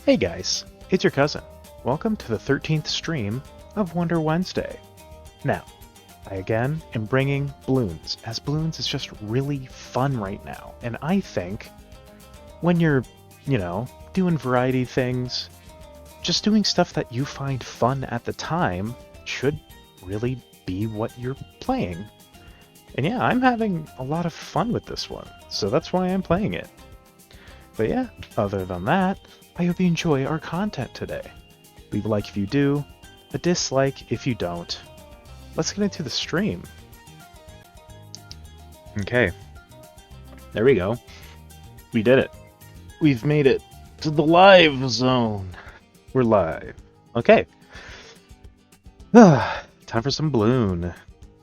Hey guys, it's your cousin. Welcome to the 13th stream of Wonder Wednesday. Now, I again am bringing Bloons, as Bloons is just really fun right now. And I think when you're, doing variety things, just doing stuff that you find fun at the time should really be what you're playing. And yeah, I'm having a lot of fun with this one, so that's why I'm playing it. But yeah, other than that, I hope you enjoy our content today. Leave a like if you do, a dislike if you don't. Let's get into the stream. Okay, there we go. We did it. We've made it to the live zone. We're live. Okay. Time for some Bloon,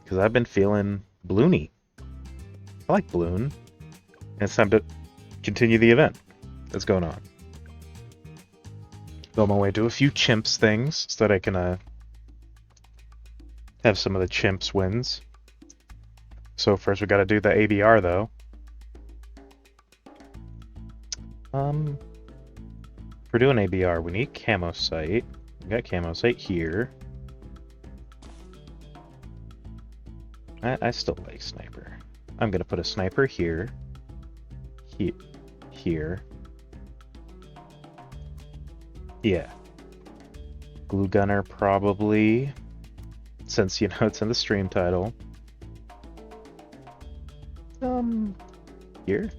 because I've been feeling bloony. I like Bloon. And it's time to continue the event that's going on. Go on my way to a few chimps things so that I can have some of the chimps wins. So first we gotta do the ABR though. For doing ABR, we need camo sight. We got camo sight here. I still like sniper. I'm gonna put a sniper here. Here. Yeah. Glue gunner probably, since it's in the stream title. Here.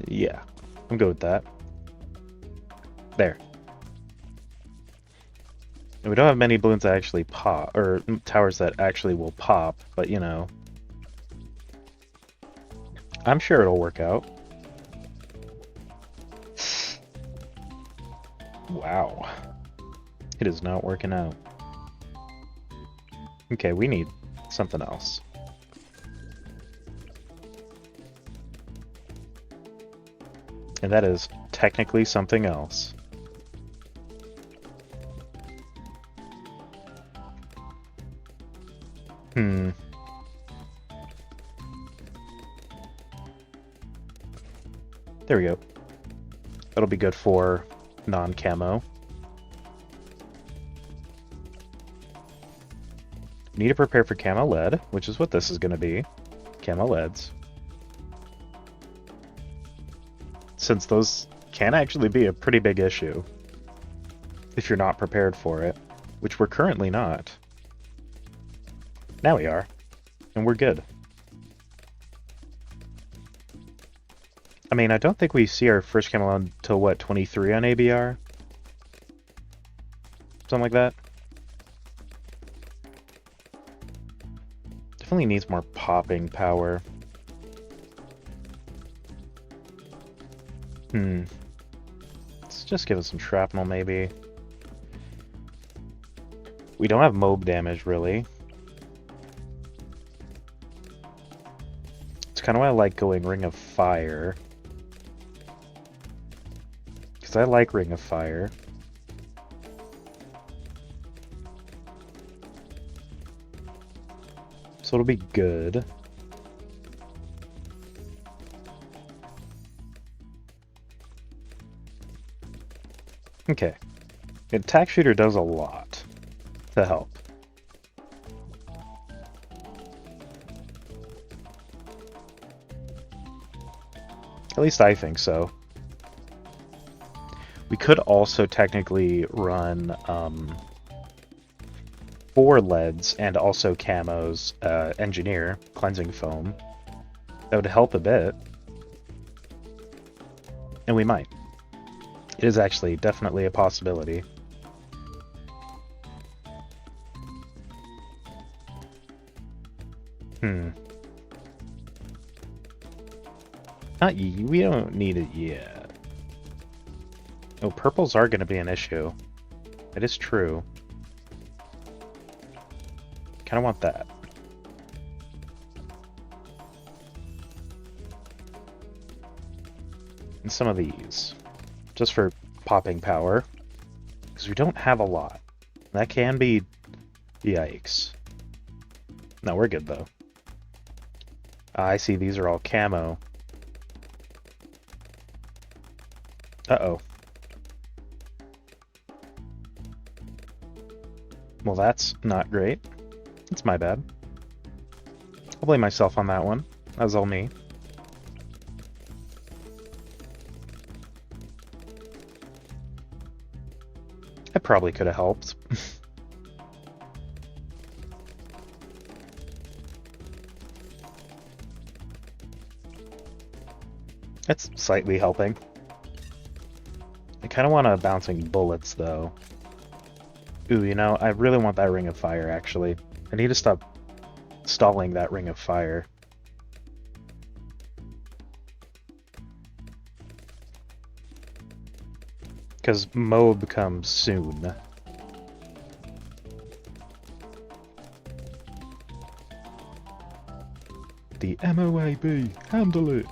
Yeah, I'm good with that. There. And we don't have many balloons that actually pop, or towers that actually will pop, but I'm sure it'll work out. Wow. It is not working out. Okay, we need something else. And that is technically something else. There we go. That'll be good for non-camo. Need to prepare for camo lead, which is what this is going to be. Camo leads. Since those can actually be a pretty big issue if you're not prepared for it, which we're currently not. Now we are, and we're good. I mean, I don't think we see our first camo until, what, 23 on ABR? Something like that. Definitely needs more popping power. Let's just give it some shrapnel, maybe. We don't have mob damage, really. It's kind of why I like going Ring of Fire. Because I like Ring of Fire. So it'll be good. Okay. Attack Shooter does a lot to help. At least I think so. We could also technically run 4 leads and also camos Engineer, Cleansing Foam. That would help a bit. And we might. It is actually definitely a possibility. We don't need it yet. Oh, purples are going to be an issue. It is true. Kind of want that. And some of these. Just for popping power. Because we don't have a lot. That can be... Yikes. No, we're good though. I see these are all camo. Uh-oh. Well, that's not great. It's my bad. I'll blame myself on that one. That was all me. I probably could have helped. It's slightly helping. I kind of want bouncing bullets, though. Ooh, you know, I really want that ring of fire, actually. I need to stop stalling that ring of fire. Because Moab comes soon. The MOAB, handle it!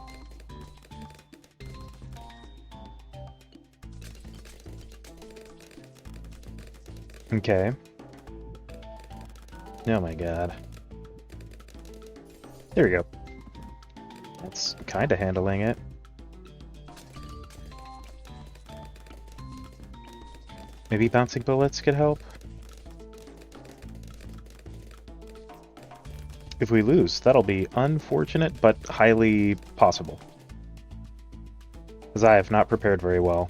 Okay. Oh my god. There we go. That's kinda handling it. Maybe bouncing bullets could help? If we lose, that'll be unfortunate, but highly possible. Because I have not prepared very well.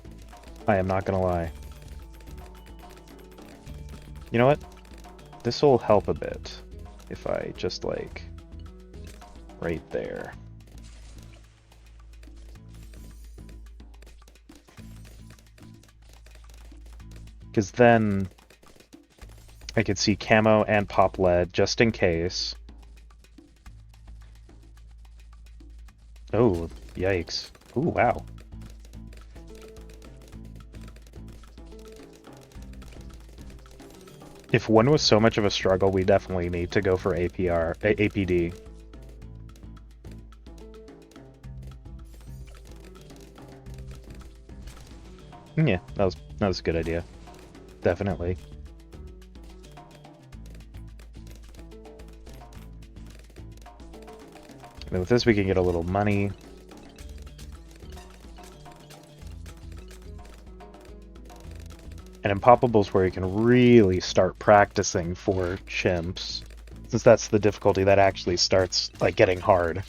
I am not gonna lie. You know what? This will help a bit if I just, like, right there. Because then I could see camo and pop lead just in case. Oh, yikes. Ooh, wow. If one was so much of a struggle, we definitely need to go for APD. Yeah, that was a good idea. Definitely. And with this, we can get a little money. And Impoppable's where you can really start practicing for chimps, since that's the difficulty that actually starts, like, getting hard.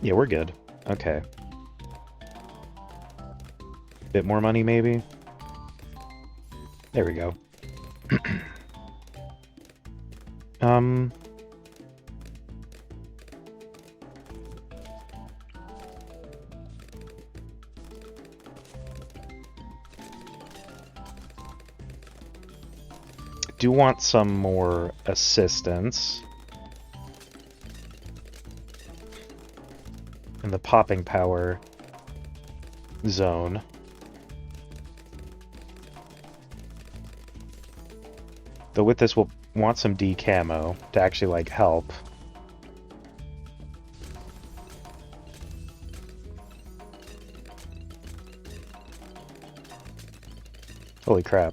Yeah, we're good. Okay. Bit more money, maybe? There we go. Do want some more assistance in the popping power zone. Though with this, we'll want some decamo to actually, like, help. Holy crap.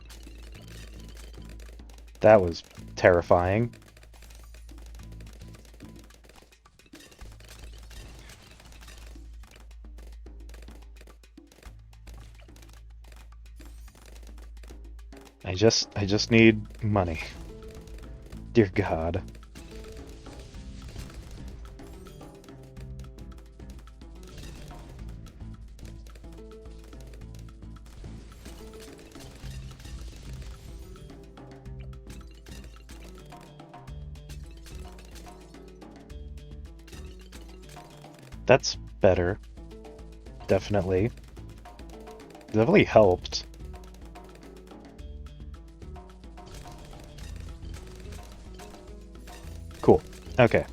That was terrifying. I just need money. Dear God. That's better. Definitely. Definitely helped. Cool. Okay.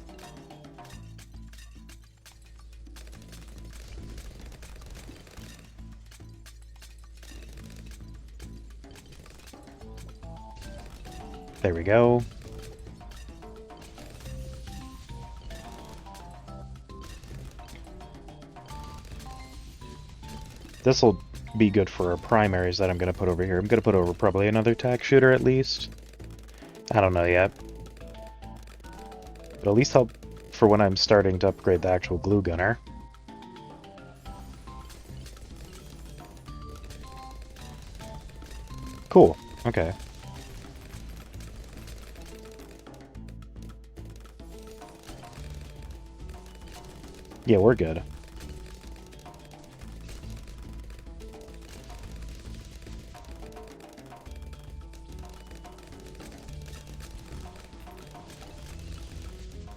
There we go. This'll be good for our primaries that I'm going to put over here. I'm going to put over probably another tack shooter at least. I don't know yet. But at least I'll for when I'm starting to upgrade the actual glue gunner. Cool. Okay. Yeah, we're good.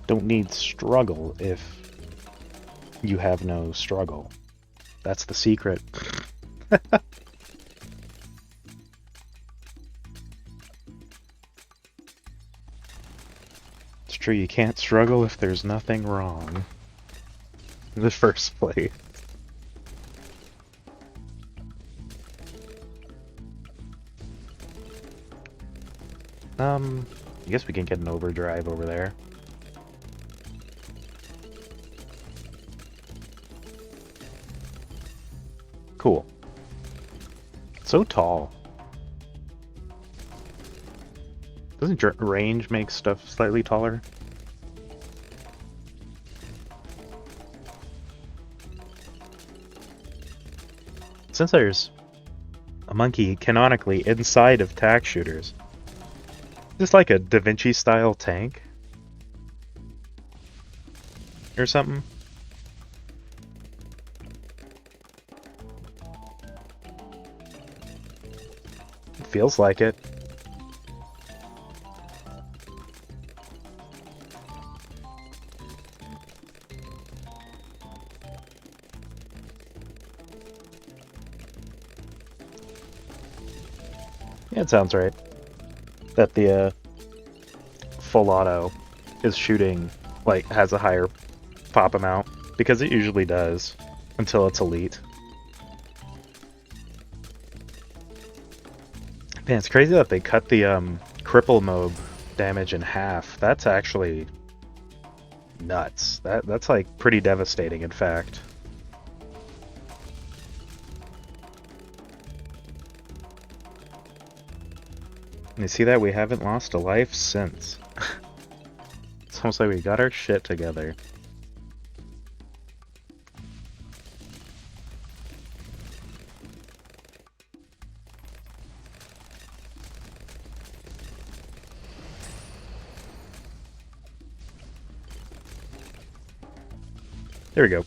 Don't need struggle if you have no struggle. That's the secret. It's true, you can't struggle if there's nothing wrong in the first place. I guess we can get an overdrive over there. Cool. So tall. Doesn't range make stuff slightly taller? Since there's a monkey canonically inside of tack shooters, just like a Da Vinci style tank or something. It feels like it. Yeah, it sounds right. That the full auto is shooting, like, has a higher pop amount, because it usually does, until it's elite. Man, it's crazy that they cut the cripple mob damage in half. That's actually nuts. That's like pretty devastating, in fact. You see that? We haven't lost a life since. It's almost like we got our shit together. There we go.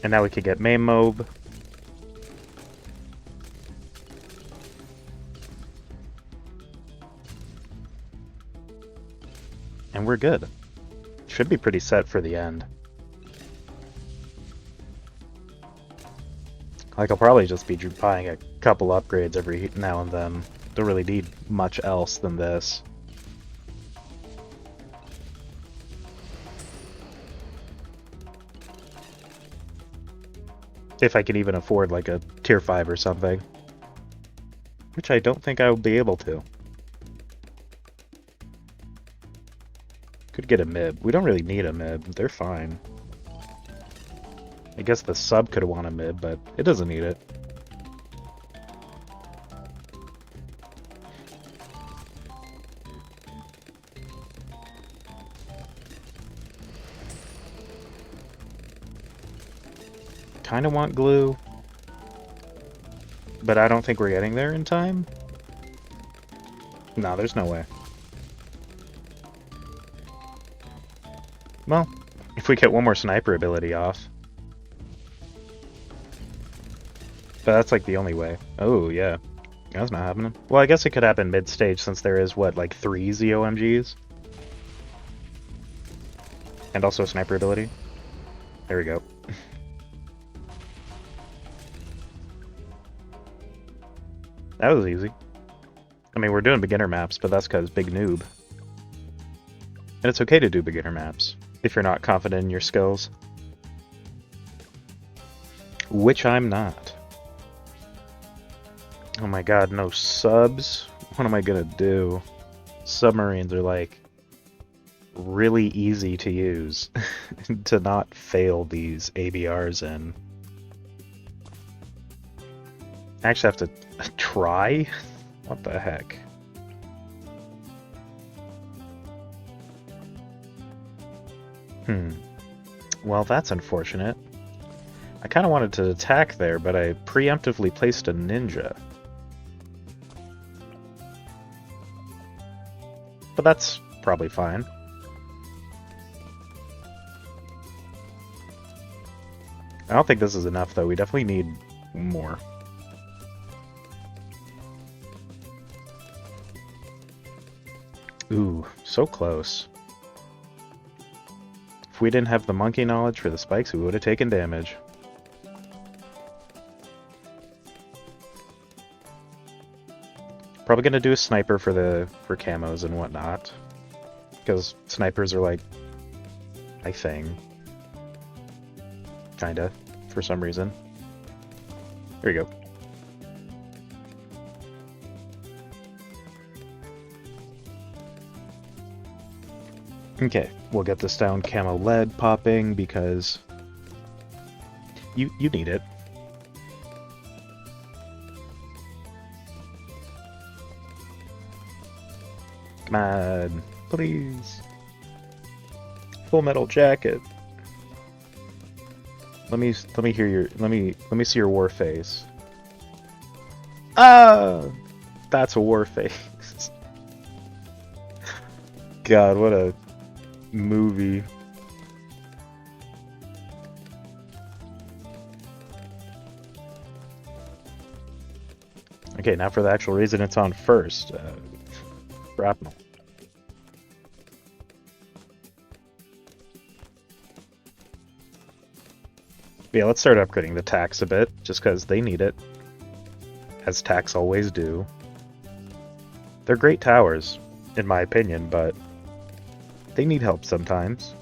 And now we can get main mob. And we're good. Should be pretty set for the end. Like, I'll probably just be buying a couple upgrades every now and then. Don't really need much else than this. If I can even afford, like, a tier 5 or something. Which I don't think I will be able to. Could get a mib. We don't really need a mib. They're fine. I guess the sub could want a mib, but it doesn't need it. Kinda want glue, but I don't think we're getting there in time. No, there's no way. Well, if we get one more sniper ability off. But that's like the only way. Oh, yeah. That's not happening. Well, I guess it could happen mid-stage since there is, what, like 3 ZOMGs? And also a sniper ability. There we go. That was easy. I mean, we're doing beginner maps, but that's because big noob. And it's okay to do beginner maps if you're not confident in your skills. Which I'm not. Oh my god, no subs? What am I gonna do? Submarines are like really easy to use to not fail these ABRs in. I actually have to try? What the heck? Well, that's unfortunate. I kind of wanted to attack there, but I preemptively placed a ninja. But that's probably fine. I don't think this is enough, though. We definitely need more. Ooh, so close. If we didn't have the monkey knowledge for the spikes, we would have taken damage. Probably gonna do a sniper for camos and whatnot, because snipers are like my thing, kinda, for some reason. Here we go. Okay, we'll get this down camo lead popping because you need it. Come on, please. Full metal jacket. Let me hear your let me see your war face. Ah, that's a war face. God, what a movie. Okay, now for the actual reason it's on first. Shrapnel. Yeah, let's start upgrading the tax a bit, just because they need it. As tax always do. They're great towers, in my opinion, but they need help sometimes.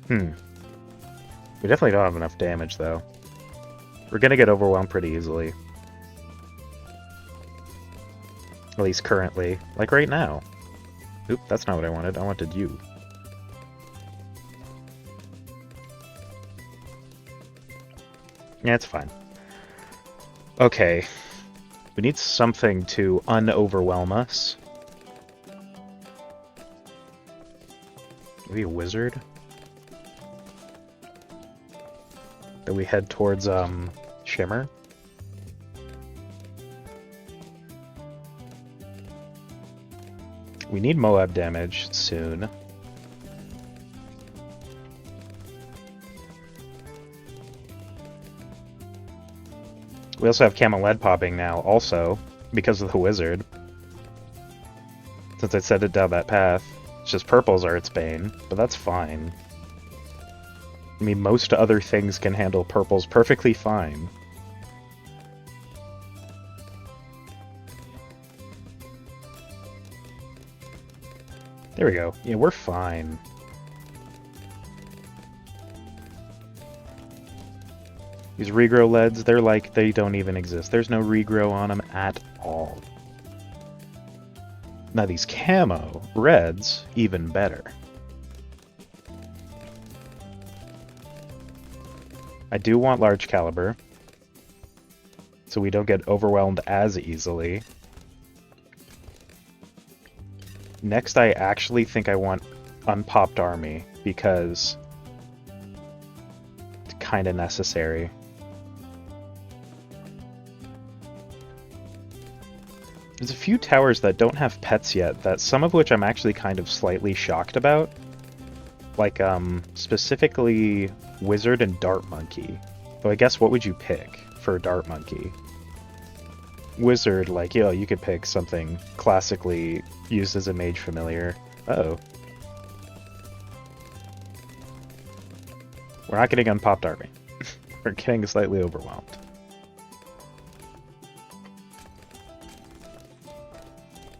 We definitely don't have enough damage, though. We're gonna get overwhelmed pretty easily. At least currently. Like right now. Oop, that's not what I wanted. I wanted you. Yeah, it's fine. Okay. We need something to un-overwhelm us. Maybe a wizard? That we head towards, Shimmer? We need Moab damage soon. We also have Camo Lead popping now, also, because of the wizard. Since I set it down that path. It's just purples are its bane, but that's fine. I mean, most other things can handle purples perfectly fine. There we go. Yeah, we're fine. These regrow leads, they're like, they don't even exist. There's no regrow on them at all. Now these camo reds, even better. I do want large caliber, so we don't get overwhelmed as easily. Next, I actually think I want Unpopped Army, because it's kind of necessary. There's a few towers that don't have pets yet, that some of which I'm actually kind of slightly shocked about. Like, specifically Wizard and Dart Monkey. So I guess what would you pick for Dart Monkey? Wizard, like, you know, you could pick something classically used as a mage familiar. Uh-oh. We're not getting Unpopped Army. We're getting slightly overwhelmed.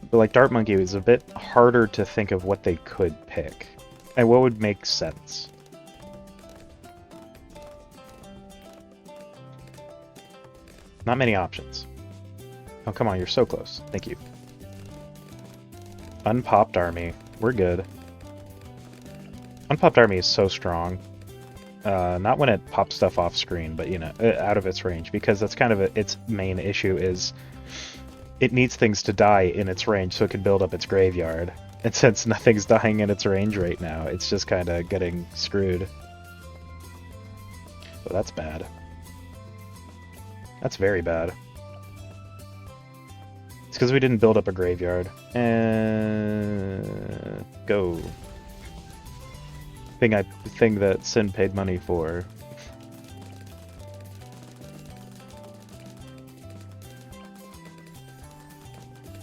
But like Dart Monkey was a bit harder to think of what they could pick. And what would make sense. Not many options. Oh, come on, you're so close. Thank you. Unpopped Army. We're good. Unpopped Army is so strong. Not when it pops stuff off screen, but, you know, out of its range. Because that's kind of its main issue is it needs things to die in its range so it can build up its graveyard. And since nothing's dying in its range right now, it's just kind of getting screwed. So that's bad. That's very bad. It's because we didn't build up a graveyard. And go. Thing that Sin paid money for.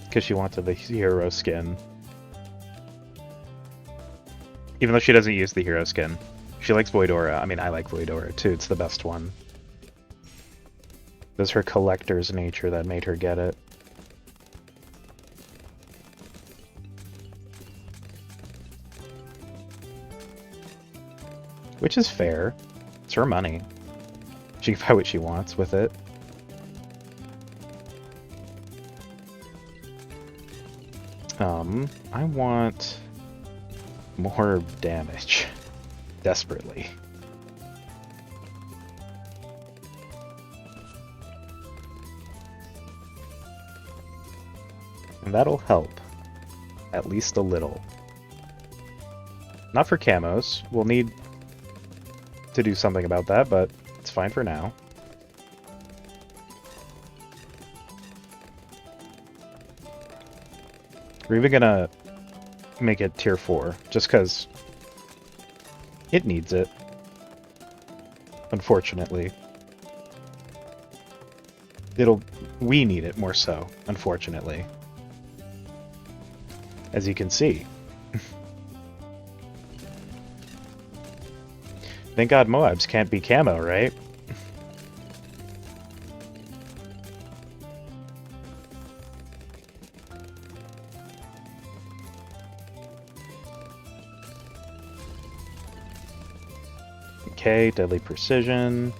Because she wanted the hero skin. Even though she doesn't use the hero skin. She likes Void Aura. I mean, I like Void Aura too. It's the best one. It was her collector's nature that made her get it. Which is fair. It's her money. She can buy what she wants with it. I want more damage. Desperately. And that'll help. At least a little. Not for camos. We'll need to do something about that, but it's fine for now. We're even gonna make it tier 4, just because it needs it. Unfortunately. We need it more so, unfortunately. As you can see. Thank God Moabs can't be camo, right? Okay, Deadly Precision.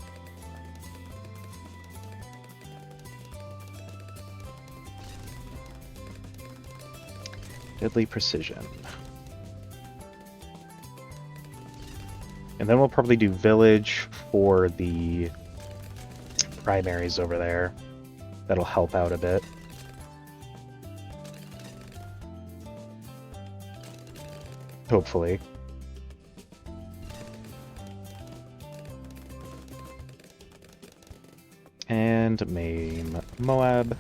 Deadly Precision. And then we'll probably do Village for the primaries over there. That'll help out a bit. Hopefully. And main Moab.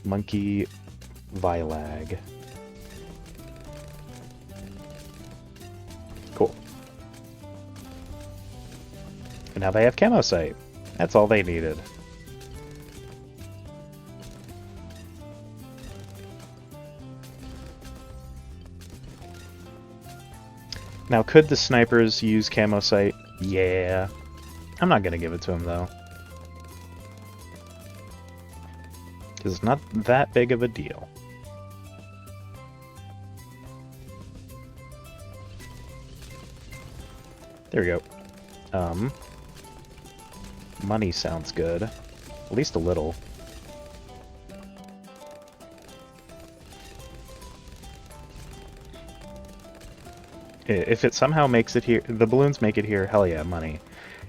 Monkey Vilag. Cool. And now they have Camo Sight. That's all they needed. Now, could the snipers use Camo Sight? Yeah. I'm not gonna give it to him, though. Because it's not that big of a deal. There we go. Money sounds good. At least a little. If it somehow makes it here, the balloons make it here, hell yeah, money.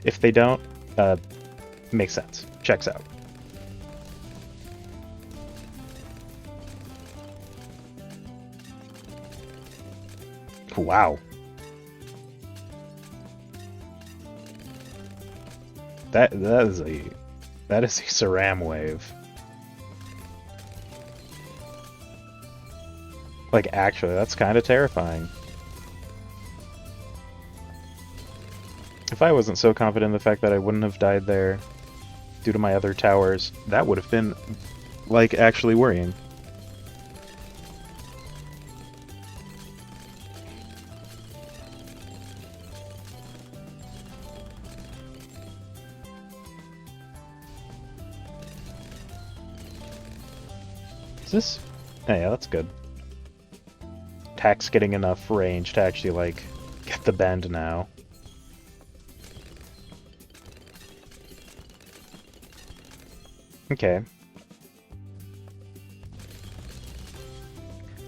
If they don't, makes sense. Checks out. Wow. That is a Saram wave. Like, actually, that's kind of terrifying. If I wasn't so confident in the fact that I wouldn't have died there due to my other towers, that would have been, like, actually worrying. Is this? Oh, yeah, that's good. Tack's getting enough range to actually, like, get the bend now. Okay.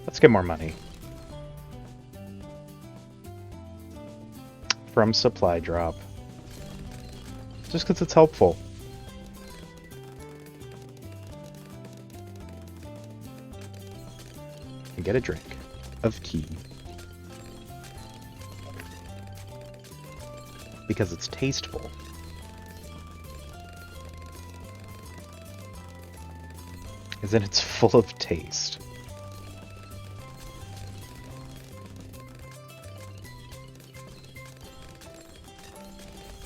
Let's get more money. From supply drop. Just because it's helpful. and get a drink of tea. Because it's tasteful. Is that it's full of taste.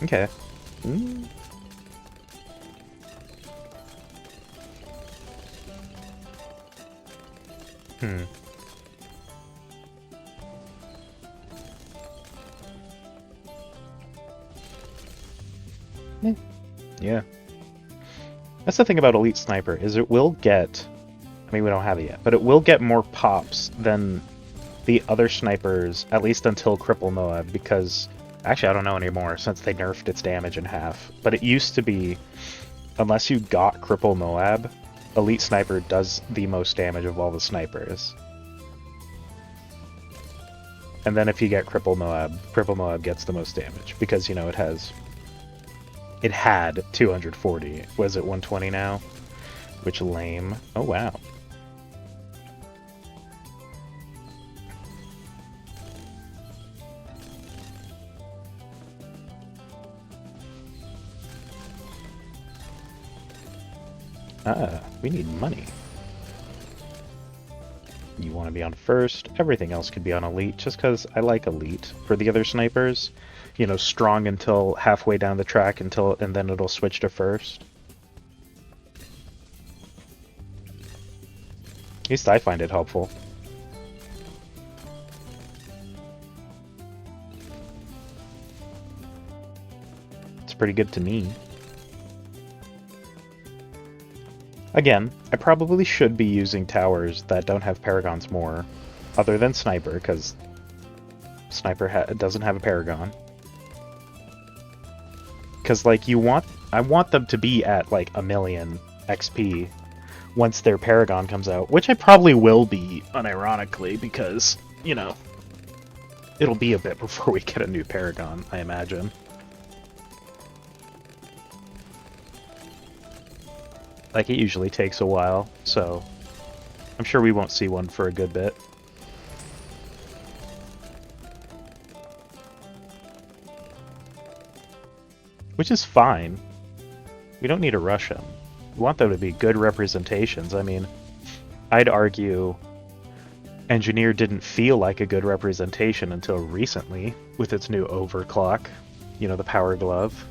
Okay. Hmm. Yeah. That's the thing about Elite Sniper, is it will get... I mean, we don't have it yet, but it will get more pops than the other snipers, at least until Cripple Moab, because... Actually, I don't know anymore, since they nerfed its damage in half. But it used to be, unless you got Cripple Moab, Elite Sniper does the most damage of all the snipers. And then if you get Cripple Moab gets the most damage, because, you know, it has... It had 240. Was it 120 now? Which lame. Oh, wow. We need money. You want to be on first. Everything else could be on elite, just because I like elite. For the other snipers, you know, strong until halfway down the track and then it'll switch to first. At least I find it helpful. It's pretty good to me. Again, I probably should be using towers that don't have paragons more, other than Sniper, because Sniper doesn't have a paragon. Because, like, I want them to be at, like, 1,000,000 XP once their paragon comes out, which I probably will be, unironically, because, you know, it'll be a bit before we get a new paragon, I imagine. Like, it usually takes a while, so I'm sure we won't see one for a good bit. Which is fine. We don't need to rush them. We want them to be good representations. I mean, I'd argue Engineer didn't feel like a good representation until recently, with its new overclock. You know, the Power Glove.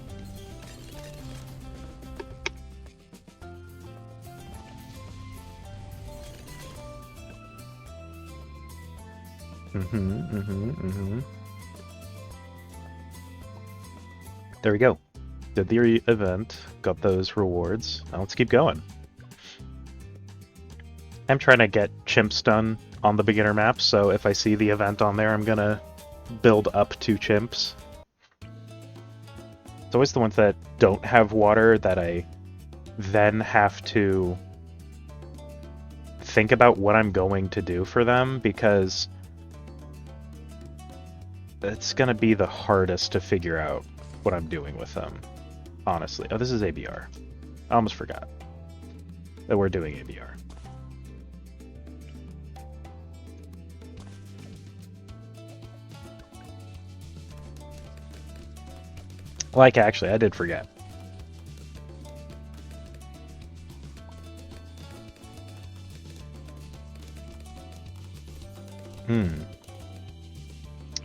There we go. Did the event, got those rewards. Now let's keep going. I'm trying to get chimps done on the beginner map, so if I see the event on there, I'm gonna build up to chimps. It's always the ones that don't have water that I then have to think about what I'm going to do for them, because it's gonna be the hardest to figure out what I'm doing with them, honestly. Oh, this is ABR. I almost forgot that we're doing ABR. Like, actually, I did forget.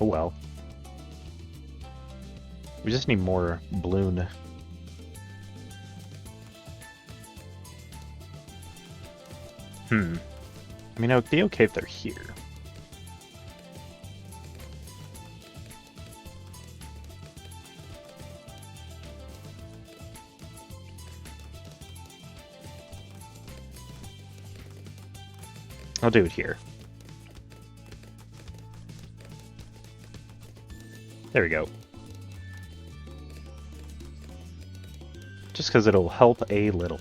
Oh well. We just need more Bloon. I mean, it would be okay if they're here. I'll do it here. There we go. Just because it'll help a little.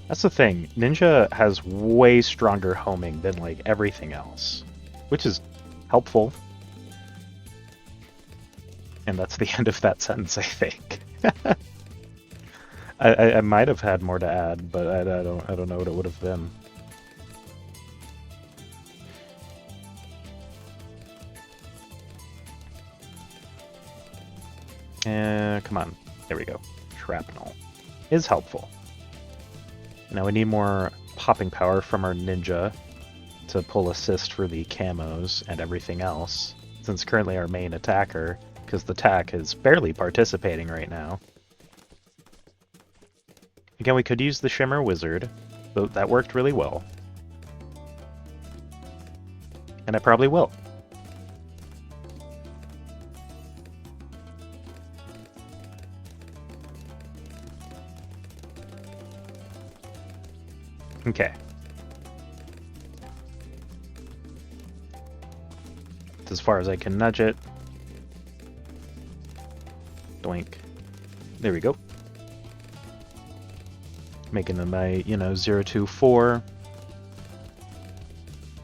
That's the thing. Ninja has way stronger homing than, like, everything else, which is helpful. And that's the end of that sentence, I think. I might have had more to add, but I don't know what it would have been. Come on. There we go. Shrapnel is helpful. Now we need more popping power from our ninja to pull assist for the camos and everything else, since currently our main attacker, because the tack is barely participating right now. Again, we could use the Shimmer Wizard, but that worked really well. And I probably will. Okay. It's as far as I can nudge it. Doink. There we go. Making them my, 024.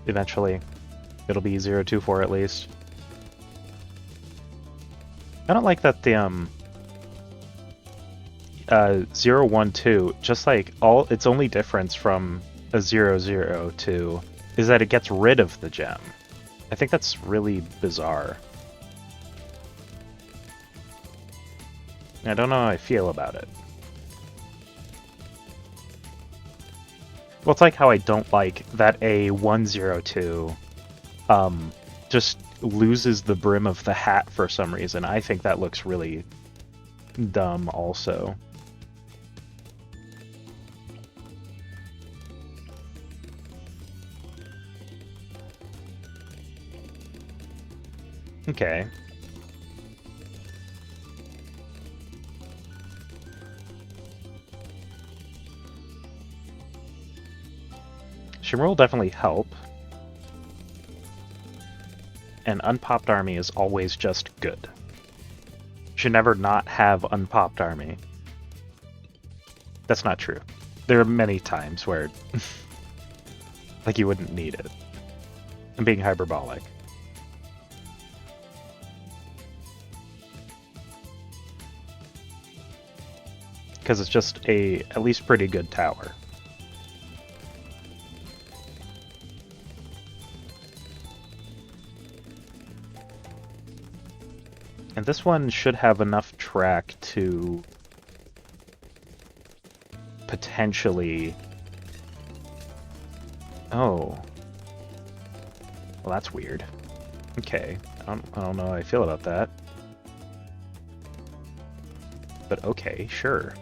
Eventually. It'll be 024 at least. I don't like that the 012, just like its only difference from a 002 is that it gets rid of the gem. I think that's really bizarre. I don't know how I feel about it. Well, it's like how I don't like that a 102 just loses the brim of the hat for some reason. I think that looks really dumb also. Okay. Shimmer will definitely help. And Unpopped Army is always just good. Should never not have Unpopped Army. That's not true. There are many times where like you wouldn't need it. I'm being hyperbolic. Because it's just a at least pretty good tower. And this one should have enough track to potentially... Oh. Well, that's weird. Okay. I don't know how I feel about that. But okay, sure.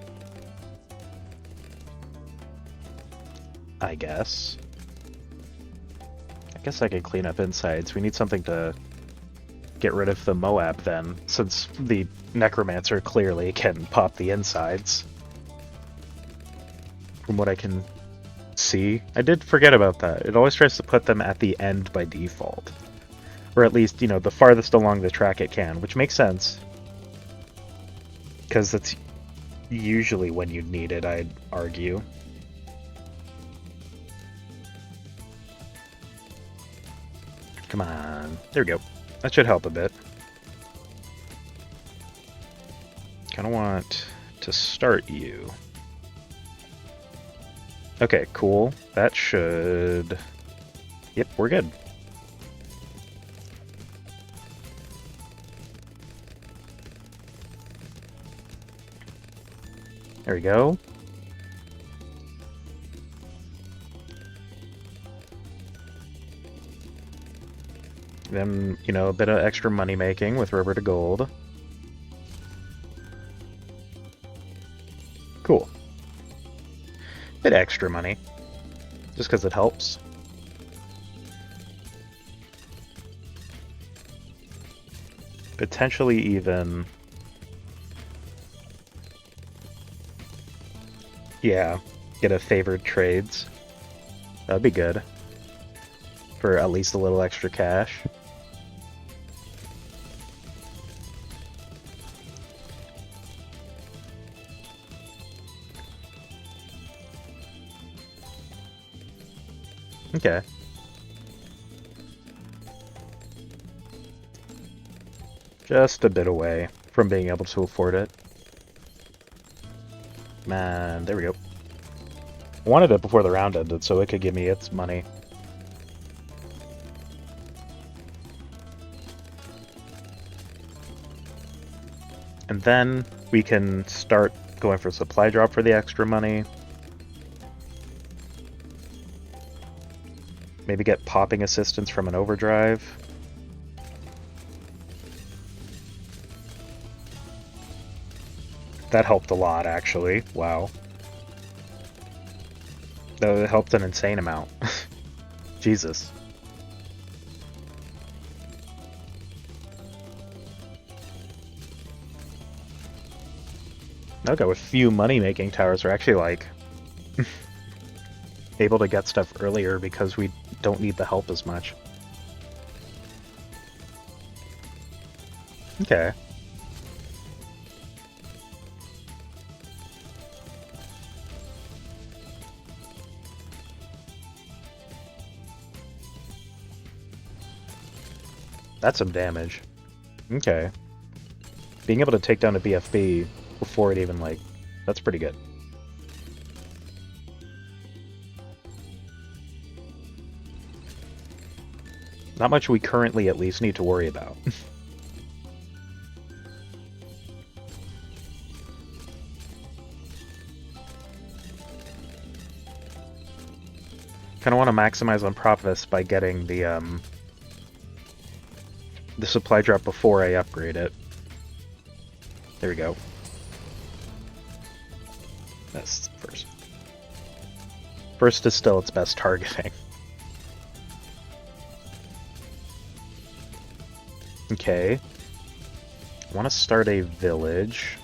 I guess. I guess I could clean up insides. We need something to get rid of the Moab then, since the Necromancer clearly can pop the insides. From what I can see. I did forget about that. It always tries to put them at the end by default. Or at least, the farthest along the track it can, which makes sense. Because that's usually when you need it, I'd argue. Come on. There we go. That should help a bit. Kind of want to start you. Okay, cool. That should... Yep, we're good. There we go. Then, a bit of extra money making with River to Gold. Cool. Bit extra money. Just because it helps. Potentially even... Yeah, get a favored trades. That'd be good. For at least a little extra cash. Okay. Just a bit away from being able to afford it. Man, there we go. I wanted it before the round ended so it could give me its money. And then we can start going for supply drop for the extra money. Maybe get popping assistance from an overdrive. That helped a lot, actually. Wow. That helped an insane amount. Jesus. Okay, with few money-making towers, we're actually, like, able to get stuff earlier because we don't need the help as much. Okay. That's some damage. Okay. Being able to take down a BFB before it even, like, that's pretty good. Not much we currently at least need to worry about. Kind of want to maximize on Providus by getting the supply drop before I upgrade it. There we go. That's first. First is still its best targeting. Okay. I want to start a village.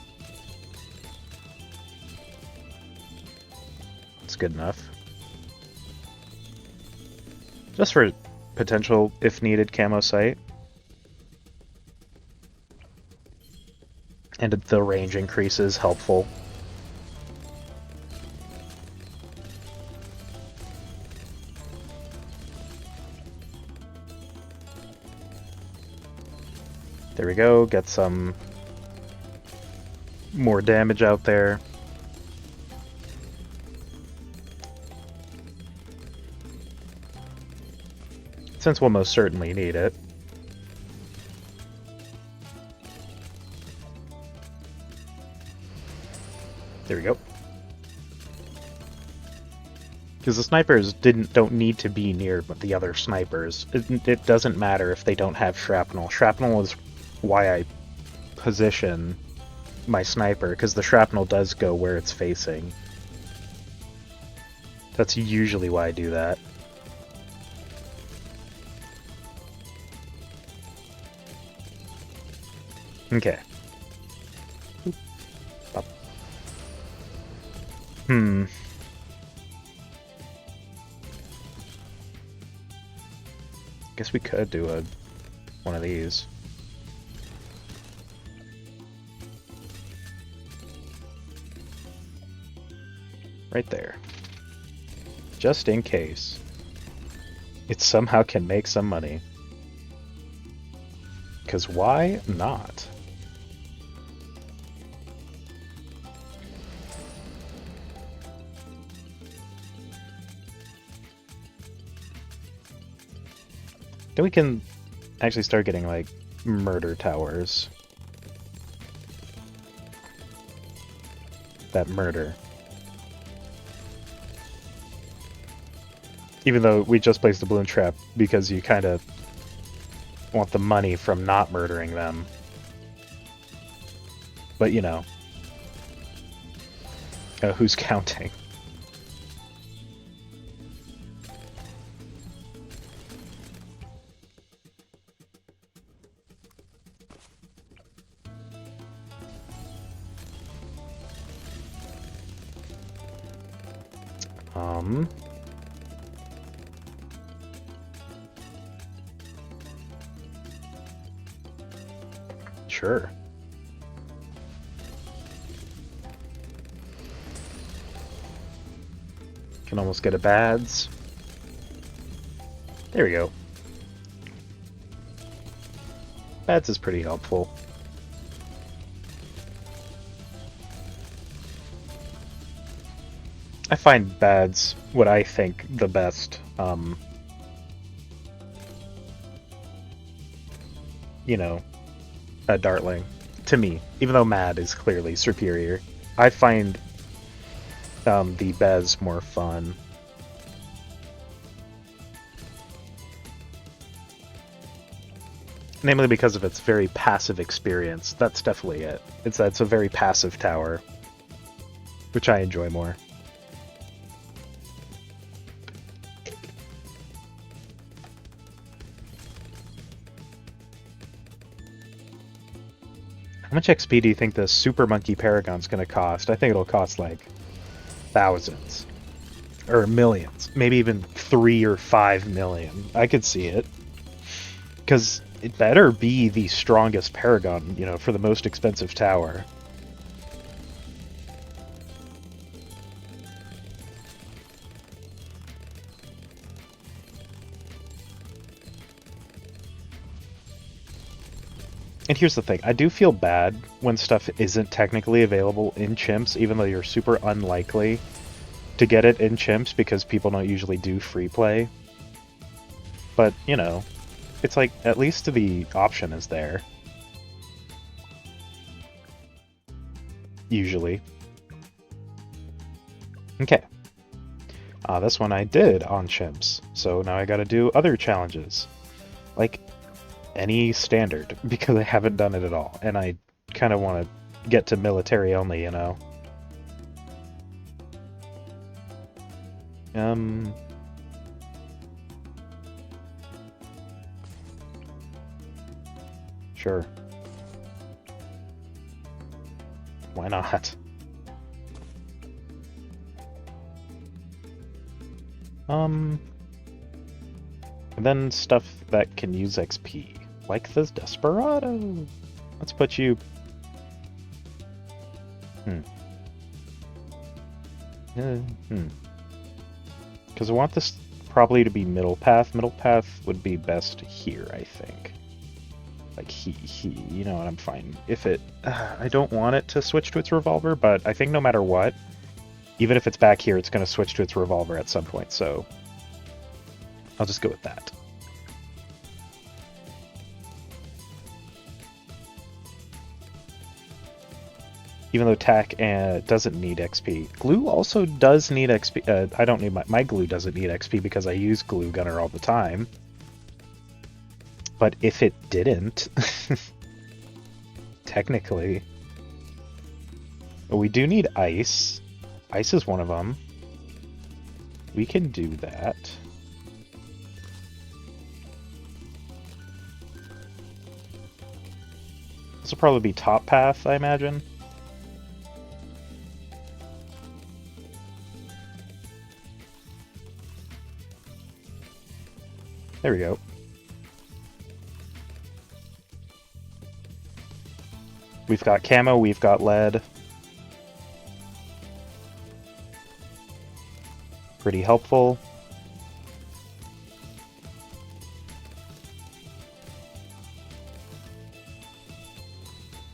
That's good enough. Just for potential, if needed, camo site. And the range increase is helpful. There we go, get some more damage out there. Since we'll most certainly need it. There we go. Because the snipers don't need to be near the other snipers. It doesn't matter if they don't have shrapnel. Shrapnel is why I position my sniper, because the shrapnel does go where it's facing. That's usually why I do that. Okay. Up. Guess we could do one of these. Right there. Just in case. It somehow can make some money. Because why not? Then we can actually start getting, like, murder towers. That murder. Even though we just placed the balloon trap because you kind of want the money from not murdering them. But, you know. Who's counting? Sure. Can almost get a bads. There we go. Bads is pretty helpful. I find Bad's what I think the best, you know, Dartling. To me, even though Mad is clearly superior, I find the Bez more fun. Namely because of its very passive experience. That's definitely it. It's a very passive tower, which I enjoy more. How much XP do you think the Super Monkey Paragon's going to cost? I think it'll cost like thousands. Or millions. Maybe even 3 or 5 million. I could see it. Because it better be the strongest Paragon, you know, for the most expensive tower. And here's the thing, I do feel bad when stuff isn't technically available in chimps, even though you're super unlikely to get it in chimps because people don't usually do free play. But, you know, it's like, at least the option is there. Usually. Okay. This one I did on chimps, so now I gotta do other challenges. Like, any standard, because I haven't done it at all, and I kind of want to get to military only, you know. Sure. Why not? And then stuff that can use XP. Like this Desperado. Let's put you... Because I want this probably to be middle path. Middle path would be best here, I think. Like you know what, I'm fine. If it... I don't want it to switch to its revolver, but I think no matter what, even if it's back here, it's going to switch to its revolver at some point, so... I'll just go with that. Even though Tack doesn't need XP. Glue also does need XP. I don't need my glue doesn't need XP because I use Glue Gunner all the time. But if it didn't, technically, we do need ice. Ice is one of them. We can do that. This will probably be top path, I imagine. There we go. We've got camo, we've got lead. Pretty helpful.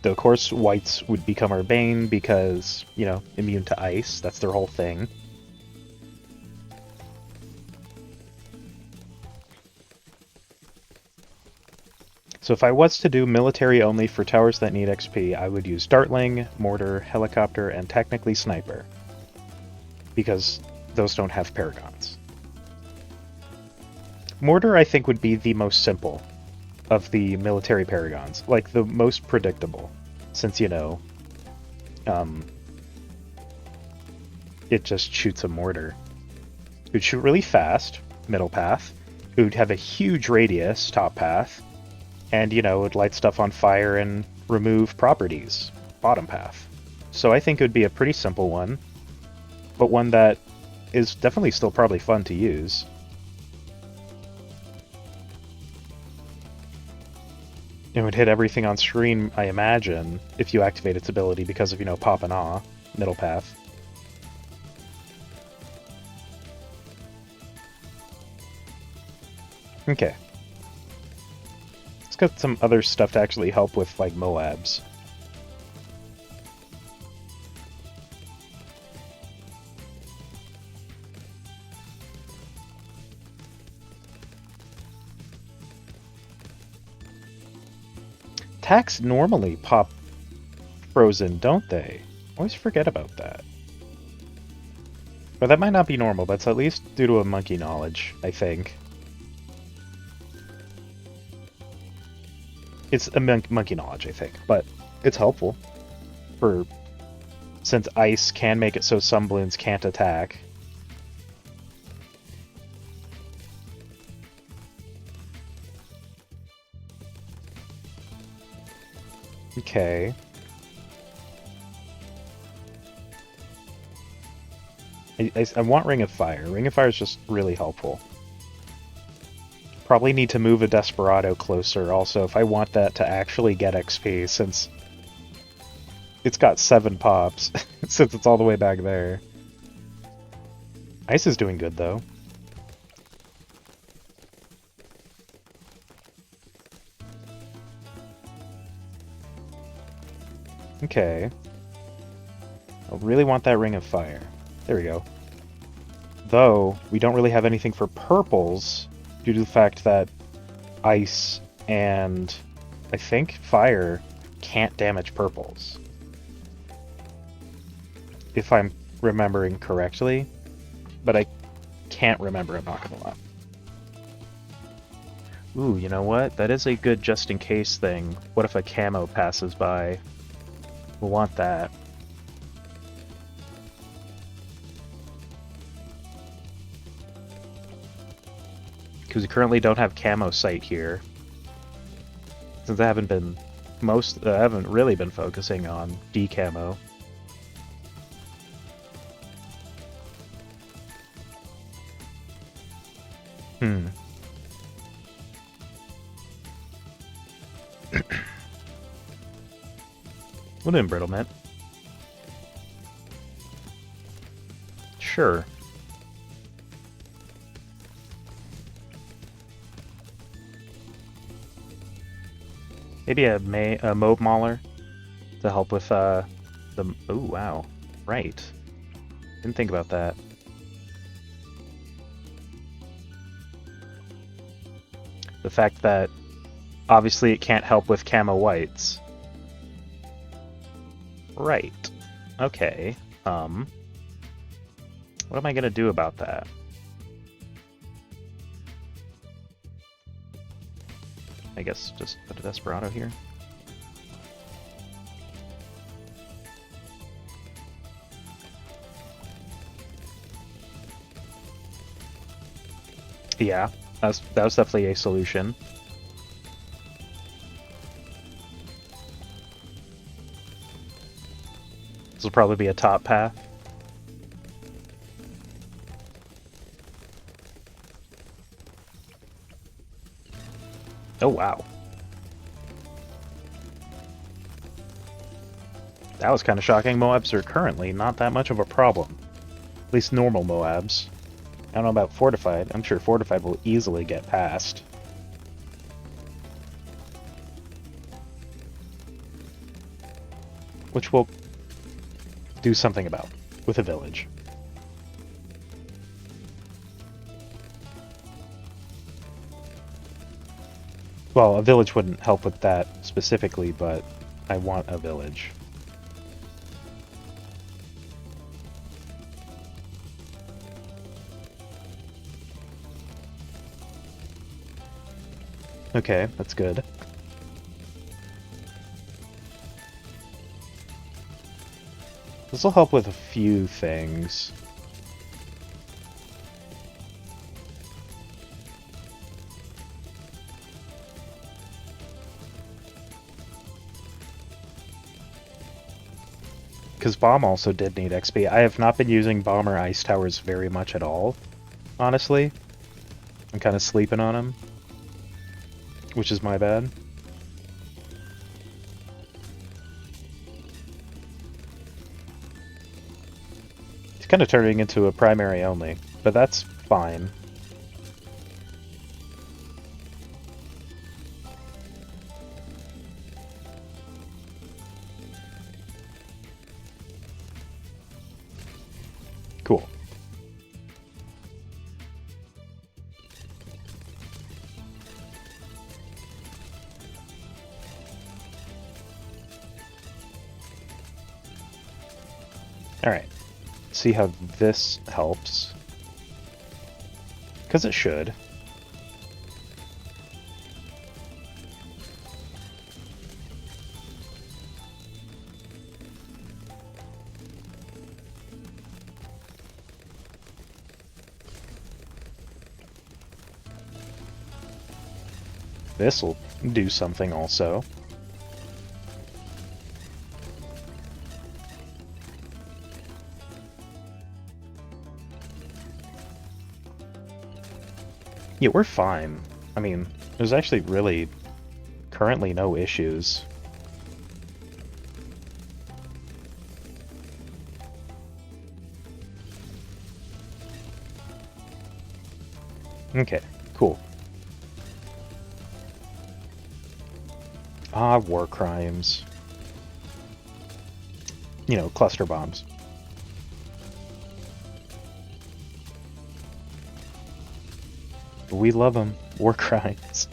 Though, of course, whites would become our bane because, you know, immune to ice. That's their whole thing. So if I was to do military only for towers that need XP, I would use Dartling, Mortar, Helicopter, and technically Sniper. Because those don't have Paragons. Mortar, I think, would be the most simple of the military Paragons. Like, the most predictable. Since, you know, it just shoots a mortar. It would shoot really fast, middle path. It would have a huge radius, top path. And, you know, it would light stuff on fire and remove properties, bottom path. So I think it would be a pretty simple one, but one that is definitely still probably fun to use. It would hit everything on screen, I imagine, if you activate its ability because of, you know, pop and awe, middle path. Okay. Let's get some other stuff to actually help with, like, Moabs. attacks normally pop frozen, don't they? I always forget about that. But that might not be normal. That's at least due to a monkey knowledge, I think. It's a monkey knowledge, I think, but it's helpful for since ice can make it so some balloons can't attack. Okay. I want Ring of Fire. Ring of Fire is just really helpful. Probably need to move a Desperado closer also if I want that to actually get XP, since it's got 7 pops, since it's all the way back there. Ice is doing good, though. Okay. I really want that Ring of Fire. There we go. Though, we don't really have anything for purples due to the fact that ice and, I think, fire can't damage purples. If I'm remembering correctly. But I can't remember, I'm not gonna lie. Ooh, you know what? That is a good just-in-case thing. What if a camo passes by? We'll want that. Because we currently don't have camo sight here. Since I haven't really been focusing on decamo. What embrittlement? Sure. Maybe a Mob Mauler to help with the... Oh, wow. Right. Didn't think about that. The fact that obviously it can't help with camo whites. Right. Okay. What am I gonna do about that? I guess just put a Desperado here. Yeah, that was definitely a solution. This will probably be a top path. Oh, wow. That was kind of shocking. Moabs are currently not that much of a problem. At least normal Moabs. I don't know about Fortified. I'm sure Fortified will easily get past. Which we'll do something about with a village. Well, a village wouldn't help with that specifically, but I want a village. Okay, that's good. This will help with a few things. Because Bomb also did need XP. I have not been using Bomb or Ice Towers very much at all, honestly. I'm kind of sleeping on them. Which is my bad. It's kind of turning into a primary only, but that's fine. Cool. Alright, see how this helps. Because it should. This'll do something also. Yeah, we're fine. I mean, there's actually really currently no issues. Okay, cool. Ah, war crimes. You know, cluster bombs. We love them. War crimes.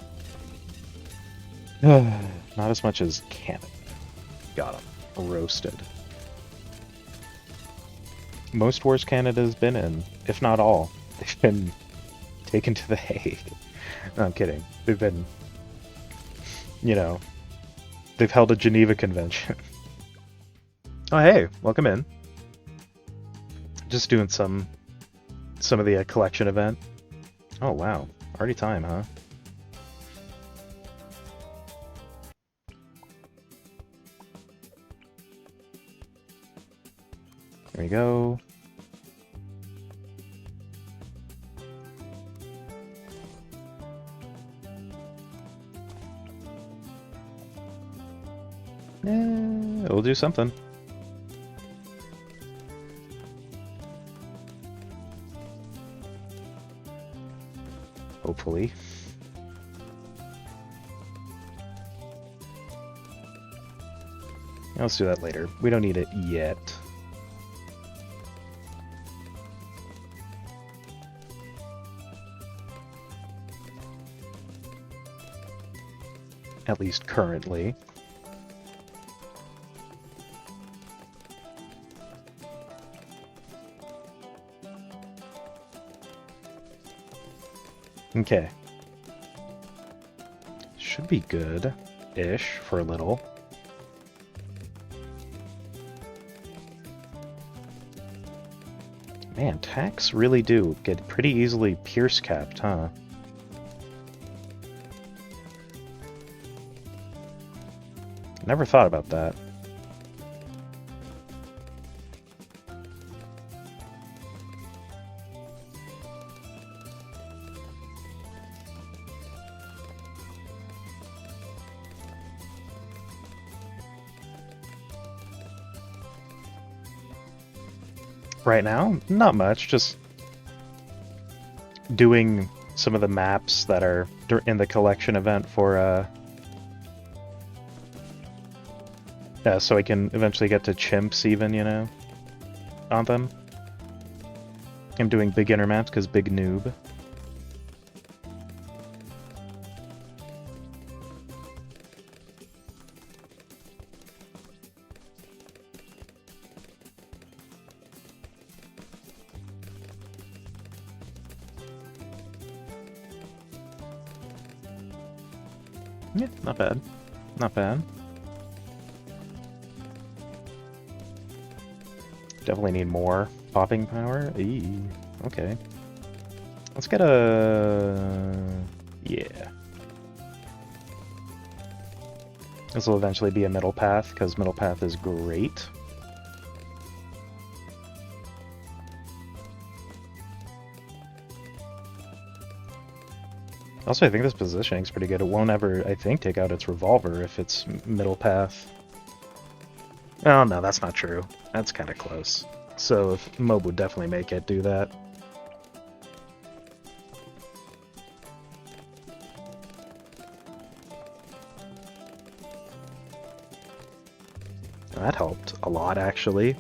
Not as much as Canada. Got them. Roasted. Most wars Canada's been in, if not all, they've been taken to The Hague. No, I'm kidding. They've been, you know, they've held a Geneva Convention. Oh, hey, welcome in. Just doing some of the collection event. Oh, wow. Already time, huh? There we go. We'll do something. Hopefully. Let's do that later. We don't need it yet. At least currently. Okay. Should be good-ish for a little. Man, attacks really do get pretty easily pierce capped, huh? Never thought about that. Right now, not much, just doing some of the maps that are in the collection event for, yeah, so I can eventually get to chimps even, you know, on them. I'm doing beginner maps because big noob. Yeah, not bad. Not bad. Definitely need more popping power. Eee, okay. Let's get a... yeah. This will eventually be a middle path, because middle path is great. Also, I think this positioning is pretty good. It won't ever, I think, take out its revolver if it's middle path. Oh, no, that's not true. That's kind of close. So, if Mob would definitely make it do that. That helped a lot, actually.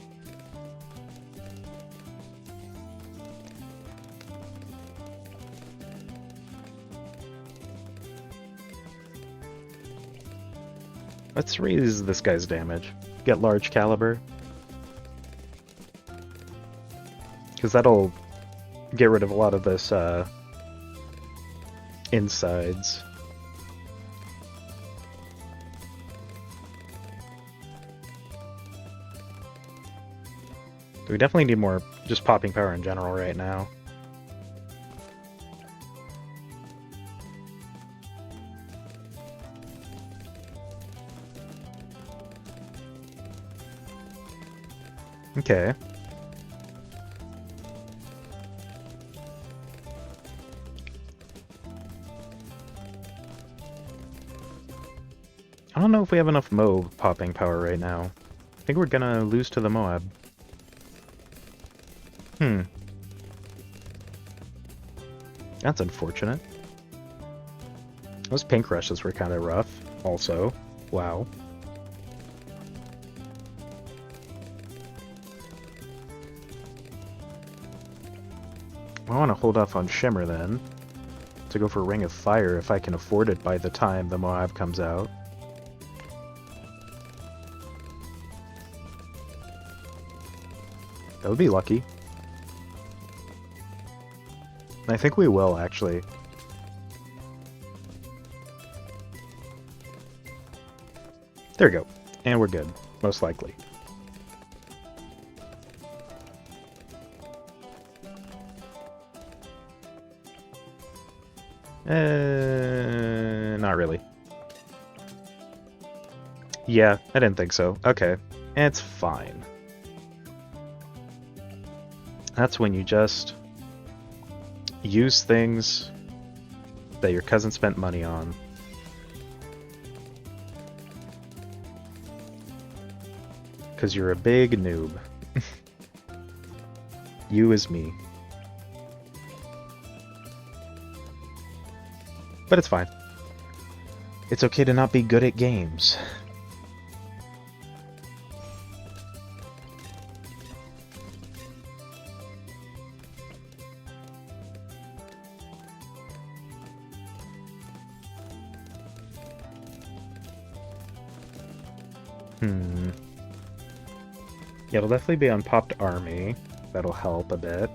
Let's raise this guy's damage. Get large caliber. Because that'll get rid of a lot of this insides. We definitely need more just popping power in general right now. Okay. I don't know if we have enough Moab popping power right now. I think we're gonna lose to the Moab. That's unfortunate. Those pink rushes were kind of rough, also. Wow. I want to hold off on Shimmer then, to go for Ring of Fire if I can afford it by the time the Moab comes out. That would be lucky. I think we will, actually. There we go. And we're good, most likely. Not really. Yeah, I didn't think so. Okay. It's fine. That's when you just use things that your cousin spent money on. Because you're a big noob. You is me. But it's fine. It's okay to not be good at games. Yeah, it'll definitely be on Popped Army. That'll help a bit.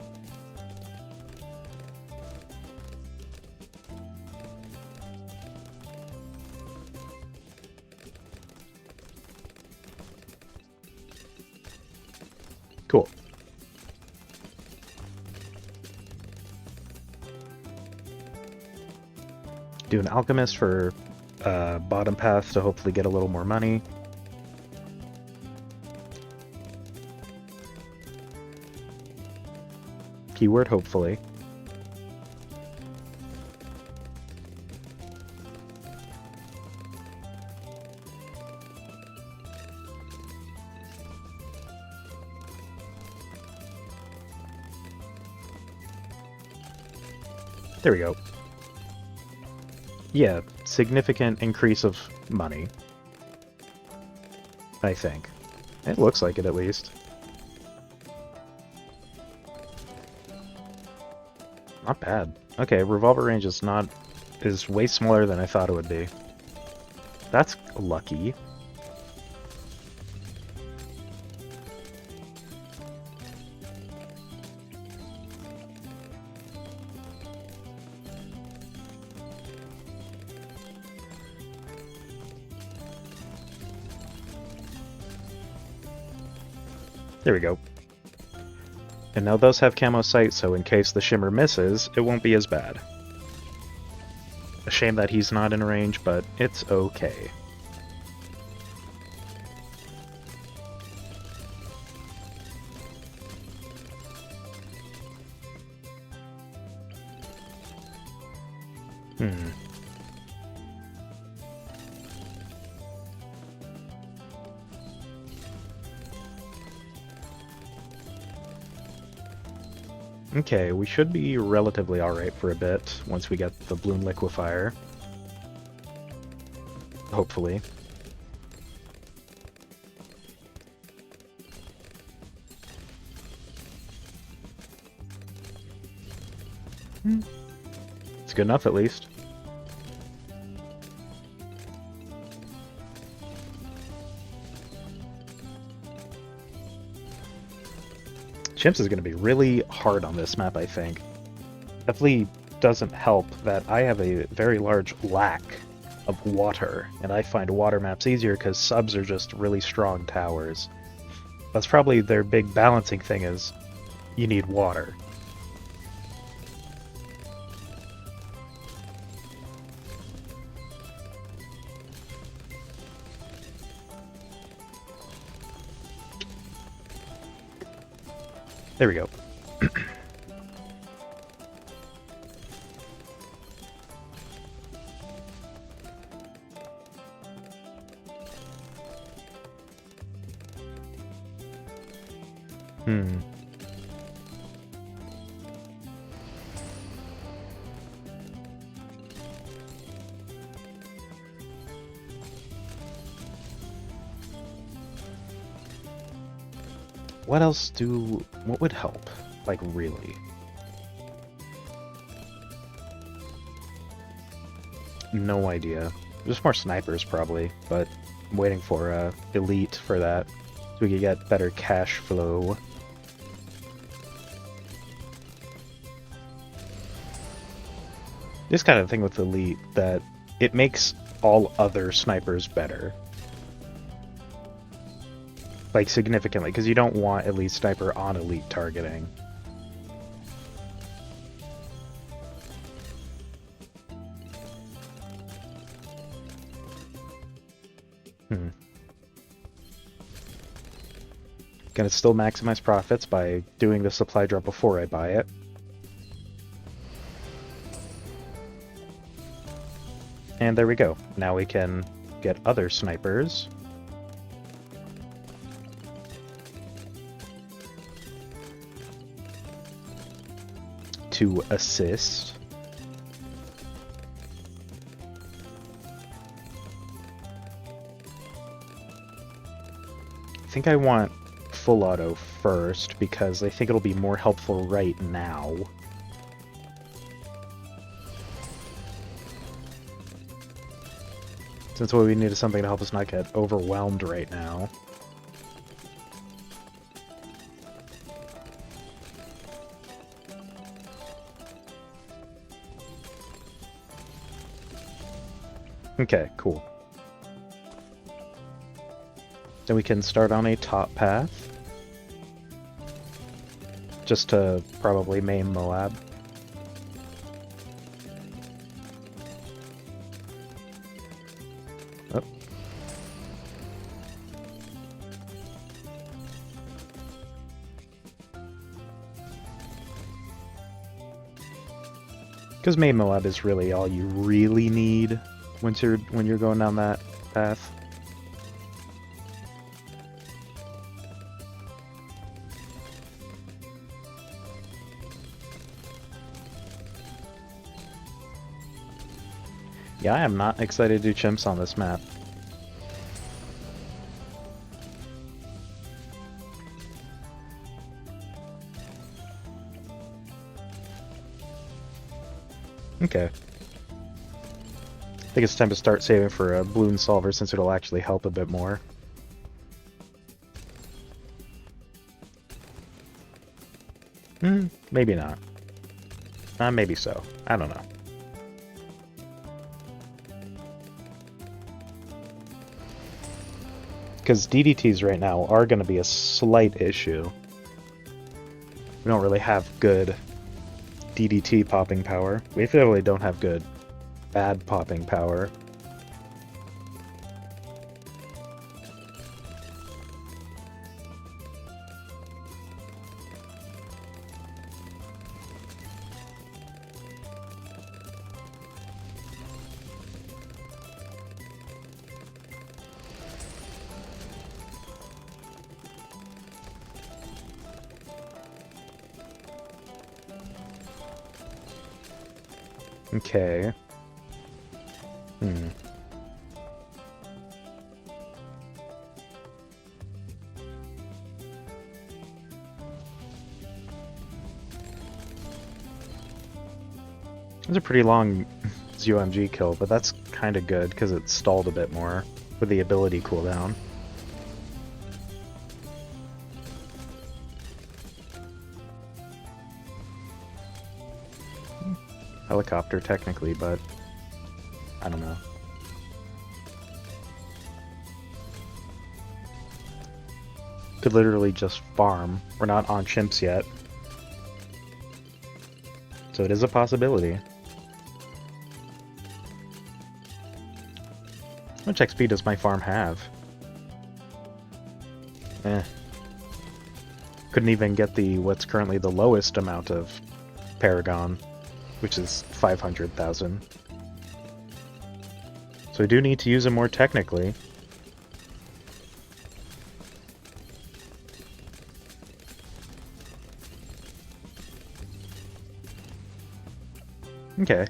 Cool. Do an Alchemist for bottom path to hopefully get a little more money. Keyword, hopefully. There we go. Yeah, significant increase of money. I think. It looks like it, at least. Not bad. Okay, revolver range is way smaller than I thought it would be. That's lucky. There we go. And now those have camo sight, so in case the Shimmer misses, it won't be as bad. A shame that he's not in range, but it's okay. Okay, we should be relatively alright for a bit once we get the Bloon Liquefier. Hopefully. It's good enough, at least. Chimps is going to be really hard on this map, I think. Definitely doesn't help that I have a very large lack of water, and I find water maps easier because subs are just really strong towers. That's probably their big balancing thing is you need water. There we go. What else what would help? Like, really? No idea. Just more snipers, probably, but I'm waiting for Elite for that, so we can get better cash flow. This kind of thing with Elite, that it makes all other snipers better. Like, significantly, because you don't want Elite Sniper on Elite targeting. Gonna still maximize profits by doing the supply drop before I buy it. And there we go. Now we can get other snipers. To assist. I think I want full auto first because I think it'll be more helpful right now. Since what we need is something to help us not get overwhelmed right now. Okay, cool. Then we can start on a top path. Just to probably maim Moab. Oh. Because maim Moab is really all you really need when you're going down that path. Yeah, I am not excited to do chimps on this map. Okay. I think it's time to start saving for a Bloon solver since it'll actually help a bit more. Maybe not. Maybe so. I don't know. Because DDTs right now are going to be a slight issue. We don't really have good DDT popping power. We definitely don't have good bad popping power. Okay. It's a pretty long ZOMG kill, but that's kind of good because it stalled a bit more with the ability cooldown. helicopter technically, but I don't know. Could literally just farm. We're not on chimps yet. So it is a possibility. How much XP does my farm have? Eh. Couldn't even get the what's currently the lowest amount of Paragon, which is 500,000. So I do need to use them more technically. Okay.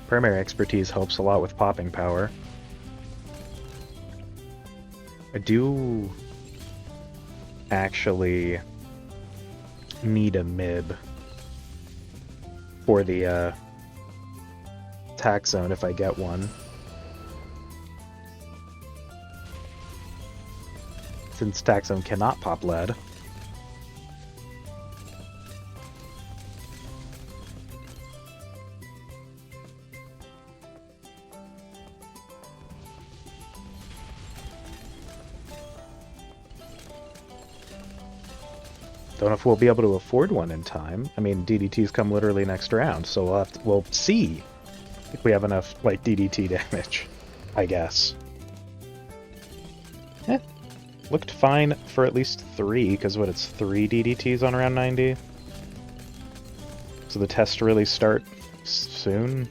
Primary expertise helps a lot with popping power. I do actually need a MIB for the tax zone if I get one. Since tax zone cannot pop lead. Don't know if we'll be able to afford one in time. I mean, DDTs come literally next round, so we'll see if we have enough, like, DDT damage, I guess. Looked fine for at least 3, because what, it's 3 DDTs on around 90? So the tests really start soon?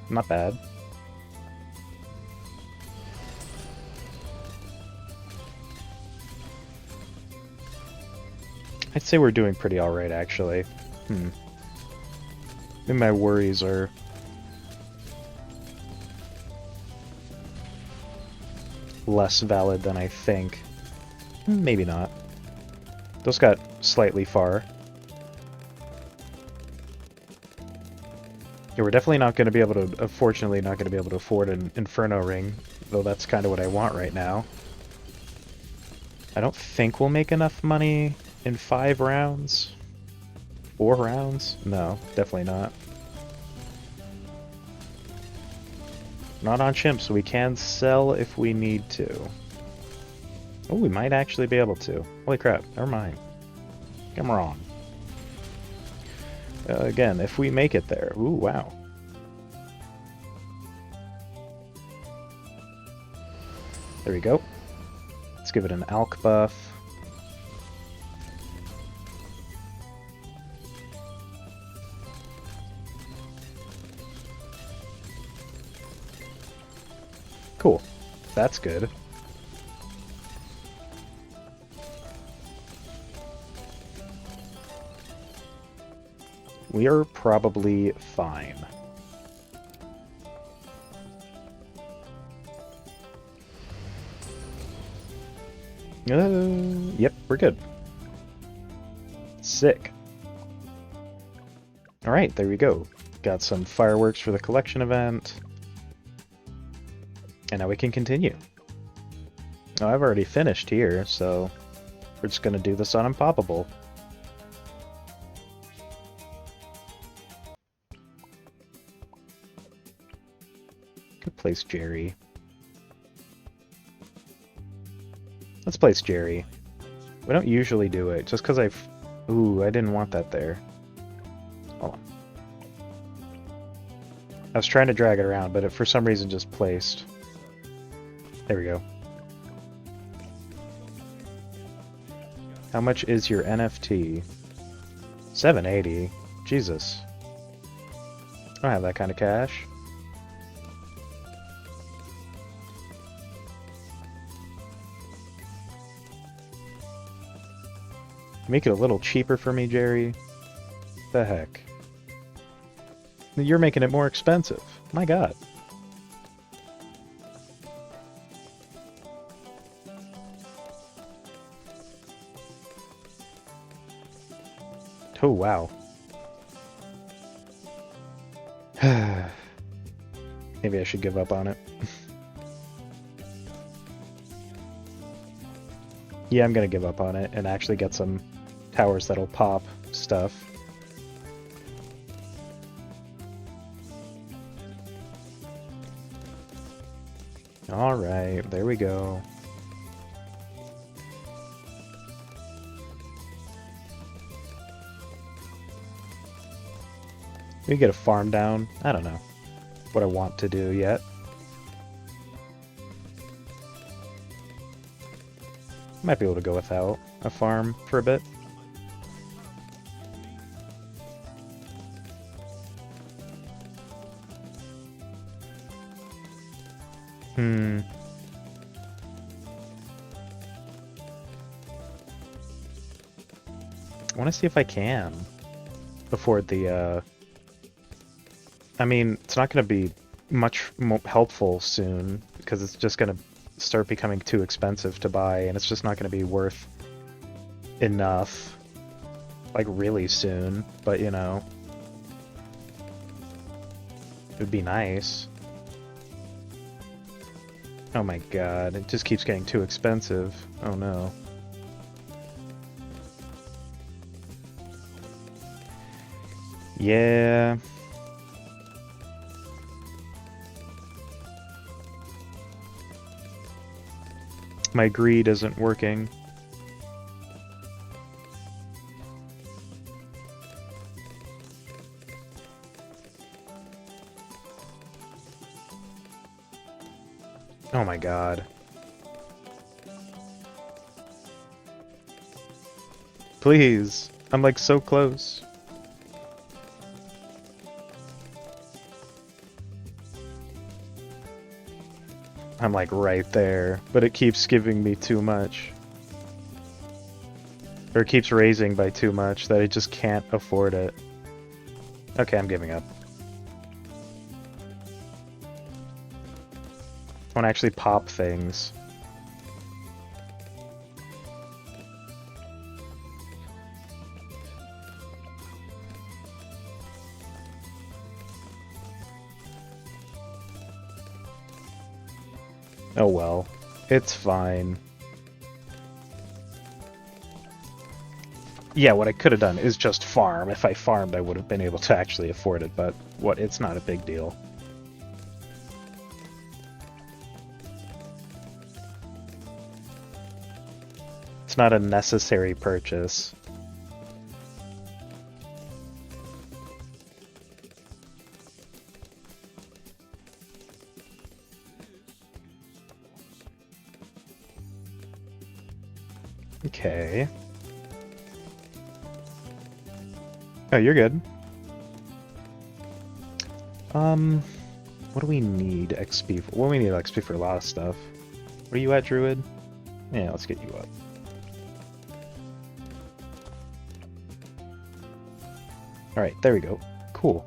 Not bad. I'd say we're doing pretty alright, actually. Maybe my worries are... less valid than I think. Maybe not. Those got slightly far. Yeah, we're definitely not going to be able to, unfortunately, not going to be able to afford an Inferno Ring, though that's kind of what I want right now. I don't think we'll make enough money in 5 rounds. 4 rounds? No, definitely not. Not on chimps, so we can sell if we need to. Oh, we might actually be able to. Holy crap, never mind. I'm wrong. Again, if we make it there. Ooh, wow. There we go. Let's give it an alk buff. Cool. That's good. We are probably fine. Yep, we're good. Sick. Alright, there we go. Got some fireworks for the collection event. And now we can continue. Oh, I've already finished here, so we're just gonna do this on Unpoppable. Good place, Jerry. Let's place Jerry. We don't usually do it, just because Ooh, I didn't want that there. Hold on. I was trying to drag it around, but it for some reason just placed. There we go. How much is your NFT? 780? Jesus. I don't have that kind of cash. Make it a little cheaper for me, Jerry. The heck? You're making it more expensive. My god. Oh, wow. Maybe I should give up on it. Yeah, I'm gonna give up on it and actually get some towers that'll pop stuff. Alright, there we go. We get a farm down. I don't know what I want to do yet. Might be able to go without a farm for a bit. I want to see if I can afford the, I mean, it's not going to be much helpful soon, because it's just going to start becoming too expensive to buy, and it's just not going to be worth enough, like, really soon, but, you know, it would be nice. Oh my god, it just keeps getting too expensive. Oh no. Yeah. My greed isn't working. Oh my god. Please. I'm like so close. I'm like right there, but it keeps giving me too much. Or it keeps raising by too much that I just can't afford it. Okay, I'm giving up. I want to actually pop things. Oh well, it's fine. Yeah, what I could have done is just farm. If I farmed, I would have been able to actually afford it, but what? It's not a big deal. It's not a necessary purchase. Okay. Oh, you're good. What do we need XP for? Well, we need XP for a lot of stuff. Where are you at, Druid? Yeah, let's get you up. Alright, there we go. Cool.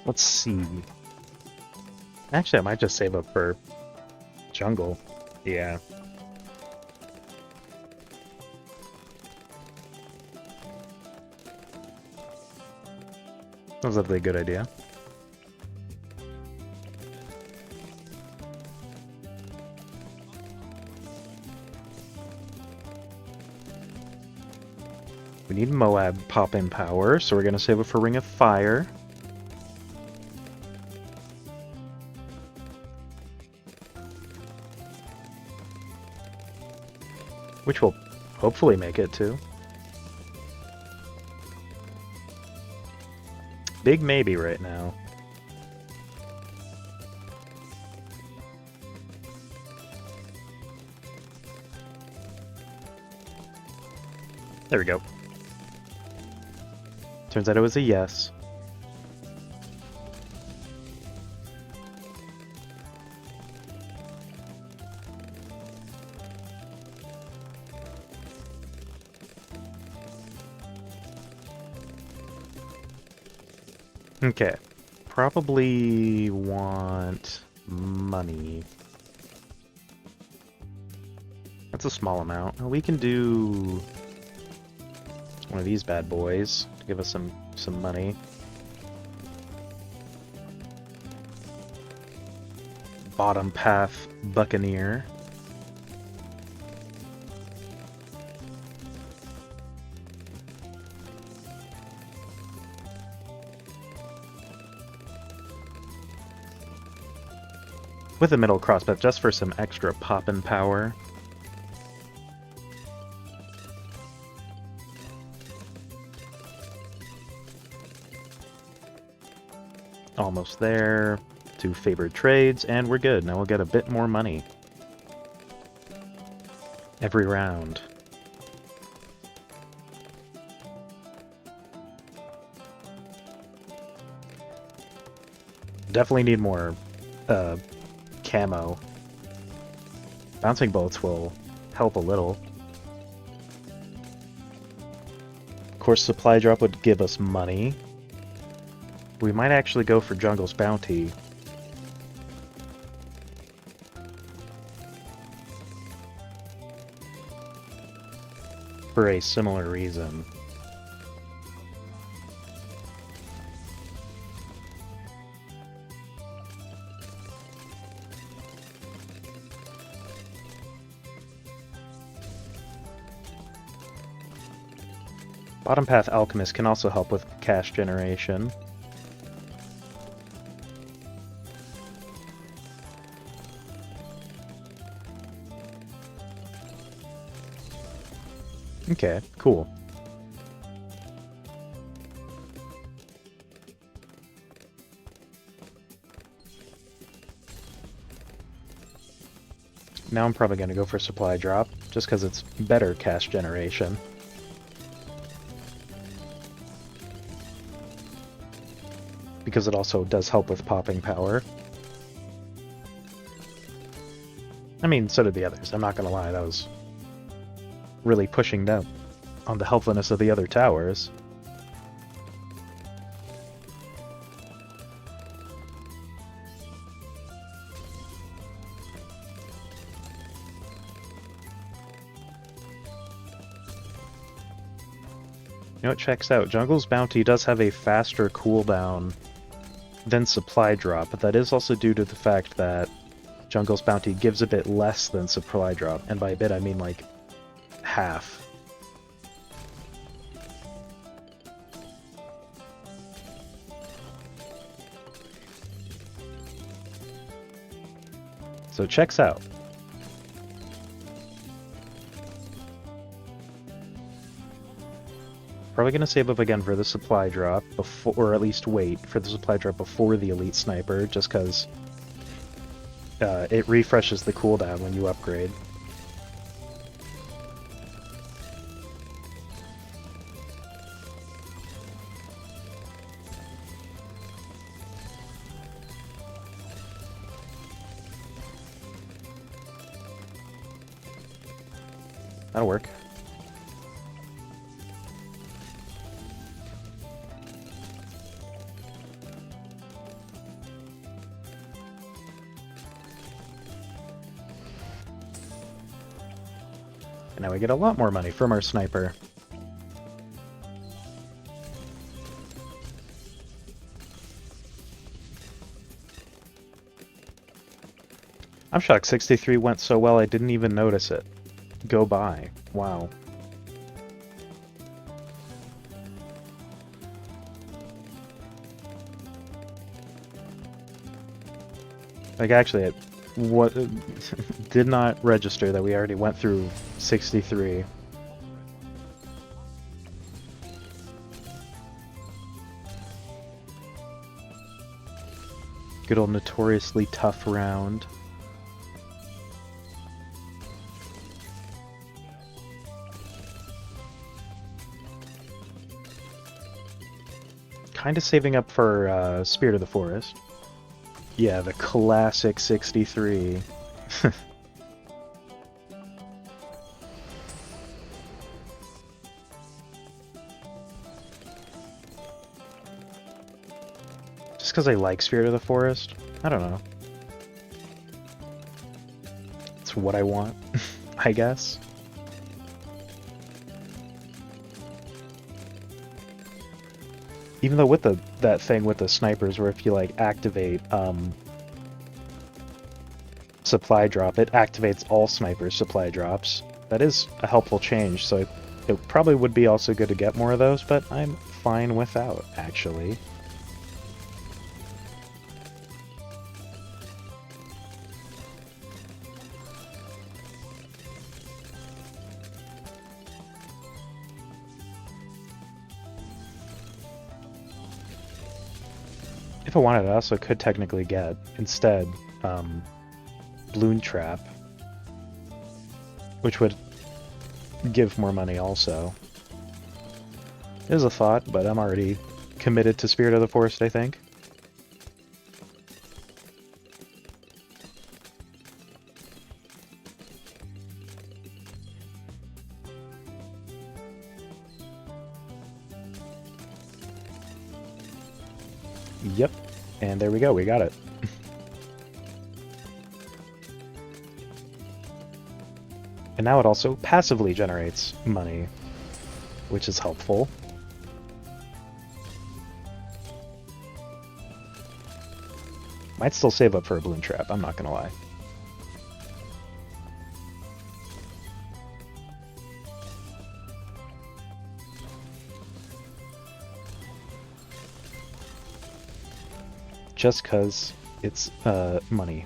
Let's see. Actually, I might just save up for jungle. Yeah. That was definitely a good idea. We need Moab pop-in power, so we're gonna save it for Ring of Fire. Which will hopefully make it too. Big maybe right now. There we go. Turns out it was a yes. Okay, probably want money. That's a small amount. We can do one of these bad boys to give us some money. Bottom Path Buccaneer. With a middle crossbow, just for some extra poppin' power. Almost there. 2 favored trades, and we're good. Now we'll get a bit more money. Every round. Definitely need more camo. Bouncing bolts will help a little. Of course, supply drop would give us money. We might actually go for Jungle's Bounty. For a similar reason. Bottom Path Alchemist can also help with cash generation. Okay, cool. Now I'm probably going to go for supply drop, just because it's better cash generation. Because it also does help with popping power. I mean, so did the others, I'm not going to lie, that was really pushing down on the helpfulness of the other towers. You know, it checks out. Jungle's Bounty does have a faster cooldown than Supply Drop, but that is also due to the fact that Jungle's Bounty gives a bit less than Supply Drop, and by a bit I mean like half. So it checks out. Probably going to save up again for the supply drop, before, or at least wait for the supply drop before the elite sniper, just because it refreshes the cooldown when you upgrade. That'll work. And now we get a lot more money from our sniper. I'm shocked 63 went so well I didn't even notice it go by. Wow. Like, actually, it did not register that we already went through 63. Good old notoriously tough round. Kind of saving up for Spirit of the Forest. Yeah, the classic 63. Just because I like Spirit of the Forest. I don't know. It's what I want, I guess. Even though with that thing with the snipers where if you like activate supply drop, it activates all snipers supply drops. That is a helpful change, so it probably would be also good to get more of those, but I'm fine without, actually. If I wanted, I also could technically get, instead, Bloon Trap, which would give more money also. It is a thought, but I'm already committed to Spirit of the Forest, I think. Yep, and there we go, we got it. And now it also passively generates money, which is helpful. Might still save up for a Bloon Trap, I'm not gonna lie. Just cause it's money.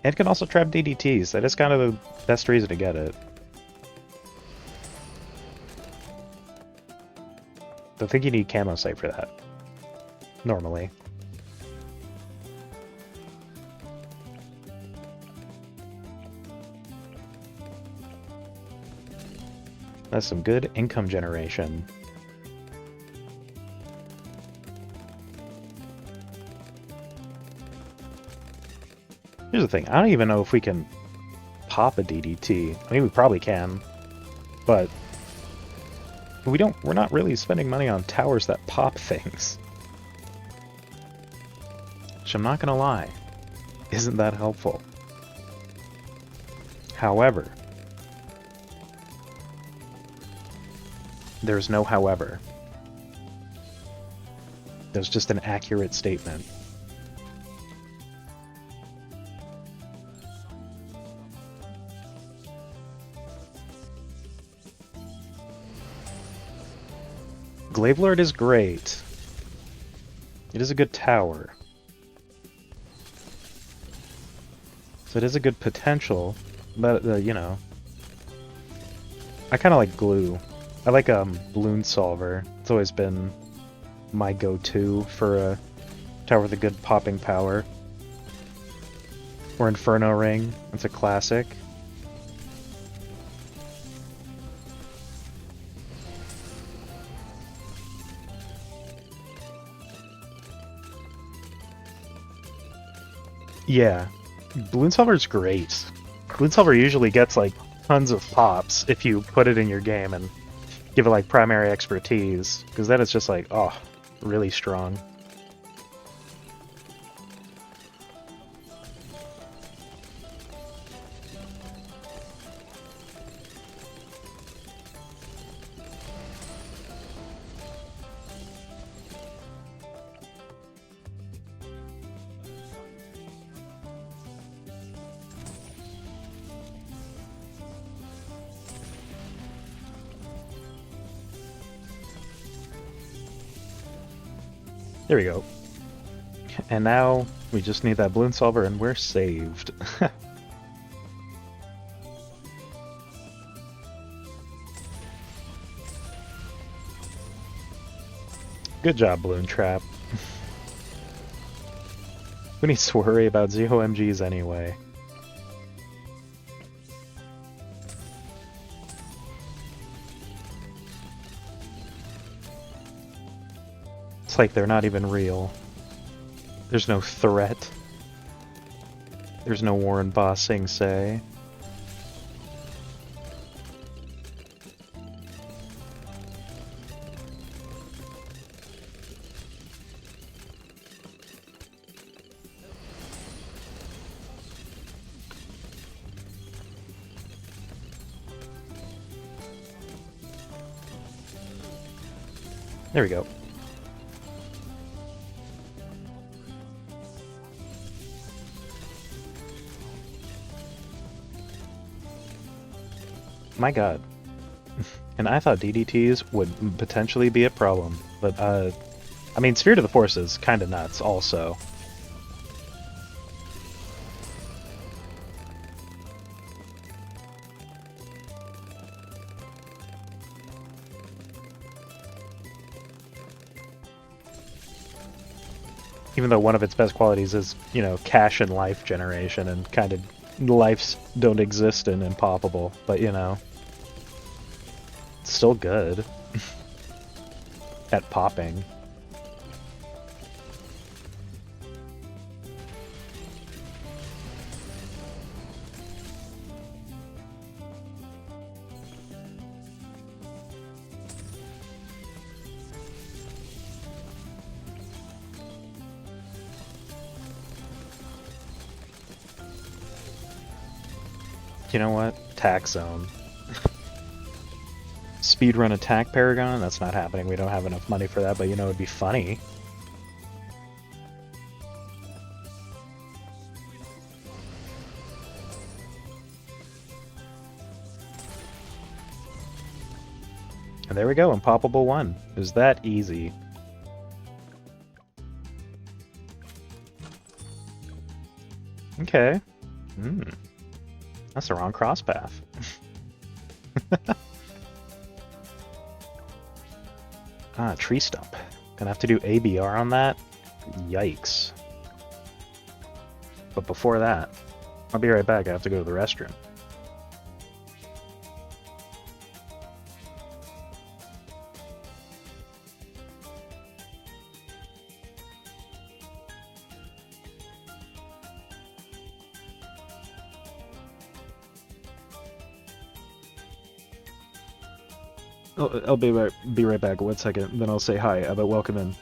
And it can also trap DDTs, that is kind of the best reason to get it. I think you need Camo Sight for that, normally. That's some good income generation. Here's the thing, I don't even know if we can pop a DDT. I mean, we probably can, but we're not really spending money on towers that pop things. Which I'm not gonna lie, isn't that helpful. However, there's no however. There's just an accurate statement. Glavelord is great. It is a good tower. So it is a good potential, but, you know. I kind of like Glue. I like Bloon Solver. It's always been my go-to for a tower with a good popping power. Or Inferno Ring. It's a classic. Yeah, Bloon Solver's great. Bloon Solver usually gets like tons of pops if you put it in your game and give it like primary expertise, because that is just like, oh, really strong. There we go. And now we just need that Bloon Solver and we're saved. Good job, Bloon Trap. Who needs to worry about ZOMGs anyway? It's like they're not even real. There's no threat. There's no Warren Bossing, say. There we go. My god. And I thought DDTs would potentially be a problem, but I mean, Sphere to the Force is kind of nuts also. Even though one of its best qualities is, you know, cash and life generation, and kind of lives don't exist in Impoppable, but you know, it's still good at popping. You know what? Attack Zone. Speedrun Attack Paragon? That's not happening. We don't have enough money for that, but you know, it'd be funny. And there we go, Impoppable 1. It was that easy. Okay. That's the wrong cross path. Tree stump. Gonna have to do ABR on that? Yikes. But before that, I'll be right back. I have to go to the restroom. I'll be right back. 1 second, then I'll say hi, but welcome in.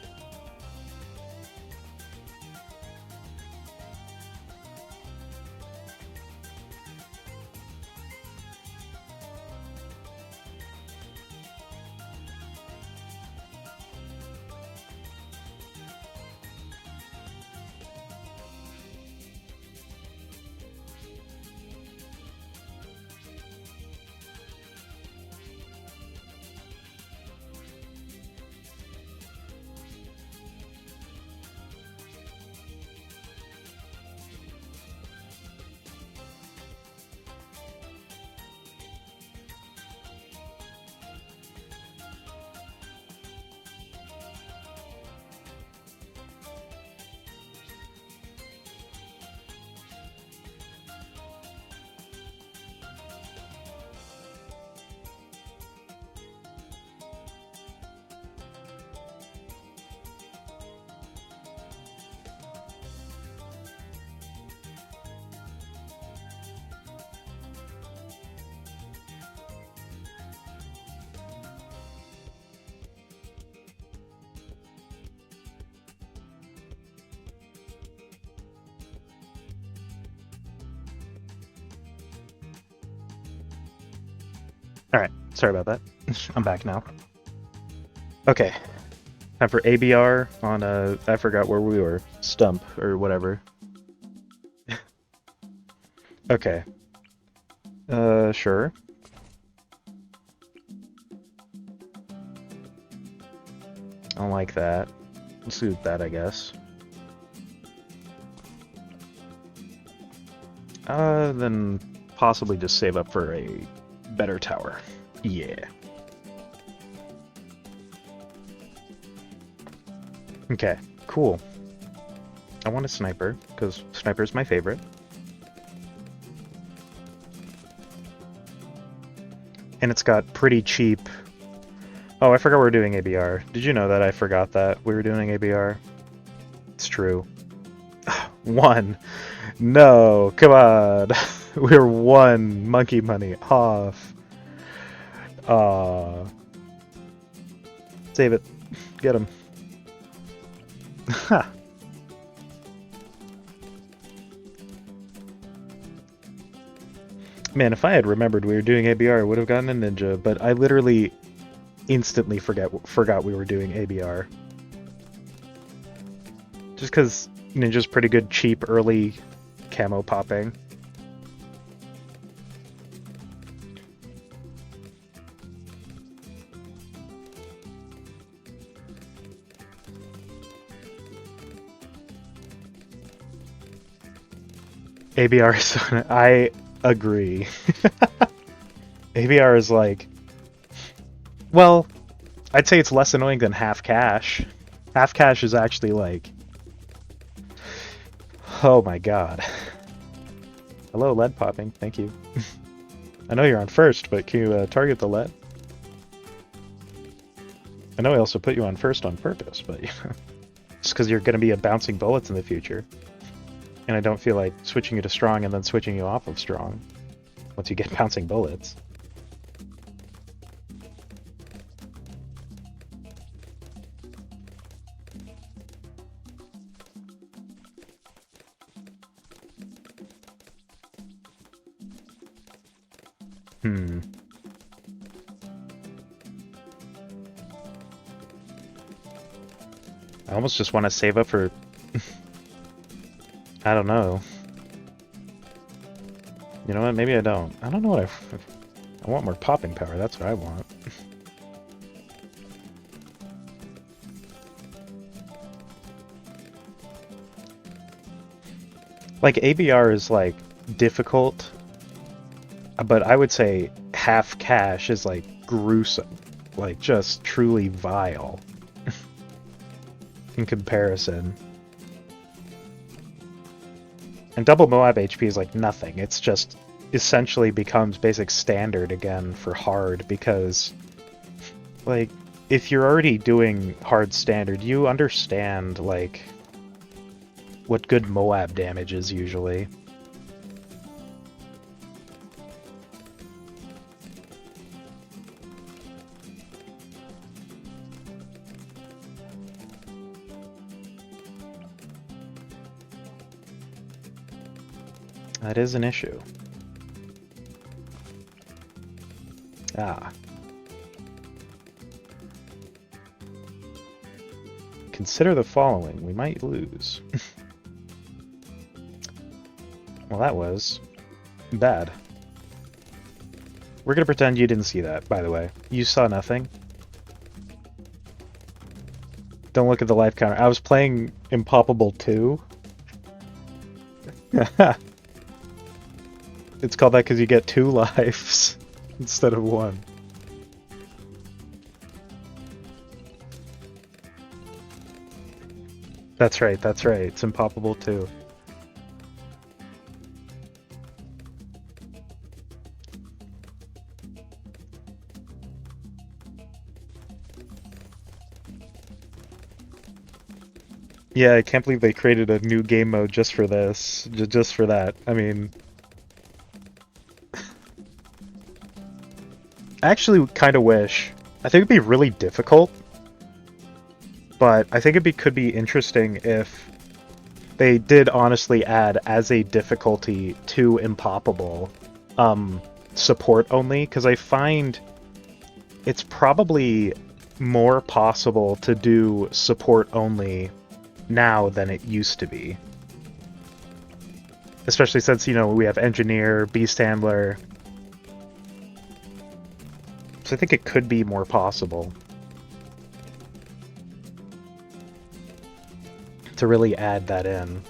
Alright, sorry about that. I'm back now. Okay. Time for ABR on I forgot where we were. Stump, or whatever. Okay. Sure. I don't like that. Let's do that, I guess. Then possibly just save up for a better tower. Yeah. Okay, cool. I want a sniper, because sniper's my favorite. And it's got pretty cheap... Oh, I forgot we were doing ABR. Did you know that? I forgot that we were doing ABR. It's true. 1. No, come on. We're 1 monkey money off. Save it. Get him. Ha. Man, if I had remembered we were doing ABR, I would have gotten a ninja, but I literally instantly forgot we were doing ABR. Just because Ninja's pretty good cheap early camo popping. ABR is... I agree. ABR is like... Well, I'd say it's less annoying than half cash. Half cash is actually like... Oh my god. Hello, lead popping. Thank you. I know you're on first, but can you target the lead? I know I also put you on first on purpose, but just because you're going to be bouncing bullets in the future. And I don't feel like switching you to strong and then switching you off of strong once you get bouncing bullets. I almost just want to save up for... I don't know. You know what? Maybe I don't. I don't know what I want more popping power. That's what I want. Like, ABR is, like, difficult, but I would say half cash is, like, gruesome. Like, just truly vile in comparison. And double Moab HP is like nothing. It's just essentially becomes basic standard again for hard because, like, if you're already doing hard standard, you understand, like, what good Moab damage is usually. That is an issue. Ah. Consider the following. We might lose. Well, that was bad. We're gonna pretend you didn't see that, by the way. You saw nothing. Don't look at the life counter. I was playing Impoppable 2. It's called that because you get 2 lives instead of 1. That's right, that's right. It's Impoppable 2. Yeah, I can't believe they created a new game mode just for this. Just for that. I mean... I actually kind of wish. I think it'd be really difficult, but I think could be interesting if they did honestly add as a difficulty to Impoppable support only, because I find it's probably more possible to do support only now than it used to be. Especially since, you know, we have Engineer, Beast Handler. So I think it could be more possible to really add that in.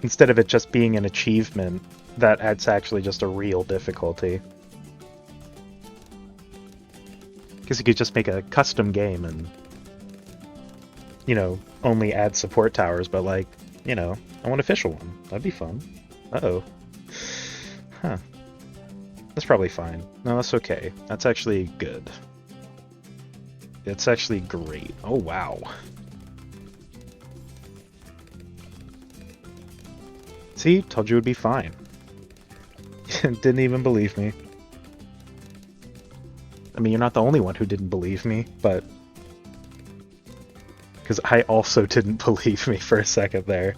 Instead of it just being an achievement, that adds actually just a real difficulty. Because you could just make a custom game and, you know, only add support towers, but, like, you know, I want an official one. That'd be fun. Uh-oh. Huh. That's probably fine. No, that's okay. That's actually good. It's actually great. Oh, wow. See? Told you it would be fine. Didn't even believe me. I mean, you're not the only one who didn't believe me, but... Because I also didn't believe me for a second there.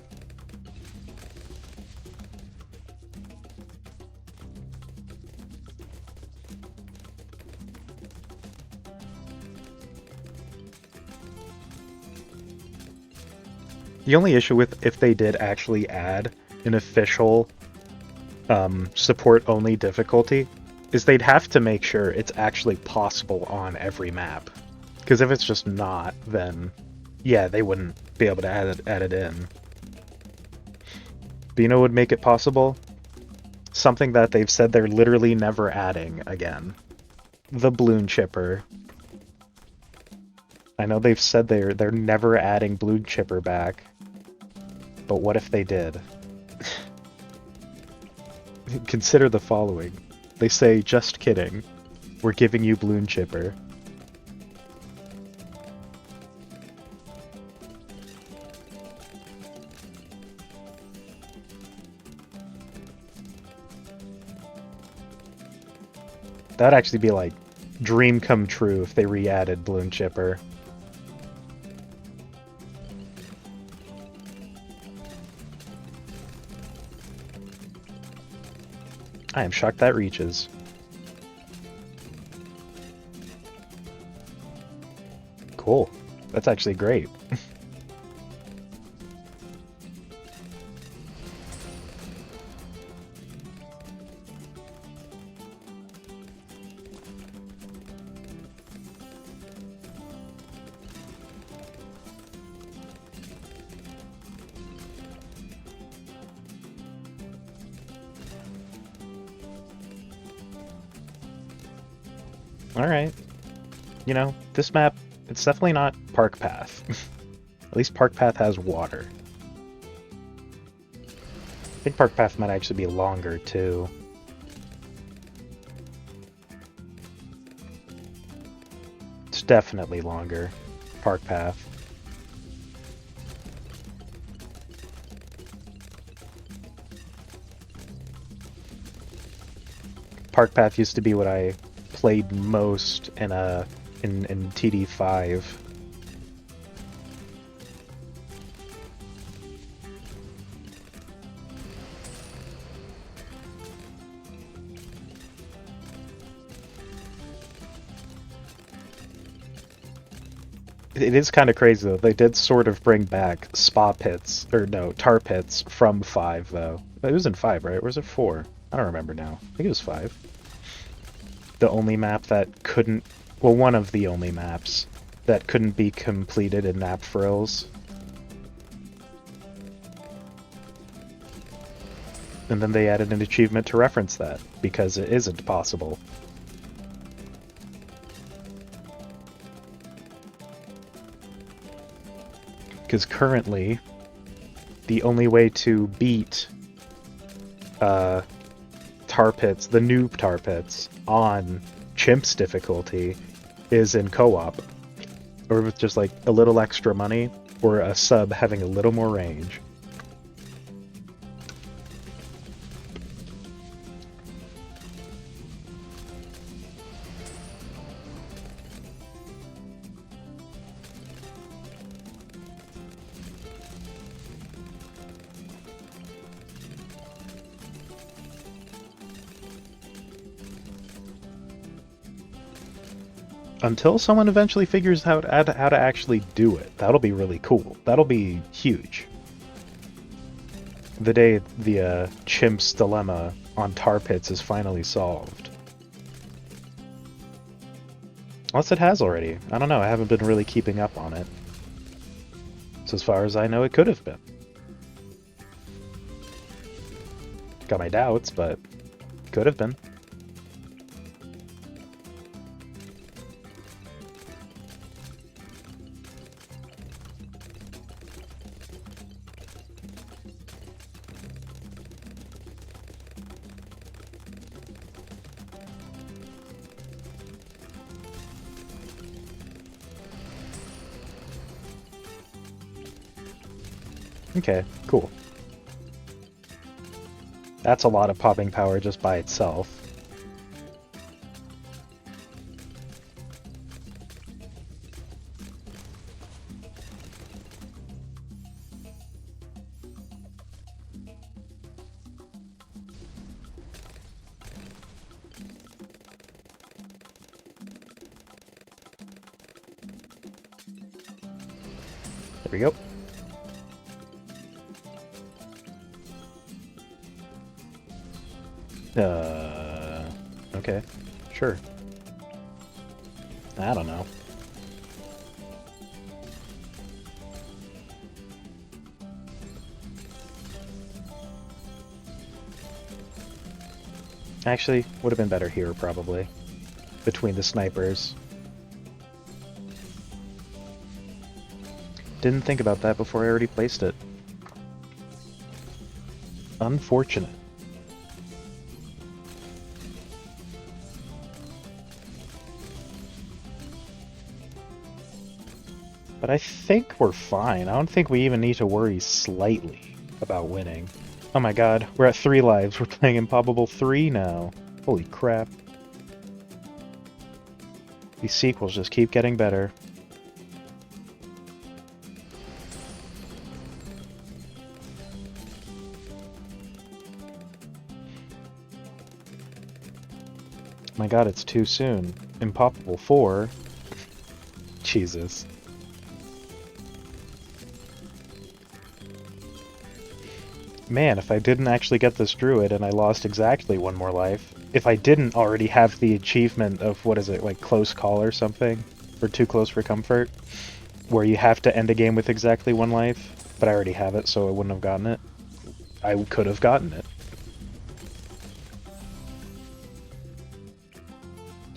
The only issue with if they did actually add an official support-only difficulty is they'd have to make sure it's actually possible on every map. Because if it's just not, then yeah, they wouldn't be able to add it in. But you know what would make it possible? Something that they've said they're literally never adding again. The Bloon chipper. I know they've said they're never adding Bloon chipper back. But what if they did? Consider the following. They say, just kidding. We're giving you Bloon chipper. That'd actually be like dream come true if they re-added Bloon chipper. I am shocked that reaches. Cool. That's actually great. Alright. You know, this map, it's definitely not Park Path. At least Park Path has water. I think Park Path might actually be longer, too. It's definitely longer. Park Path. Park Path used to be what I played most in TD5. It is kind of crazy though. They did sort of bring back spa pits, or no, tar pits from 5 though. It was in 5, right? Or was it 4? I don't remember now. I think it was 5. The only map that couldn't, well, one of the only maps that couldn't be completed in Nap Frills. And then they added an achievement to reference that, because it isn't possible. Because currently, the only way to beat tar pits, the noob tar pits, on Chimp's difficulty is in co-op. Or with just like a little extra money, or a sub having a little more range. Until someone eventually figures out how to actually do it. That'll be really cool. That'll be huge. The day the Chimp's dilemma on tar pits is finally solved. Unless it has already. I don't know, I haven't been really keeping up on it. So as far as I know, it could have been. Got my doubts, but could have been. Okay, cool. That's a lot of popping power just by itself. There we go. Okay. Sure. I don't know. Actually, would have been better here, probably. Between the snipers. Didn't think about that before I already placed it. Unfortunate. But I think we're fine. I don't think we even need to worry slightly about winning. Oh my god, we're at 3 lives. We're playing Improbable 3 now. Holy crap. These sequels just keep getting better. My god, it's too soon. Improbable 4? Jesus. Man, if I didn't actually get this druid and I lost exactly 1 more life, if I didn't already have the achievement of, what is it, like close call or something? Or too close for comfort? Where you have to end a game with exactly 1 life, but I already have it, so I wouldn't have gotten it. I could have gotten it.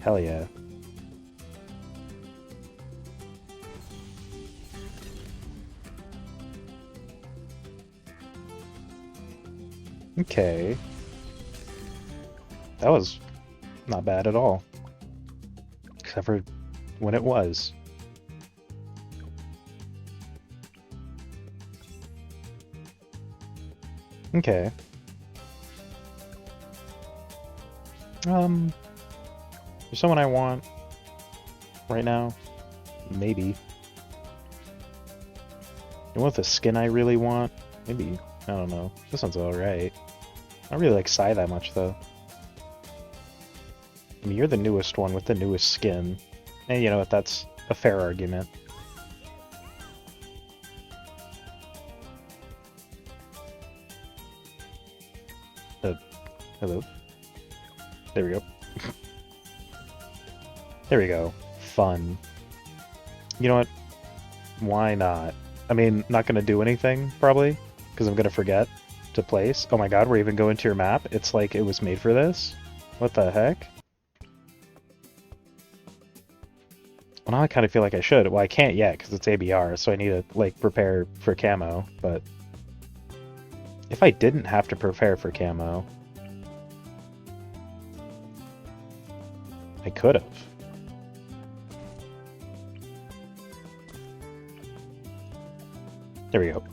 Hell yeah. Okay. That was not bad at all. Except for when it was. Okay. There's someone I want right now. Maybe. You want the skin I really want? Maybe. I don't know. This one's alright. I don't really like Sai that much, though. I mean, you're the newest one with the newest skin. And you know what, that's a fair argument. Hello? There we go. There we go. Fun. You know what? Why not? I mean, not gonna do anything, probably, because I'm gonna forget to place. Oh my god, we're even going to your map? It's like it was made for this? What the heck? Well, now I kind of feel like I should. Well, I can't yet, because it's ABR, so I need to, like, prepare for camo, but... If I didn't have to prepare for camo... I could have. There we go.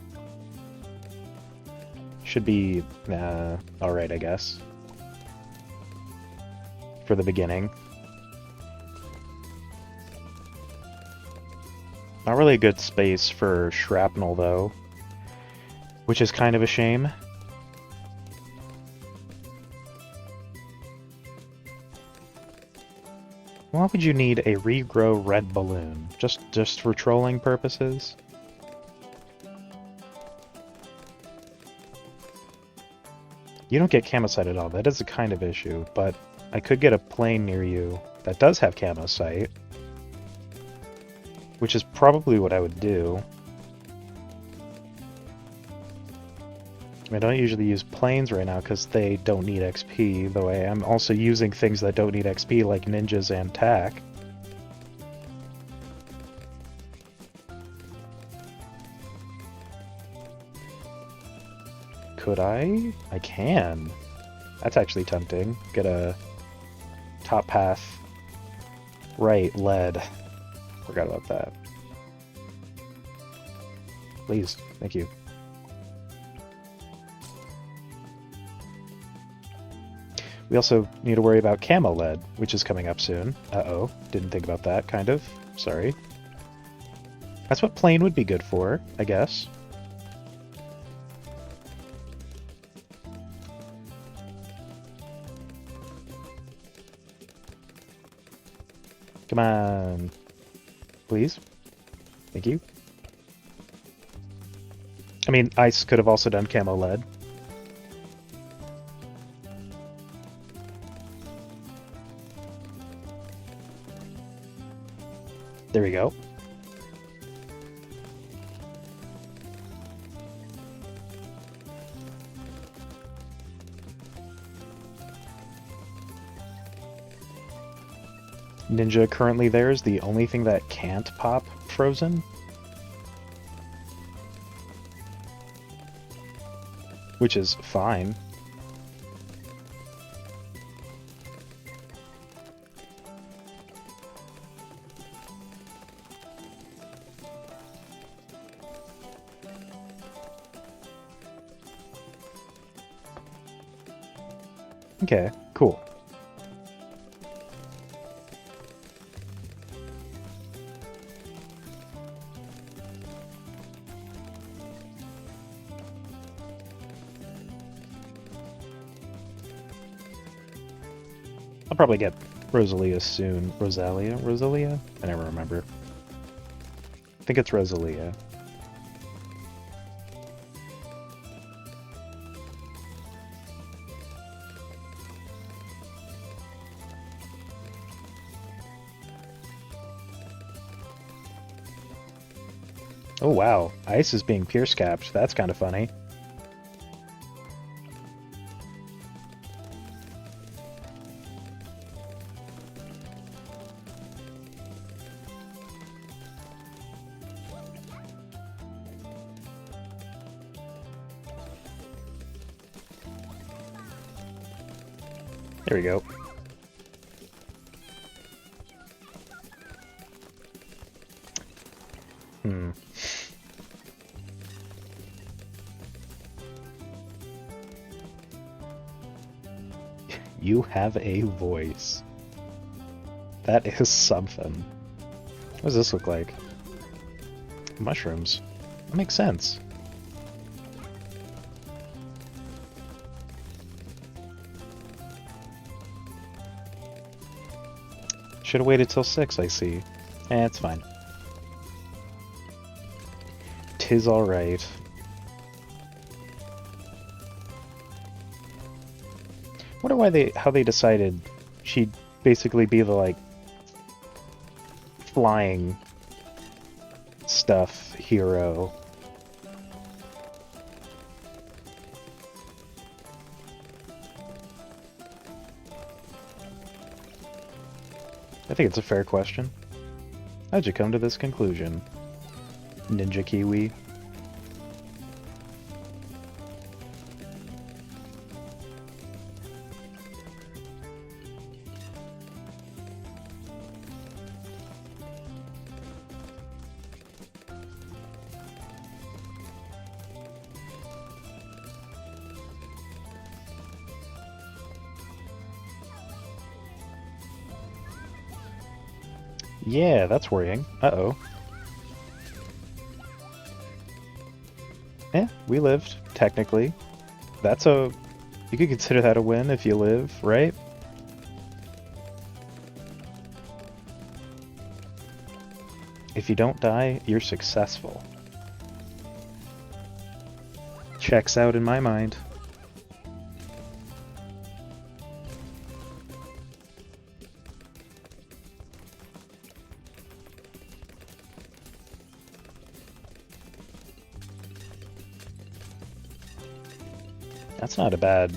Should be alright, I guess. For the beginning. Not really a good space for shrapnel, though. Which is kind of a shame. Why would you need a regrow red balloon? Just for trolling purposes? You don't get camo sight at all. That is a kind of issue, but I could get a plane near you that does have camo sight, which is probably what I would do. I don't usually use planes right now because they don't need XP, though I am also using things that don't need XP like ninjas and tack. Could I? I can. That's actually tempting. Get a top path. Right, lead. Forgot about that. Please, thank you. We also need to worry about camo lead, which is coming up soon. Uh-oh, didn't think about that, kind of. Sorry. That's what plane would be good for, I guess. Come on. Please. Thank you. I mean, ice could have also done camo lead. There we go. Ninja currently there is the only thing that can't pop frozen. Which is fine. Okay, cool. I'll probably get Rosalia soon. Rosalia? Rosalia? I never remember. I think it's Rosalia. Oh wow, ice is being pierce capped. That's kind of funny. There we go. You have a voice. That is something. What does this look like? Mushrooms. That makes sense. Should have waited till 6, I see. It's fine. 'Tis alright. Wonder how they decided she'd basically be the, like, flying stuff hero. I think it's a fair question. How'd you come to this conclusion, Ninja Kiwi? Yeah, that's worrying. Uh-oh. We lived, technically. You could consider that a win if you live, right? If you don't die, you're successful. Checks out in my mind. That's not a bad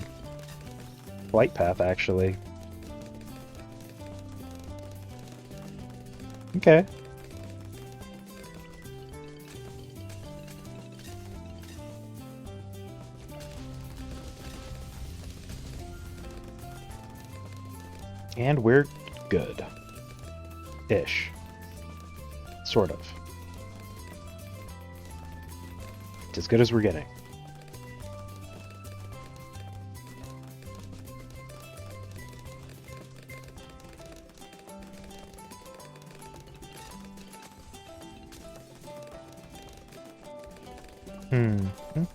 flight path, actually. Okay. And we're good. Ish. Sort of. It's as good as we're getting.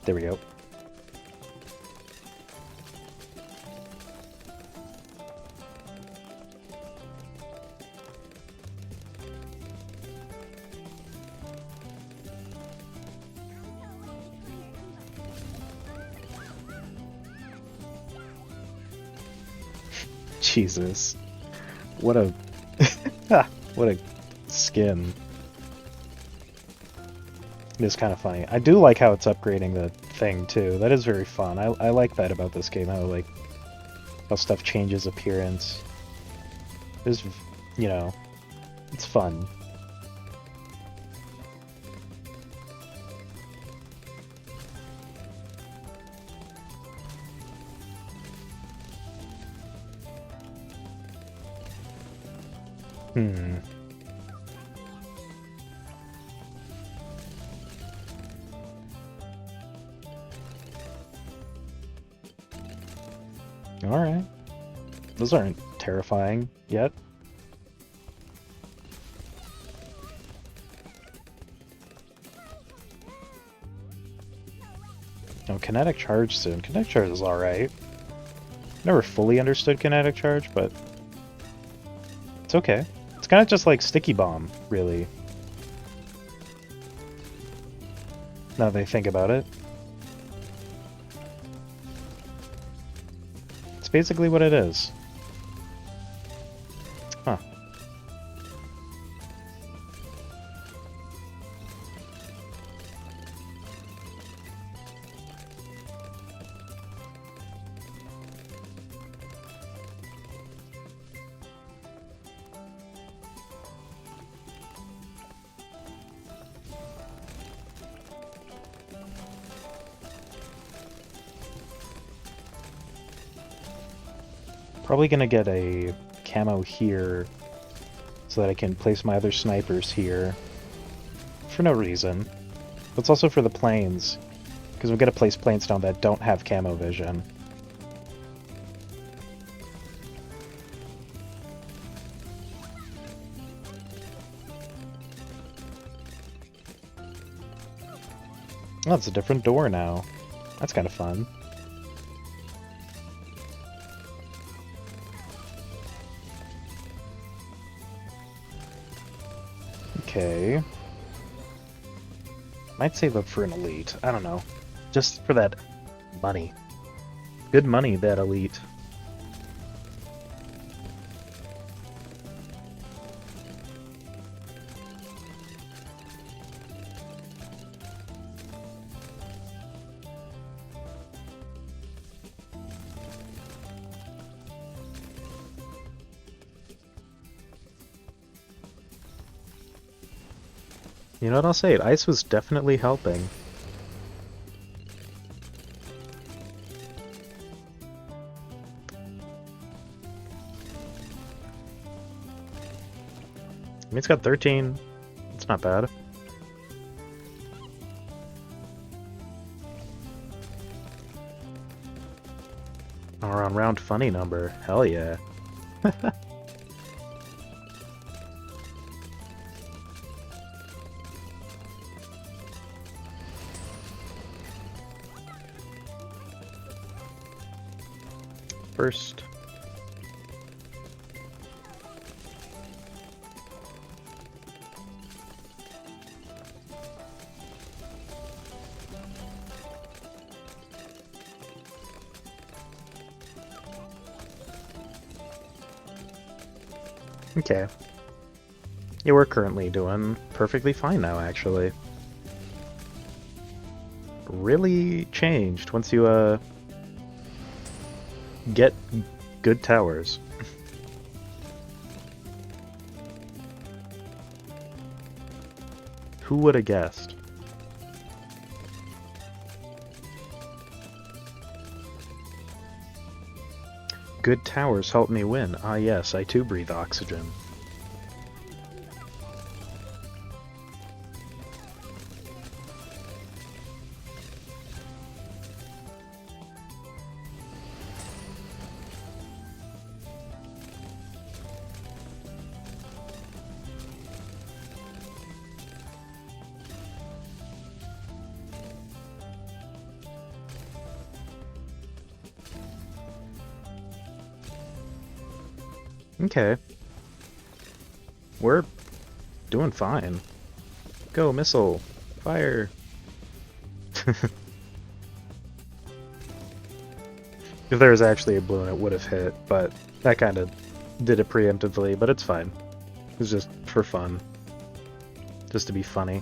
There we go. Jesus. What a what a skin. It is kind of funny. I do like how it's upgrading the thing too. That is very fun. I like that about this game. How stuff changes appearance. There's, you know, it's fun. Hmm. Alright. Those aren't terrifying yet. Oh, kinetic charge soon. Kinetic charge is alright. Never fully understood kinetic charge, but it's okay. It's kind of just like sticky bomb, really. Now that I think about it. It's basically what it is. Huh. Probably gonna get a camo here so that I can place my other snipers here for no reason. But it's also for the planes, because we're gonna place planes down that don't have camo vision. Oh, it's a different door now. That's kind of fun. Okay. Might save up for an elite. I don't know. Just for that money. Good money, that elite. You know what I'll say? Ice was definitely helping. I mean, it's got 13. It's not bad. Oh, we're on round funny number. Hell yeah. First. Okay. Yeah, we're currently doing perfectly fine now, actually. Really changed once you, get good towers. Who would have guessed? Good towers help me win. Ah yes, I too breathe oxygen. Okay. We're doing fine. Go, missile! Fire! If there was actually a balloon, it would have hit, but that kind of did it preemptively, but it's fine. It's just for fun. just to be funny.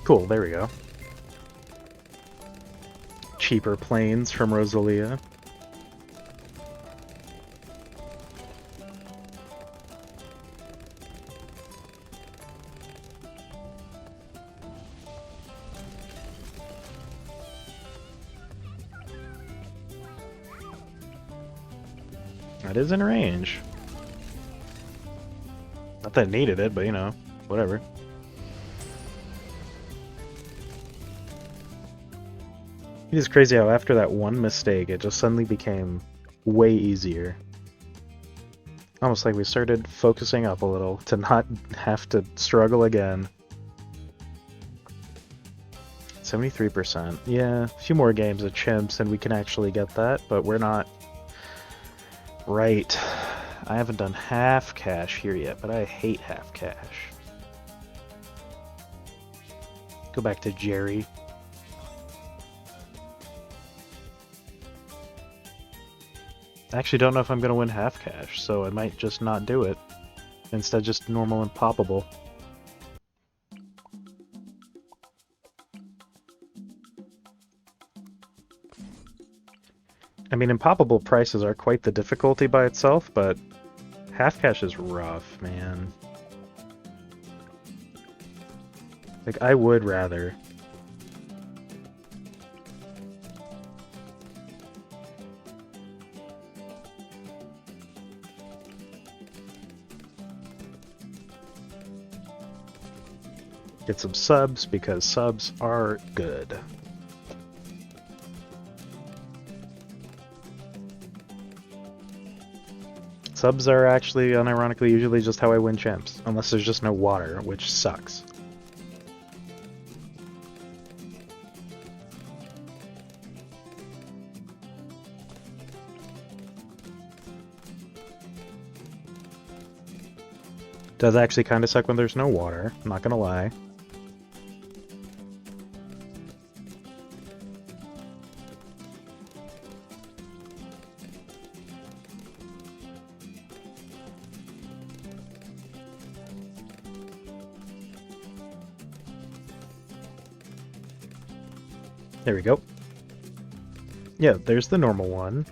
Cool, there we go. Cheaper planes from Rosalia. That is in range. Not that I needed it, but you know, whatever. It is crazy how after that one mistake, it just suddenly became way easier. Almost like we started focusing up a little to not have to struggle again. 73%. Yeah, a few more games of chimps and we can actually get that, but we're not... Right. I haven't done half cash here yet, but I hate half cash. Go back to Jerry. I actually don't know if I'm going to win half cash, so I might just not do it. Instead, just normal and poppable. I mean, impoppable prices are quite the difficulty by itself, but half cash is rough, man. Like, I would rather. Get some subs, because subs are good. Subs are actually, unironically, usually just how I win champs. Unless there's just no water, which sucks. Does actually kind of suck when there's no water, I'm not gonna lie. There we go. Yeah, there's the normal one.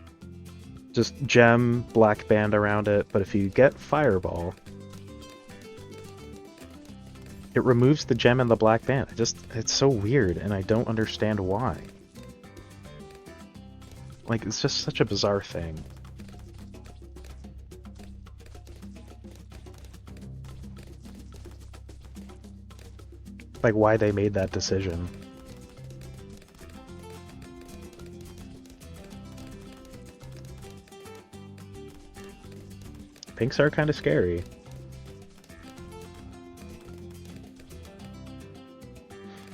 Just gem, black band around it, but if you get Fireball, it removes the gem and the black band. It's so weird, and I don't understand why. Like, it's just such a bizarre thing. Like, why they made that decision. Pinks are kind of scary.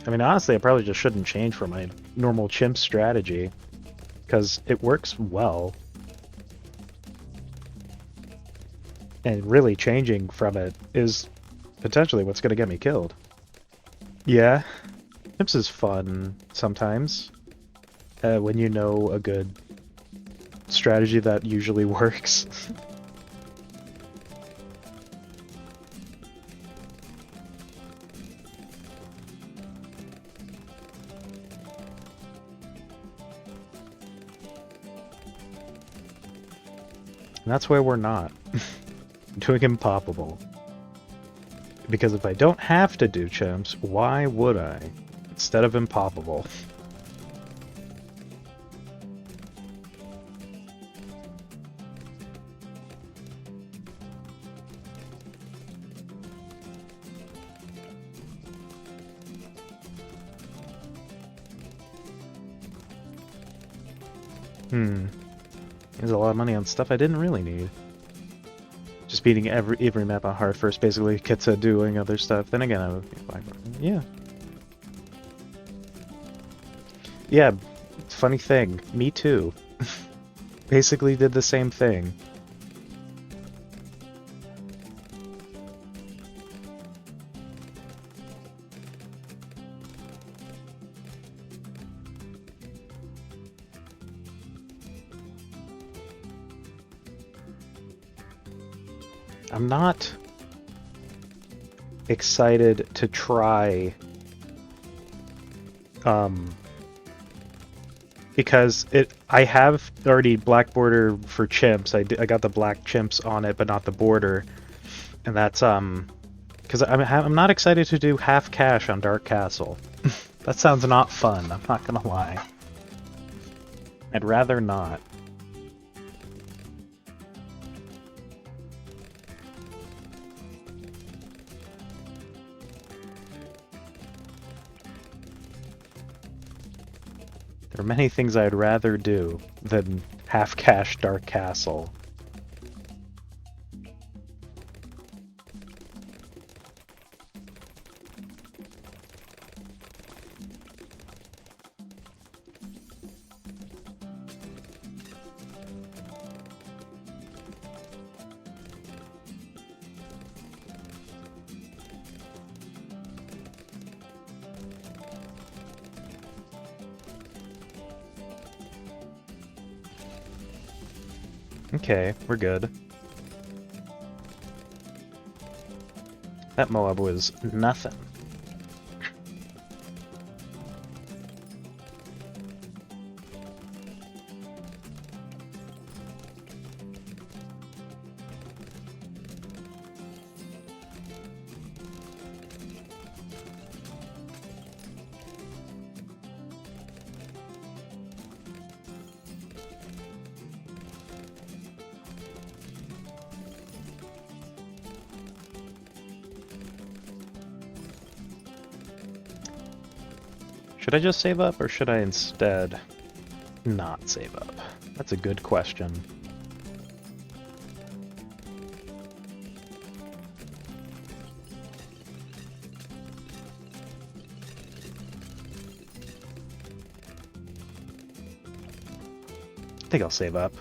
I mean, honestly, I probably just shouldn't change from my normal chimp strategy, because it works well. And really changing from it is potentially what's going to get me killed. Yeah, chimps is fun sometimes, when you know a good strategy that usually works. And that's why we're not doing impoppable. Because if I don't have to do chimps, why would I? Instead of impoppable. There's a lot of money on stuff I didn't really need. Just beating every map on hard first basically gets to doing other stuff. Then again, I would be like, yeah. Yeah, funny thing. Me too. basically did the same thing. I'm not excited to try because I have already black border for chimps. I got the black chimps on it, but not the border, and that's because I'm not excited to do half cash on Dark Castle. That sounds not fun. I'm not gonna lie. I'd rather not. There are many things I'd rather do than half cash Dark Castle. Okay, we're good. That Moab was nothing. Should I just save up, or should I instead not save up? That's a good question. I think I'll save up.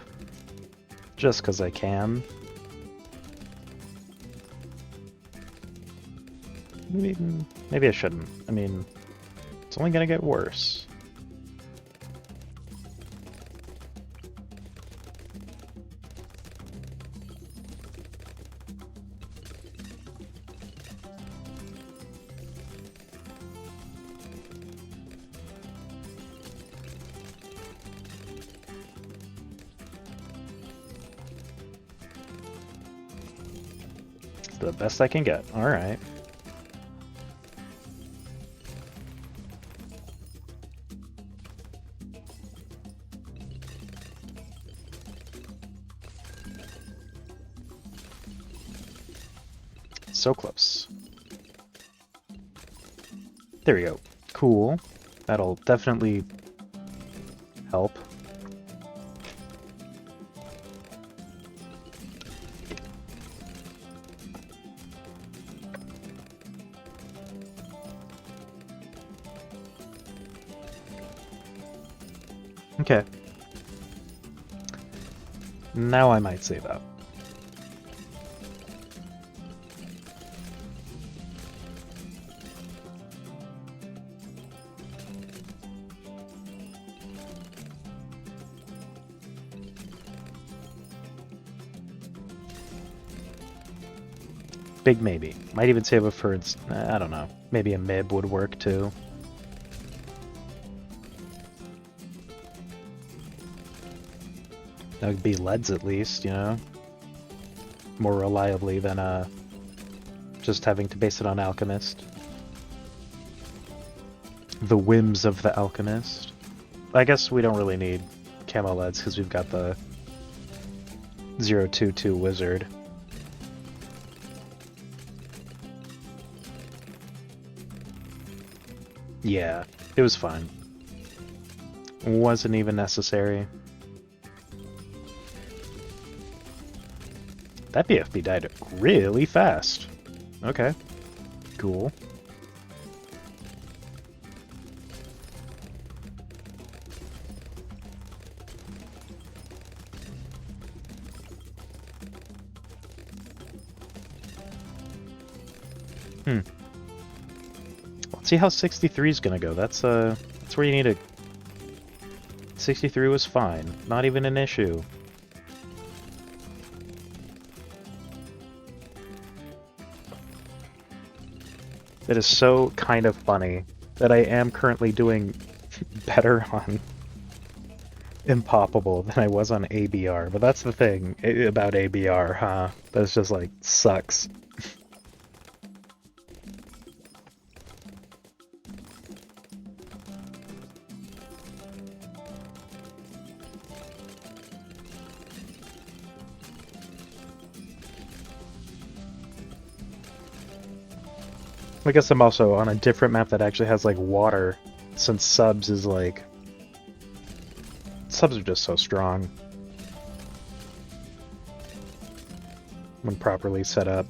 Just because I can. Maybe I shouldn't. I mean, it's only gonna get worse. It's the best I can get. Alright. So close. There we go. Cool. That'll definitely help. Okay. Now I might save up. Big maybe. Might even save up for, I don't know. Maybe a MIB would work too. That would be leads at least, you know? More reliably than just having to base it on Alchemist. The whims of the Alchemist. I guess we don't really need camo leads because we've got the 022 wizard. Yeah, it was fine. Wasn't even necessary. That BFB died really fast. Okay, cool. Hmm. Let's see how 63 is gonna go. That's where you need it. 63 was fine. Not even an issue. It is so kind of funny that I am currently doing better on Impoppable than I was on ABR, but that's the thing about ABR, huh? That's just like, sucks. I guess I'm also on a different map that actually has like water, since subs is like... Subs are just so strong when properly set up.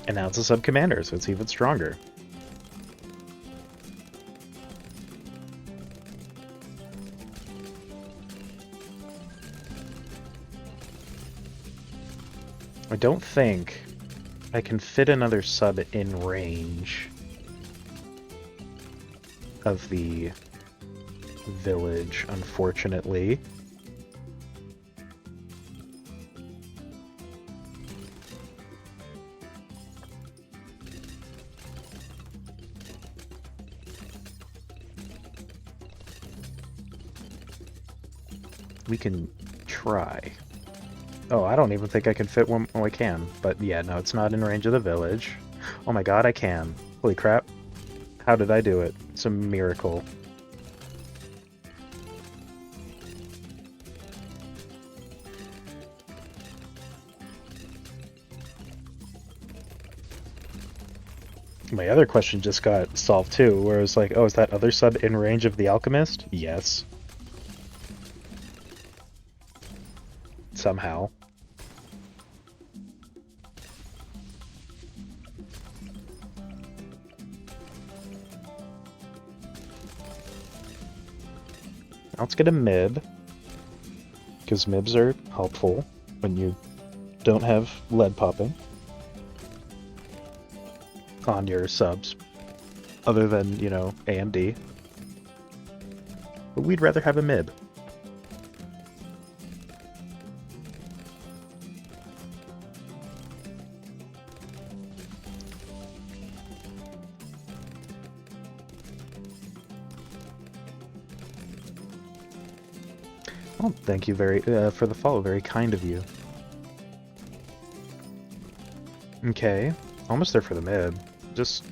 And now it's a sub-commander, so it's even stronger. I don't think I can fit another sub in range of the village, unfortunately. We can try. Oh, I don't even think I can fit one. Oh, I can. But yeah, no, it's not in range of the village. Oh my god, I can. Holy crap. How did I do it? It's a miracle. My other question just got solved too, where it was like, oh, is that other sub in range of the alchemist? Yes. Somehow. Now let's get a mib, because mibs are helpful when you don't have lead popping on your subs, other than, you know, AMD. But we'd rather have a mib. Well, thank you for the follow. Very kind of you. Okay, almost there for the mid. Just,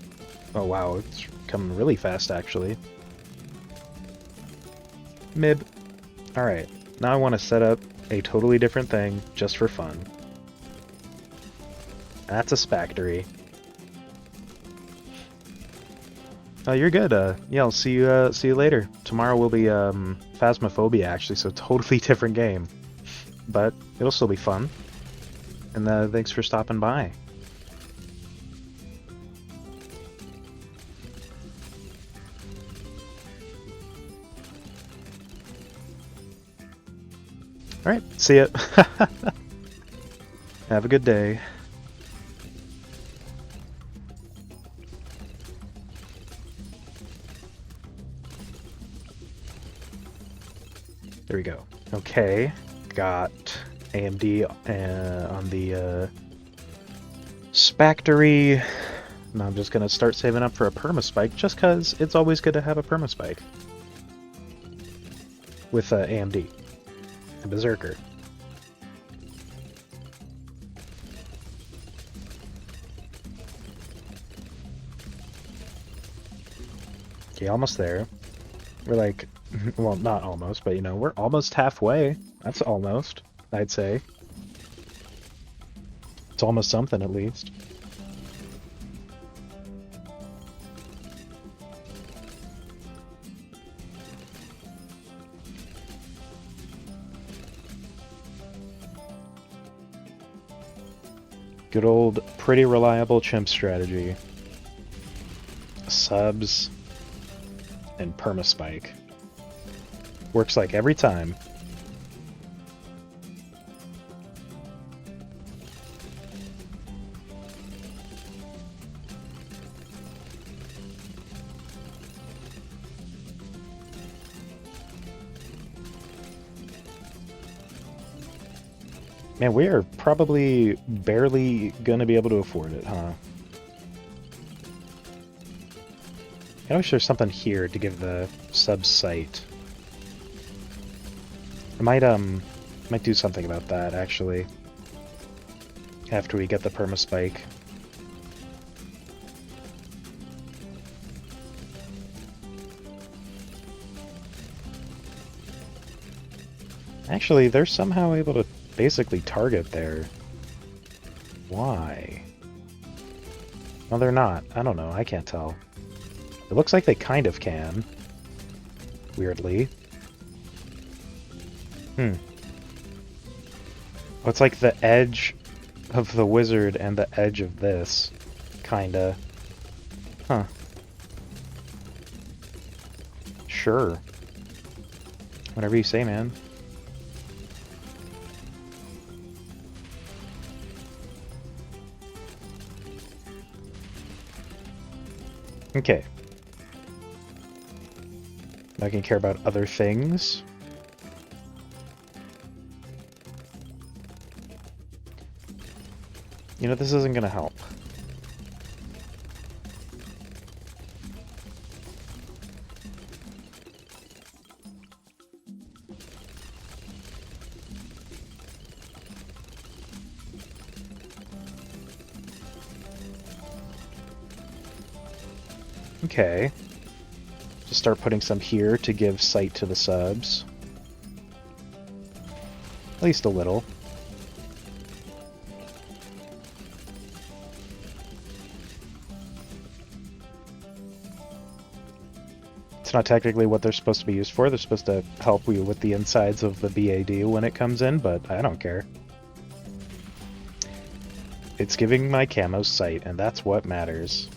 oh wow, it's coming really fast actually. Mid. Alright, now I want to set up a totally different thing just for fun. That's a Spactory. Oh, you're good. Yeah, I'll see you later. Tomorrow will be Phasmophobia actually, so totally different game, but it'll still be fun. And thanks for stopping by. All right, see ya. Have a good day. There we go. Okay, got AMD on the Spactory. Now I'm just gonna start saving up for a permaspike, just cause it's always good to have a permaspike with AMD and Berserker. Okay, almost there. We're like, well, not almost, but you know, we're almost halfway. That's almost, I'd say. It's almost something, at least. Good old, pretty reliable chimp strategy. Subs and permaspike. Works like every time. Man, we are probably barely gonna be able to afford it, huh? I wish there's something here to give the sub sight. I might do something about that, actually. After we get the permaspike. Actually, they're somehow able to basically target there. Why? Well, they're not. I don't know. I can't tell. It looks like they kind of can. Weirdly. Oh, it's like the edge of the wizard and the edge of this. Kinda. Huh. Sure. Whatever you say, man. Okay. I can care about other things. You know, this isn't gonna help. Okay. Just start putting some here to give sight to the subs. At least a little. It's not technically what they're supposed to be used for. They're supposed to help you with the insides of the BAD when it comes in, but I don't care. It's giving my camo sight, and that's what matters.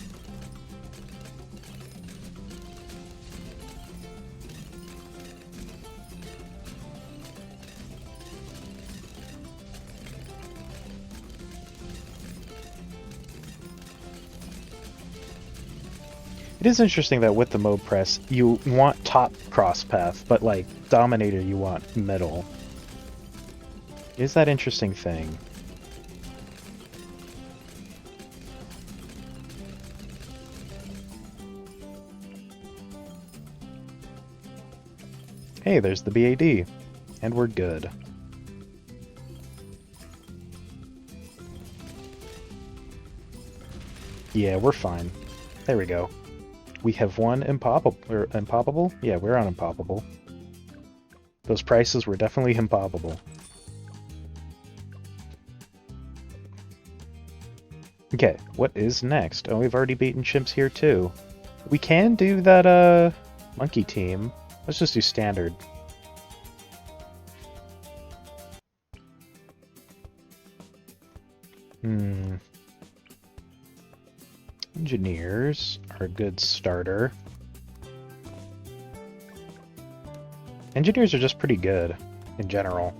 It is interesting that with the mode press, you want top cross path, but like Dominator you want middle. Is that interesting thing? Hey, there's the BAD. And we're good. Yeah, we're fine. There we go. We have won Impoppable? Yeah, we're on Impoppable. Those prices were definitely Impoppable. Okay, what is next? Oh, we've already beaten chimps here too. We can do that, monkey team. Let's just do standard. Engineers are a good starter. Engineers are just pretty good, in general.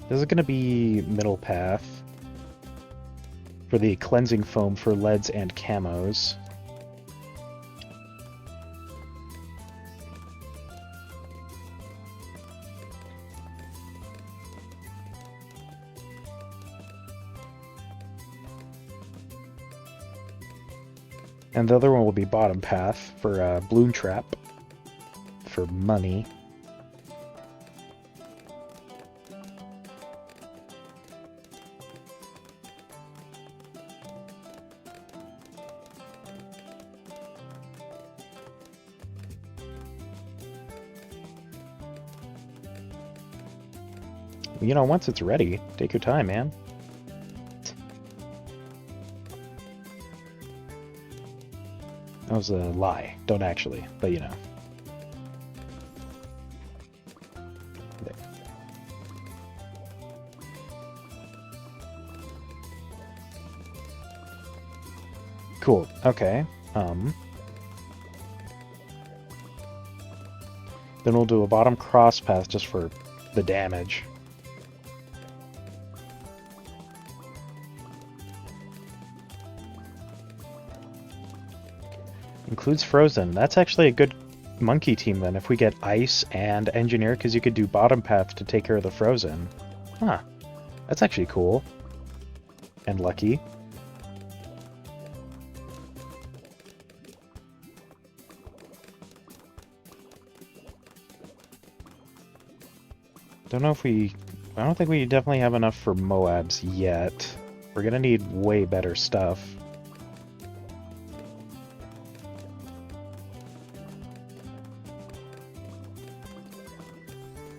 This is going to be middle path for the cleansing foam for leads and camos. And the other one will be bottom path for Bloon Trap for money. You know, once it's ready, take your time, man. That was a lie. Don't actually, but you know. There. Cool. Okay. Then we'll do a bottom cross path just for the damage. Includes Frozen. That's actually a good monkey team then, if we get Ice and Engineer, because you could do bottom path to take care of the Frozen. Huh. That's actually cool. And lucky. Don't know if we... I don't think we definitely have enough for Moabs yet. We're gonna need way better stuff.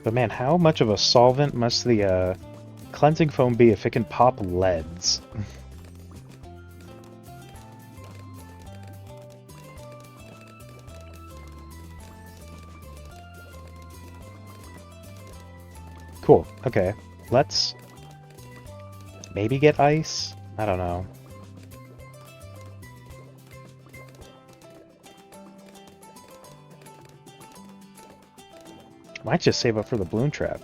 But man, how much of a solvent must the cleansing foam be if it can pop leads? Cool. Okay. Let's maybe get ice? I don't know. Might just save up for the balloon trap.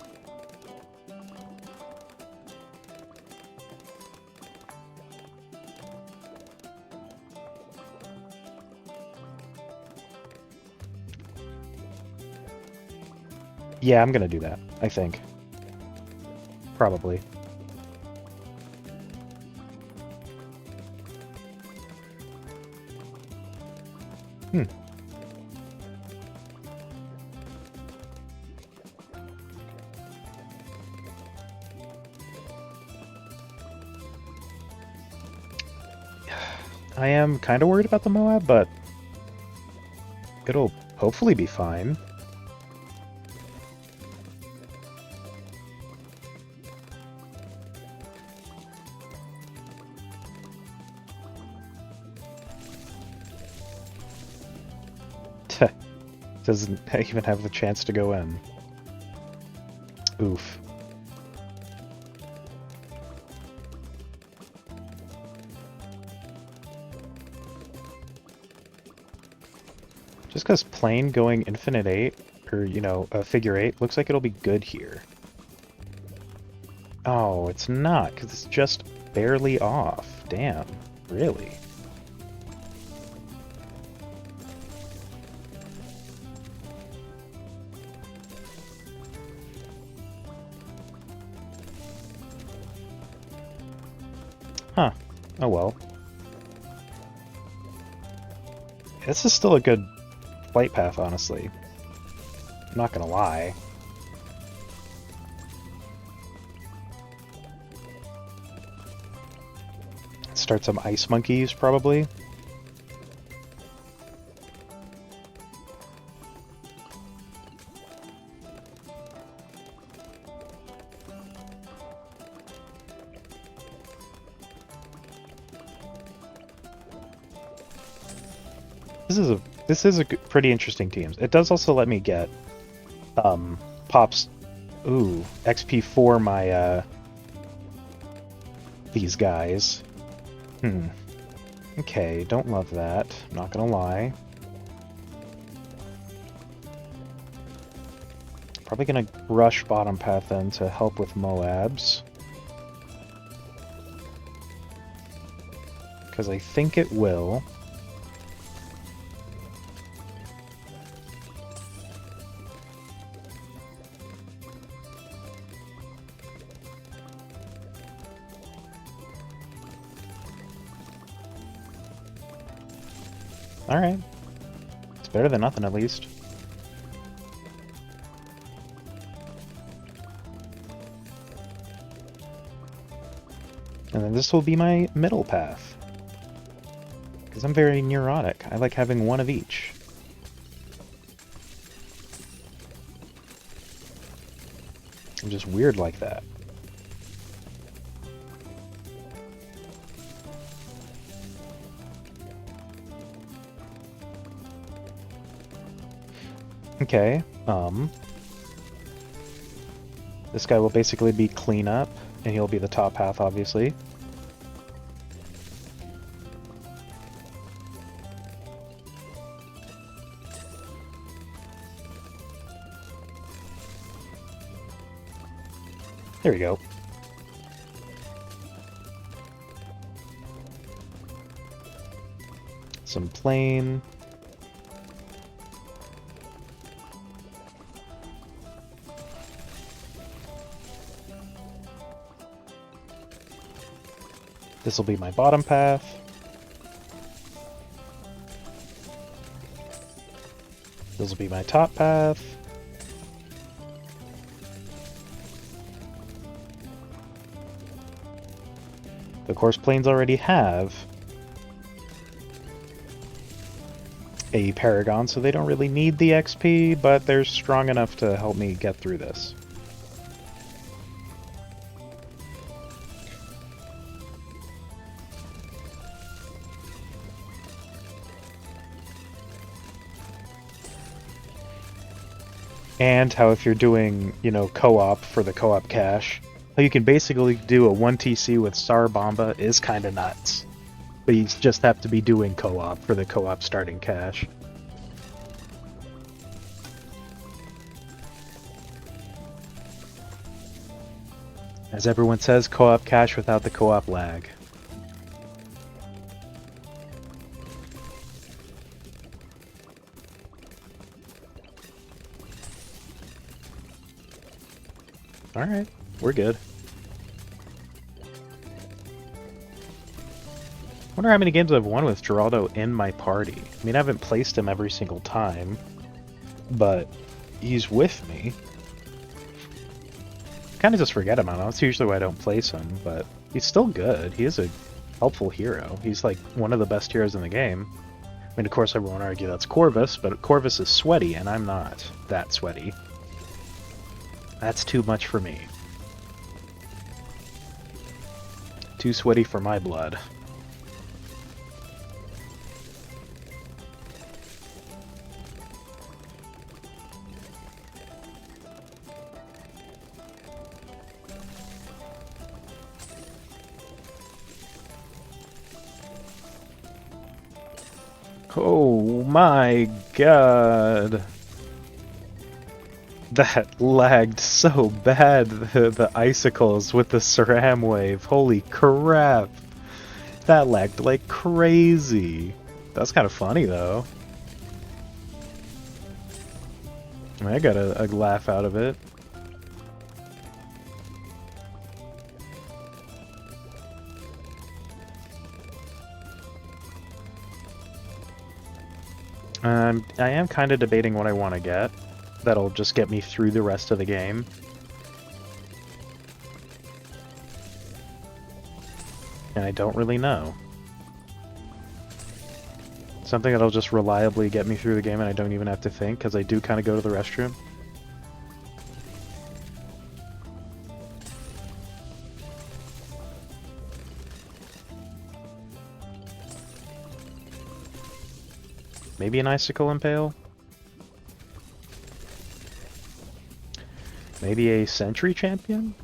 Yeah, I'm gonna do that, I think. Probably. I am kind of worried about the Moab, but it'll hopefully be fine. Doesn't even have the chance to go in. Oof. Just because plain going infinite 8, or, you know, a figure 8, looks like it'll be good here. Oh, it's not, because it's just barely off. Damn, really? Huh. Oh well. This is still a good flight path, honestly. I'm not gonna lie. Start some ice monkeys, probably. This is a pretty interesting team. It does also let me get pops. Ooh, XP for my these guys. Okay, don't love that. I'm not gonna lie. Probably gonna rush bottom path then to help with Moabs. Because I think it will. Alright. It's better than nothing, at least. And then this will be my middle path. Because I'm very neurotic. I like having one of each. I'm just weird like that. Okay, this guy will basically be cleanup, and he'll be the top path, obviously. There we go. Some plain. This will be my bottom path. This will be my top path. Of course, planes already have a Paragon, so they don't really need the XP, but they're strong enough to help me get through this. And how if you're doing, you know, co-op for the co-op cache, how you can basically do a 1TC with Star Bomba is kind of nuts. But you just have to be doing co-op for the co-op starting cache. As everyone says, co-op cache without the co-op lag. Alright, we're good. I wonder how many games I've won with Geraldo in my party. I mean, I haven't placed him every single time, but he's with me. Kind of just forget him. I don't know. That's usually why I don't place him, but he's still good. He is a helpful hero. He's like one of the best heroes in the game. I mean, of course, everyone would argue that's Corvus, but Corvus is sweaty, and I'm not that sweaty. That's too much for me. Too sweaty for my blood. Oh my god. That lagged so bad, the icicles with the Saram wave. Holy crap. That lagged like crazy. That's kind of funny though. I got a laugh out of it. I am kind of debating what I want to get. That'll just get me through the rest of the game. And I don't really know. Something that'll just reliably get me through the game and I don't even have to think, because I do kind of go to the restroom. Maybe an Icicle Impale? Maybe a Sentry Champion?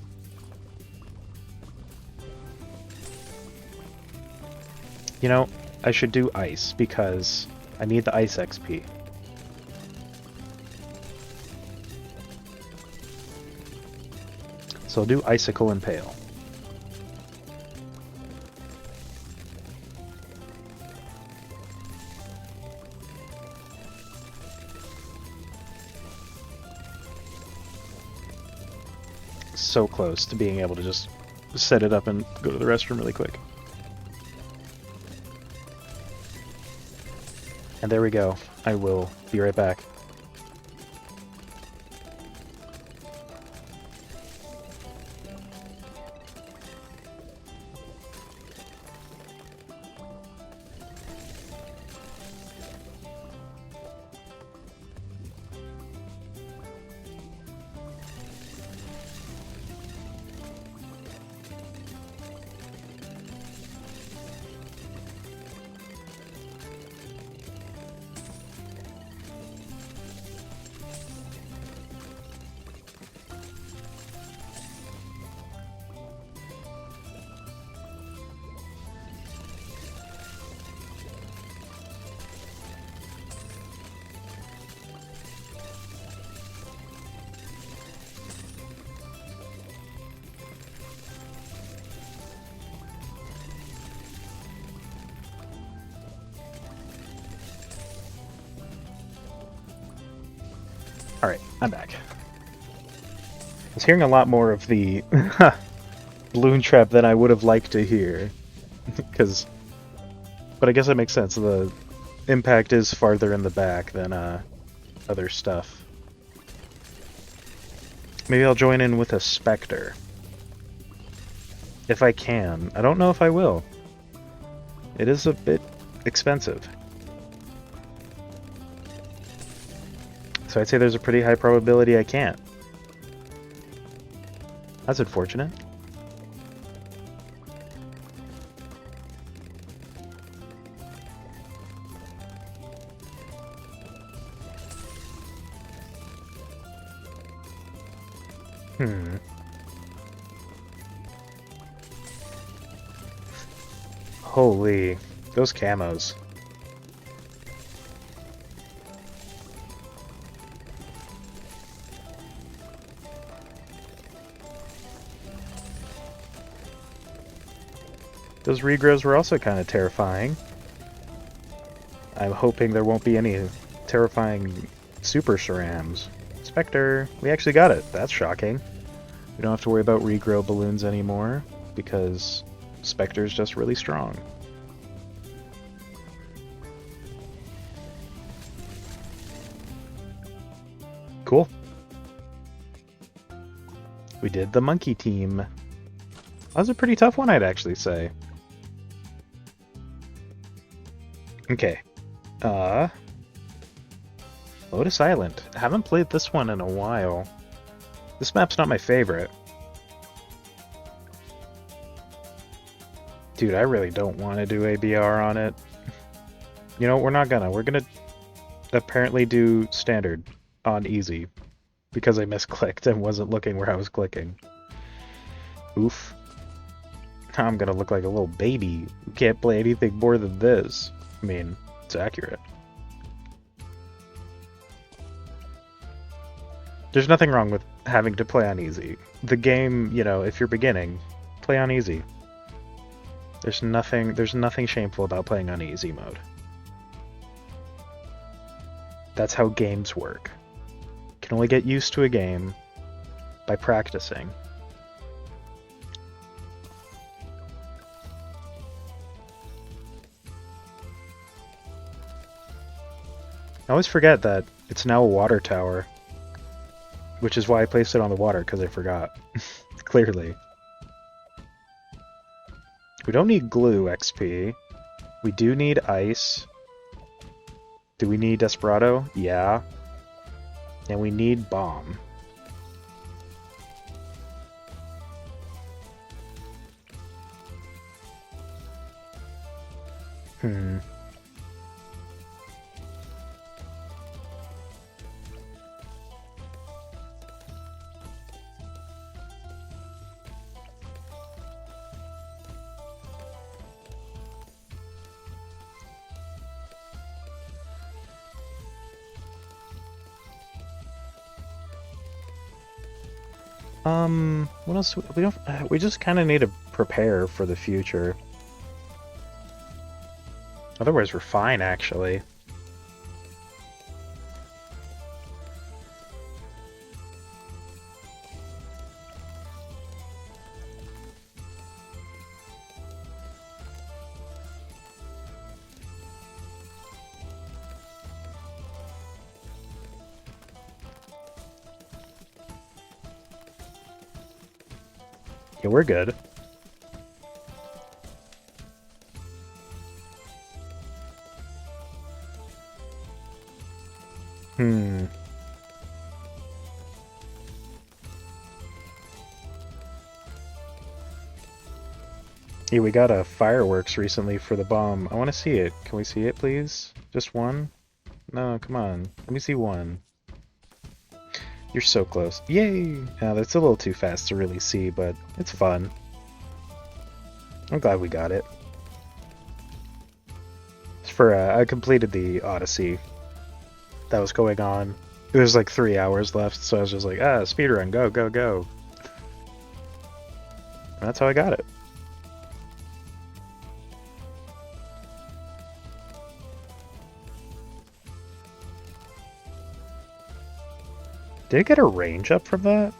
You know, I should do Ice, because I need the Ice XP. So I'll do Icicle Impale. So close to being able to just set it up and go to the restroom really quick. And there we go. I will be right back. Alright, I'm back. I was hearing a lot more of the balloon trap than I would have liked to hear. But I guess that makes sense. The impact is farther in the back than other stuff. Maybe I'll join in with a Spectre. If I can. I don't know if I will. It is a bit expensive. So I'd say there's a pretty high probability I can't. That's unfortunate. Holy, those camos. Those regrows were also kind of terrifying. I'm hoping there won't be any terrifying super Sharams. Spectre, we actually got it. That's shocking. We don't have to worry about regrow balloons anymore because Spectre's just really strong. Cool. We did the monkey team. That was a pretty tough one, I'd actually say. Okay. Lotus Island. I haven't played this one in a while. This map's not my favorite. Dude, I really don't want to do ABR on it. You know, we're not gonna. We're gonna apparently do standard on easy. Because I misclicked and wasn't looking where I was clicking. Oof. I'm gonna look like a little baby who can't play anything more than this. I mean, it's accurate. There's nothing wrong with having to play on easy. The game, you know, if you're beginning, play on easy. There's nothing shameful about playing on easy mode. That's how games work. You can only get used to a game by practicing. I always forget that it's now a water tower. Which is why I placed it on the water, because I forgot. Clearly. We don't need glue XP. We do need ice. Do we need Desperado? Yeah. And we need bomb. What else? We just kind of need to prepare for the future. Otherwise, we're fine, actually. Yeah, we're good. Yeah, we got a fireworks recently for the bomb. I want to see it. Can we see it, please? Just one? No, come on. Let me see one. You're so close. Yay! Now, that's a little too fast to really see, but it's fun. I'm glad we got it. It's for, I completed the Odyssey that was going on. It was like 3 hours left, so I was just like, speedrun, go, go, go. And that's how I got it. Did it get a range up from that?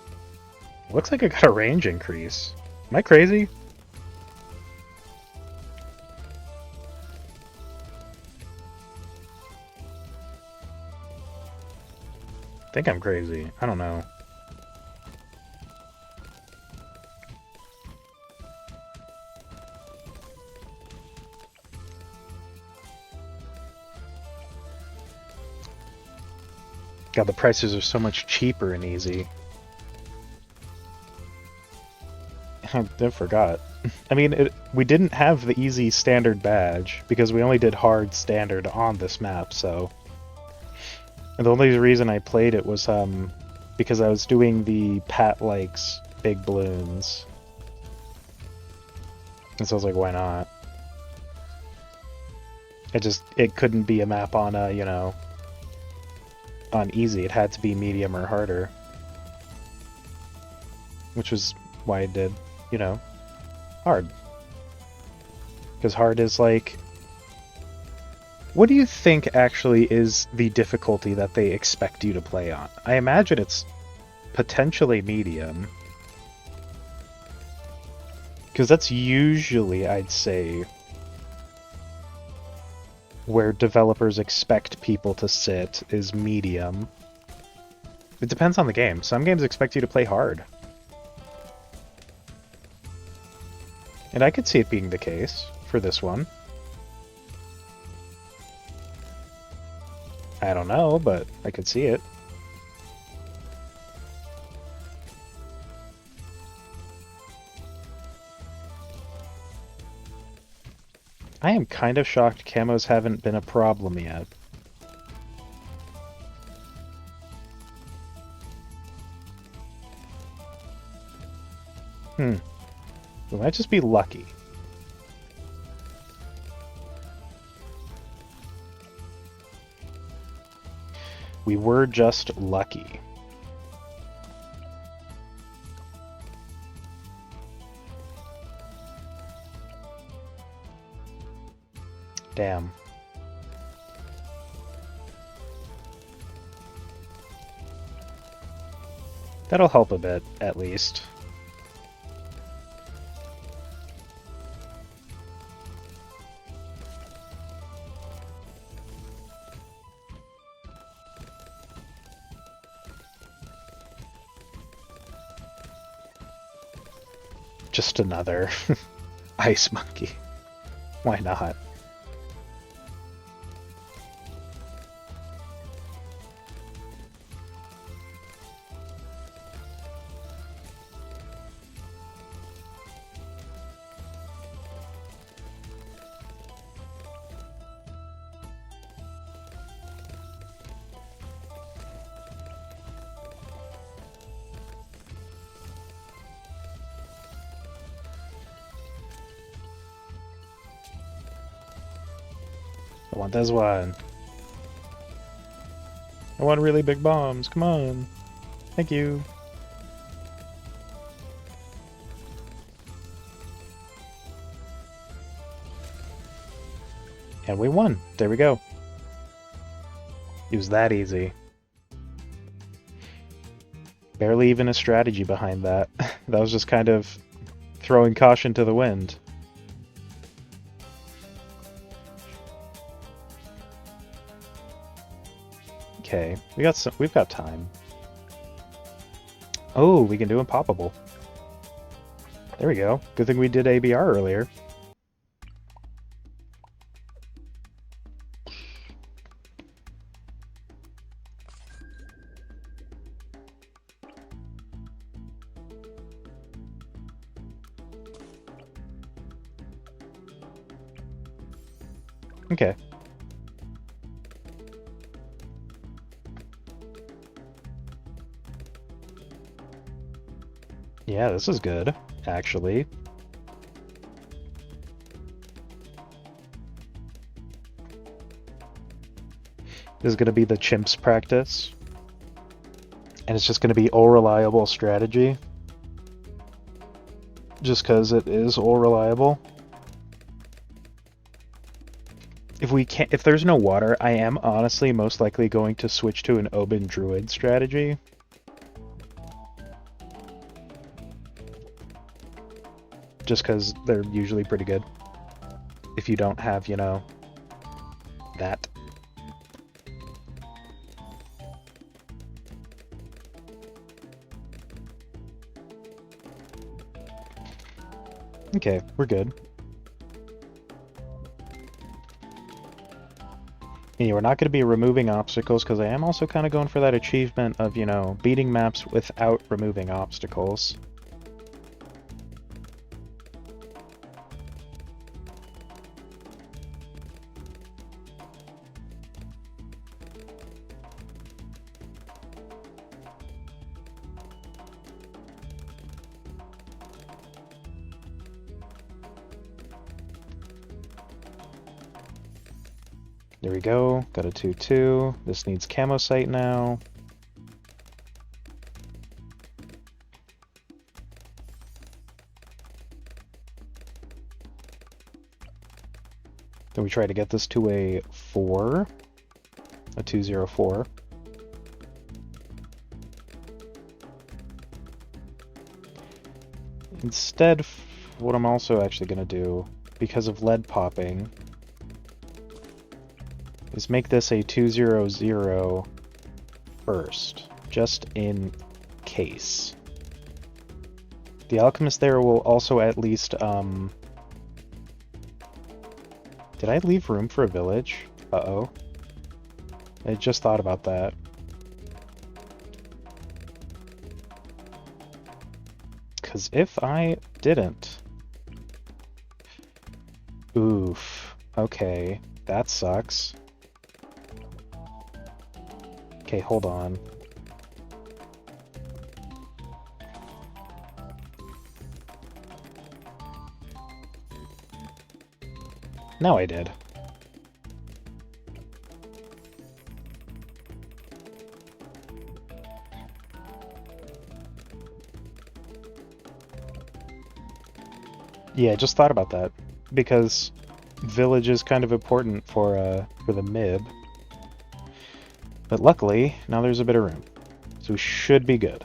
Looks like it got a range increase. Am I crazy? I think I'm crazy. I don't know. God, the prices are so much cheaper and easy. I forgot. I mean, we didn't have the easy standard badge because we only did hard standard on this map, so... And the only reason I played it was because I was doing the Pat Likes big balloons. And so I was like, why not? It couldn't be a map on, you know, on easy. It had to be medium or harder. Which was why I did, you know, hard. Because hard is like... What do you think actually is the difficulty that they expect you to play on? I imagine it's potentially medium. Because that's usually, I'd say, where developers expect people to sit is medium. It depends on the game. Some games expect you to play hard. And I could see it being the case for this one. I don't know, but I could see it. I am kind of shocked camos haven't been a problem yet. We might just be lucky. We were just lucky. Damn. That'll help a bit, at least. Just another ice monkey. Why not? I want this one. I want really big bombs. Come on. Thank you. And we won. There we go. It was that easy. Barely even a strategy behind that. That was just kind of throwing caution to the wind. Okay, we've got time. Oh, we can do Unpoppable. There we go. Good thing we did ABR earlier. Okay. Yeah, this is good, actually. This is going to be the chimps practice. And it's just going to be all reliable strategy. Just because it is all reliable. If there's no water, I am honestly most likely going to switch to an Oban Druid strategy. just because they're usually pretty good. If you don't have, you know, that. Okay, we're good. Yeah, we're not going to be removing obstacles because I am also kind of going for that achievement of, you know, beating maps without removing obstacles. There we go. Got a 2-2. This needs camo site now. Then we try to get this to a 4. A 2-0-4. Instead, what I'm also actually going to do, because of lead popping, is make this a 2-0-0 first, just in case. The alchemist there will also at least, Did I leave room for a village? Uh-oh. I just thought about that. Because if I didn't... Oof. Okay. That sucks. Okay, hold on. Now I did. Yeah, I just thought about that. Because village is kind of important for the MIB. But luckily, now there's a bit of room. So we should be good.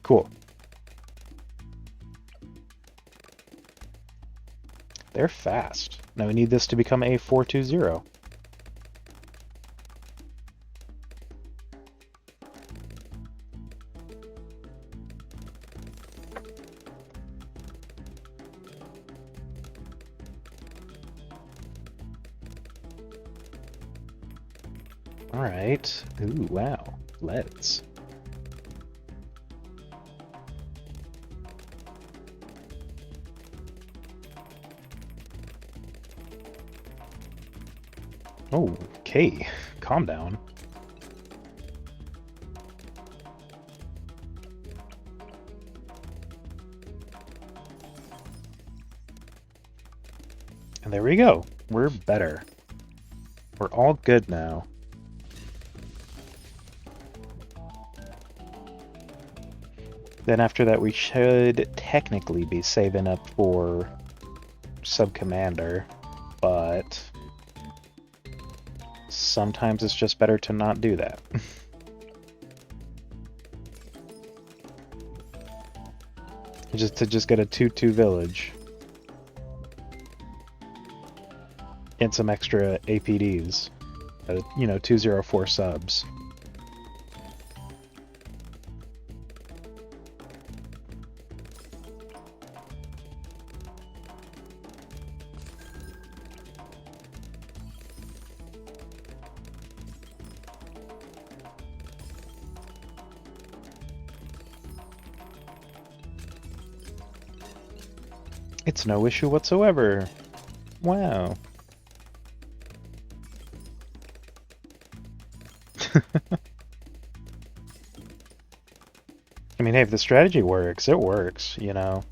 Cool. They're fast. Now we need this to become a 4-2-0. Alright. Ooh, wow. Let's. Oh, okay. Calm down. And there we go. We're better. We're all good now. Then after that we should technically be saving up for sub-commander, but sometimes it's just better to not do that. just get a 2-2 village. And some extra APDs. You know, 204 subs. It's no issue whatsoever. Wow. I mean, hey, if the strategy works, it works, you know.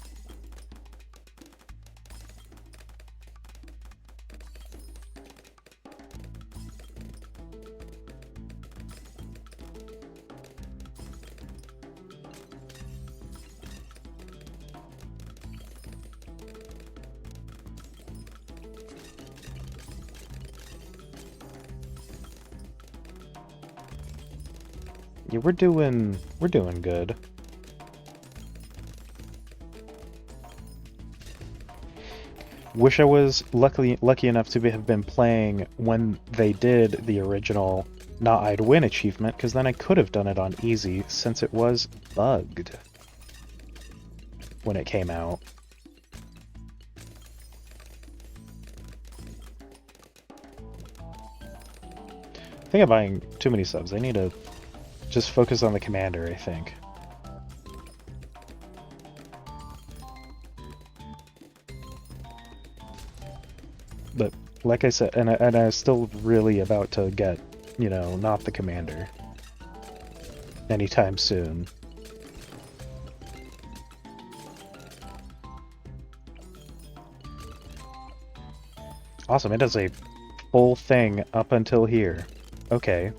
Yeah, we're doing good. Wish I was lucky enough to have been playing when they did the original Not I'd Win achievement, because then I could have done it on easy, since it was bugged when it came out. I think I'm buying too many subs. I need to just focus on the commander, I think. But like I said, and I was still really about to get, you know, not the commander anytime soon. Awesome, it does a full thing up until here. Okay,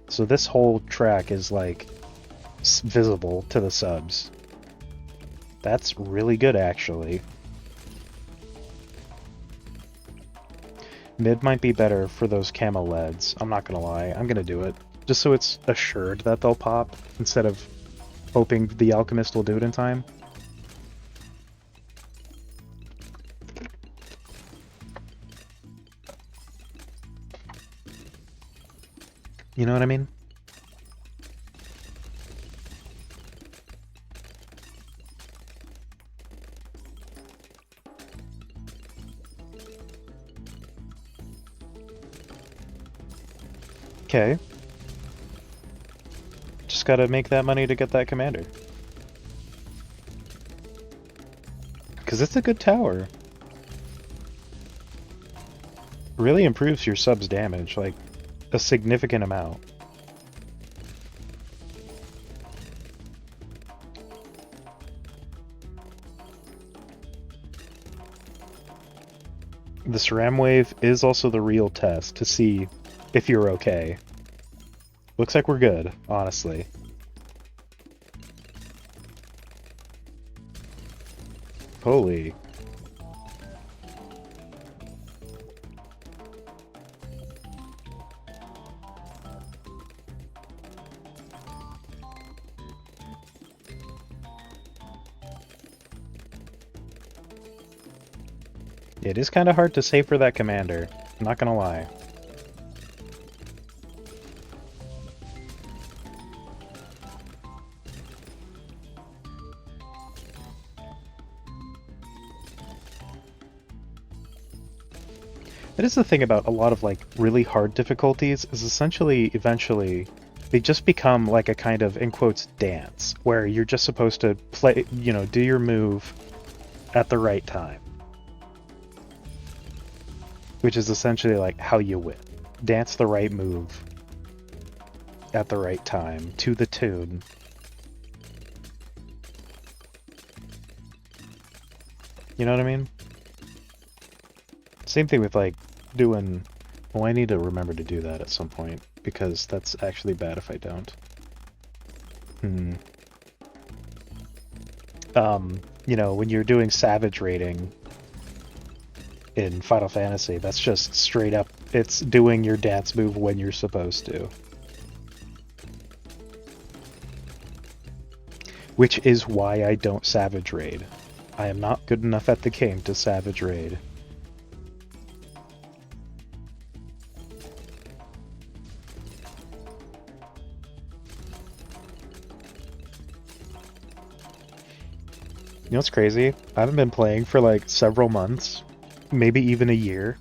so this whole track is like visible to the subs. That's really good, actually. Mid might be better for those camo LEDs. I'm not gonna lie, I'm gonna do it. Just so it's assured that they'll pop, instead of hoping the alchemist will do it in time. You know what I mean? Okay. Just gotta make that money to get that commander. Because it's a good tower. Really improves your sub's damage, like, a significant amount. The SRAM wave is also the real test to see if you're okay. Looks like we're good, honestly. Holy. It is kind of hard to save for that commander, I'm not gonna lie. That is the thing about a lot of like really hard difficulties, is essentially eventually they just become like a kind of, in quotes, dance, where you're just supposed to play, you know, do your move at the right time. Which is essentially like how you win. Dance the right move at the right time, to the tune. You know what I mean? Same thing with like doing... Well, I need to remember to do that at some point, because that's actually bad if I don't. You know, when you're doing savage raiding in Final Fantasy, that's just straight up, it's doing your dance move when you're supposed to. Which is why I don't savage raid. I am not good enough at the game to savage raid. You know what's crazy? I haven't been playing for like several months, maybe even a year.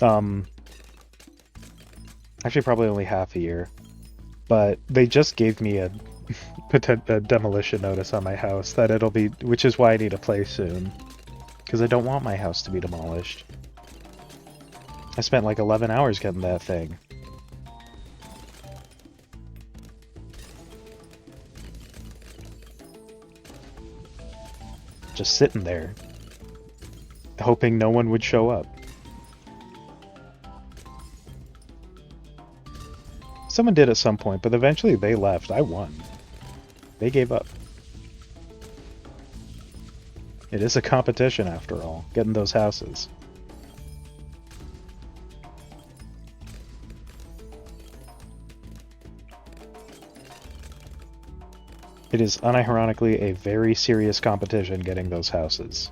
Actually probably only half a year. But they just gave me a demolition notice on my house that it'll be, which is why I need to play soon. Because I don't want my house to be demolished. I spent like 11 hours getting that thing. Just sitting there, hoping no one would show up. Someone did at some point, but eventually they left. I won. They gave up. It is a competition, after all, getting those houses. It is unironically a very serious competition getting those houses.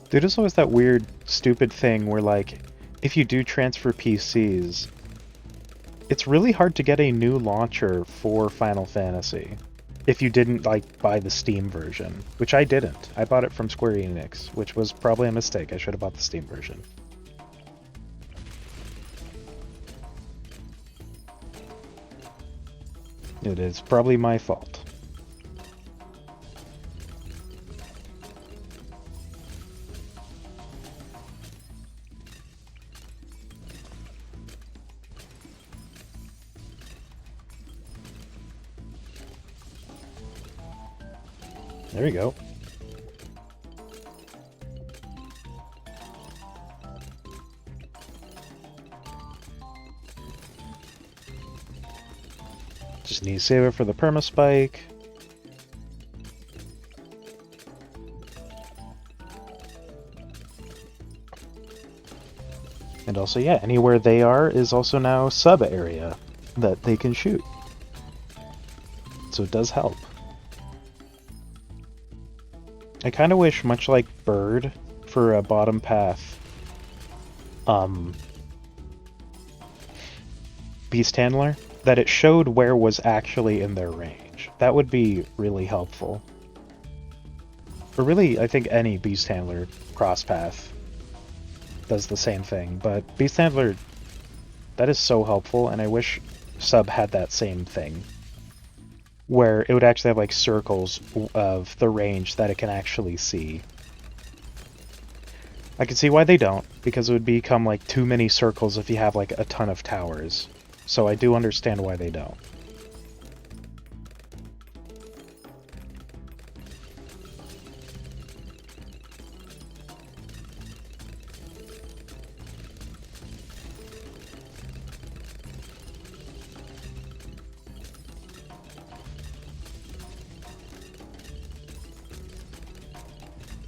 Dude, there's always that weird, stupid thing where, like, if you do transfer PCs, it's really hard to get a new launcher for Final Fantasy. If you didn't, like, buy the Steam version. Which I didn't. I bought it from Square Enix, which was probably a mistake. I should have bought the Steam version. It is probably my fault. There we go. Just need to save it for the permaspike. And also, yeah, anywhere they are is also now sub area that they can shoot. So it does help. I kind of wish, much like Bird, for a bottom path, Beast Handler, that it showed where was actually in their range. That would be really helpful. Or really, I think any Beast Handler cross path does the same thing, but Beast Handler, that is so helpful, and I wish Sub had that same thing, where it would actually have like circles of the range that it can actually see. I can see why they don't, because it would become like too many circles if you have like a ton of towers. So I do understand why they don't.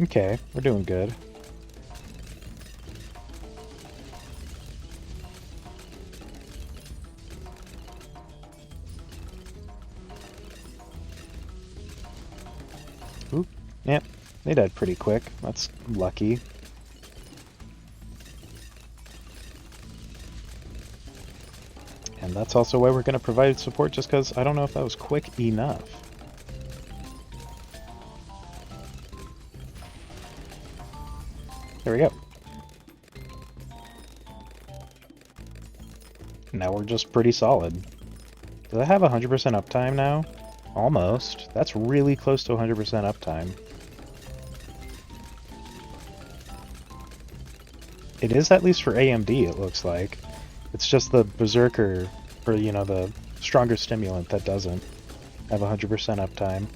Okay, we're doing good. Oop. Yep, they died pretty quick. That's lucky. And that's also why we're going to provide support, just because I don't know if that was quick enough. There we go. Now we're just pretty solid. Does I have 100% uptime now? Almost. That's really close to 100% uptime. It is, at least for AMD, it looks like. It's just the Berserker, or, you know, the stronger stimulant that doesn't have 100% uptime.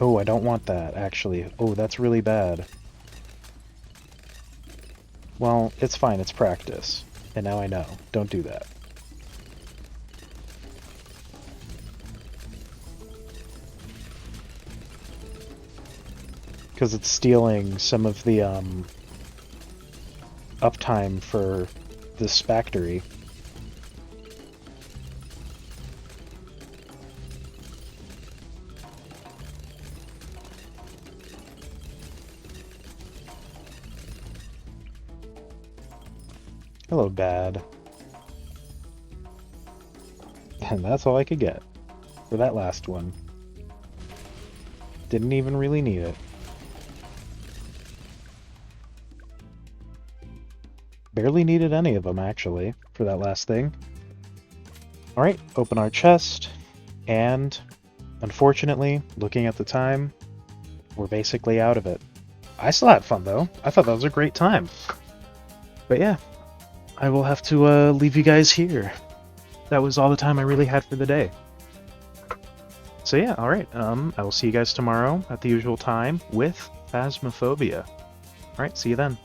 Oh, I don't want that, actually. Oh, that's really bad. Well, it's fine, it's practice. And now I know. Don't do that. Because it's stealing some of the, uptime for this factory. Hello, Dad. And that's all I could get for that last one. Didn't even really need it. Barely needed any of them, actually, for that last thing. Alright, open our chest, and unfortunately, looking at the time, we're basically out of it. I still had fun though. I thought that was a great time. But yeah, I will have to leave you guys here. That was all the time I really had for the day. So yeah, alright, I will see you guys tomorrow at the usual time with Phasmophobia. Alright, see you then.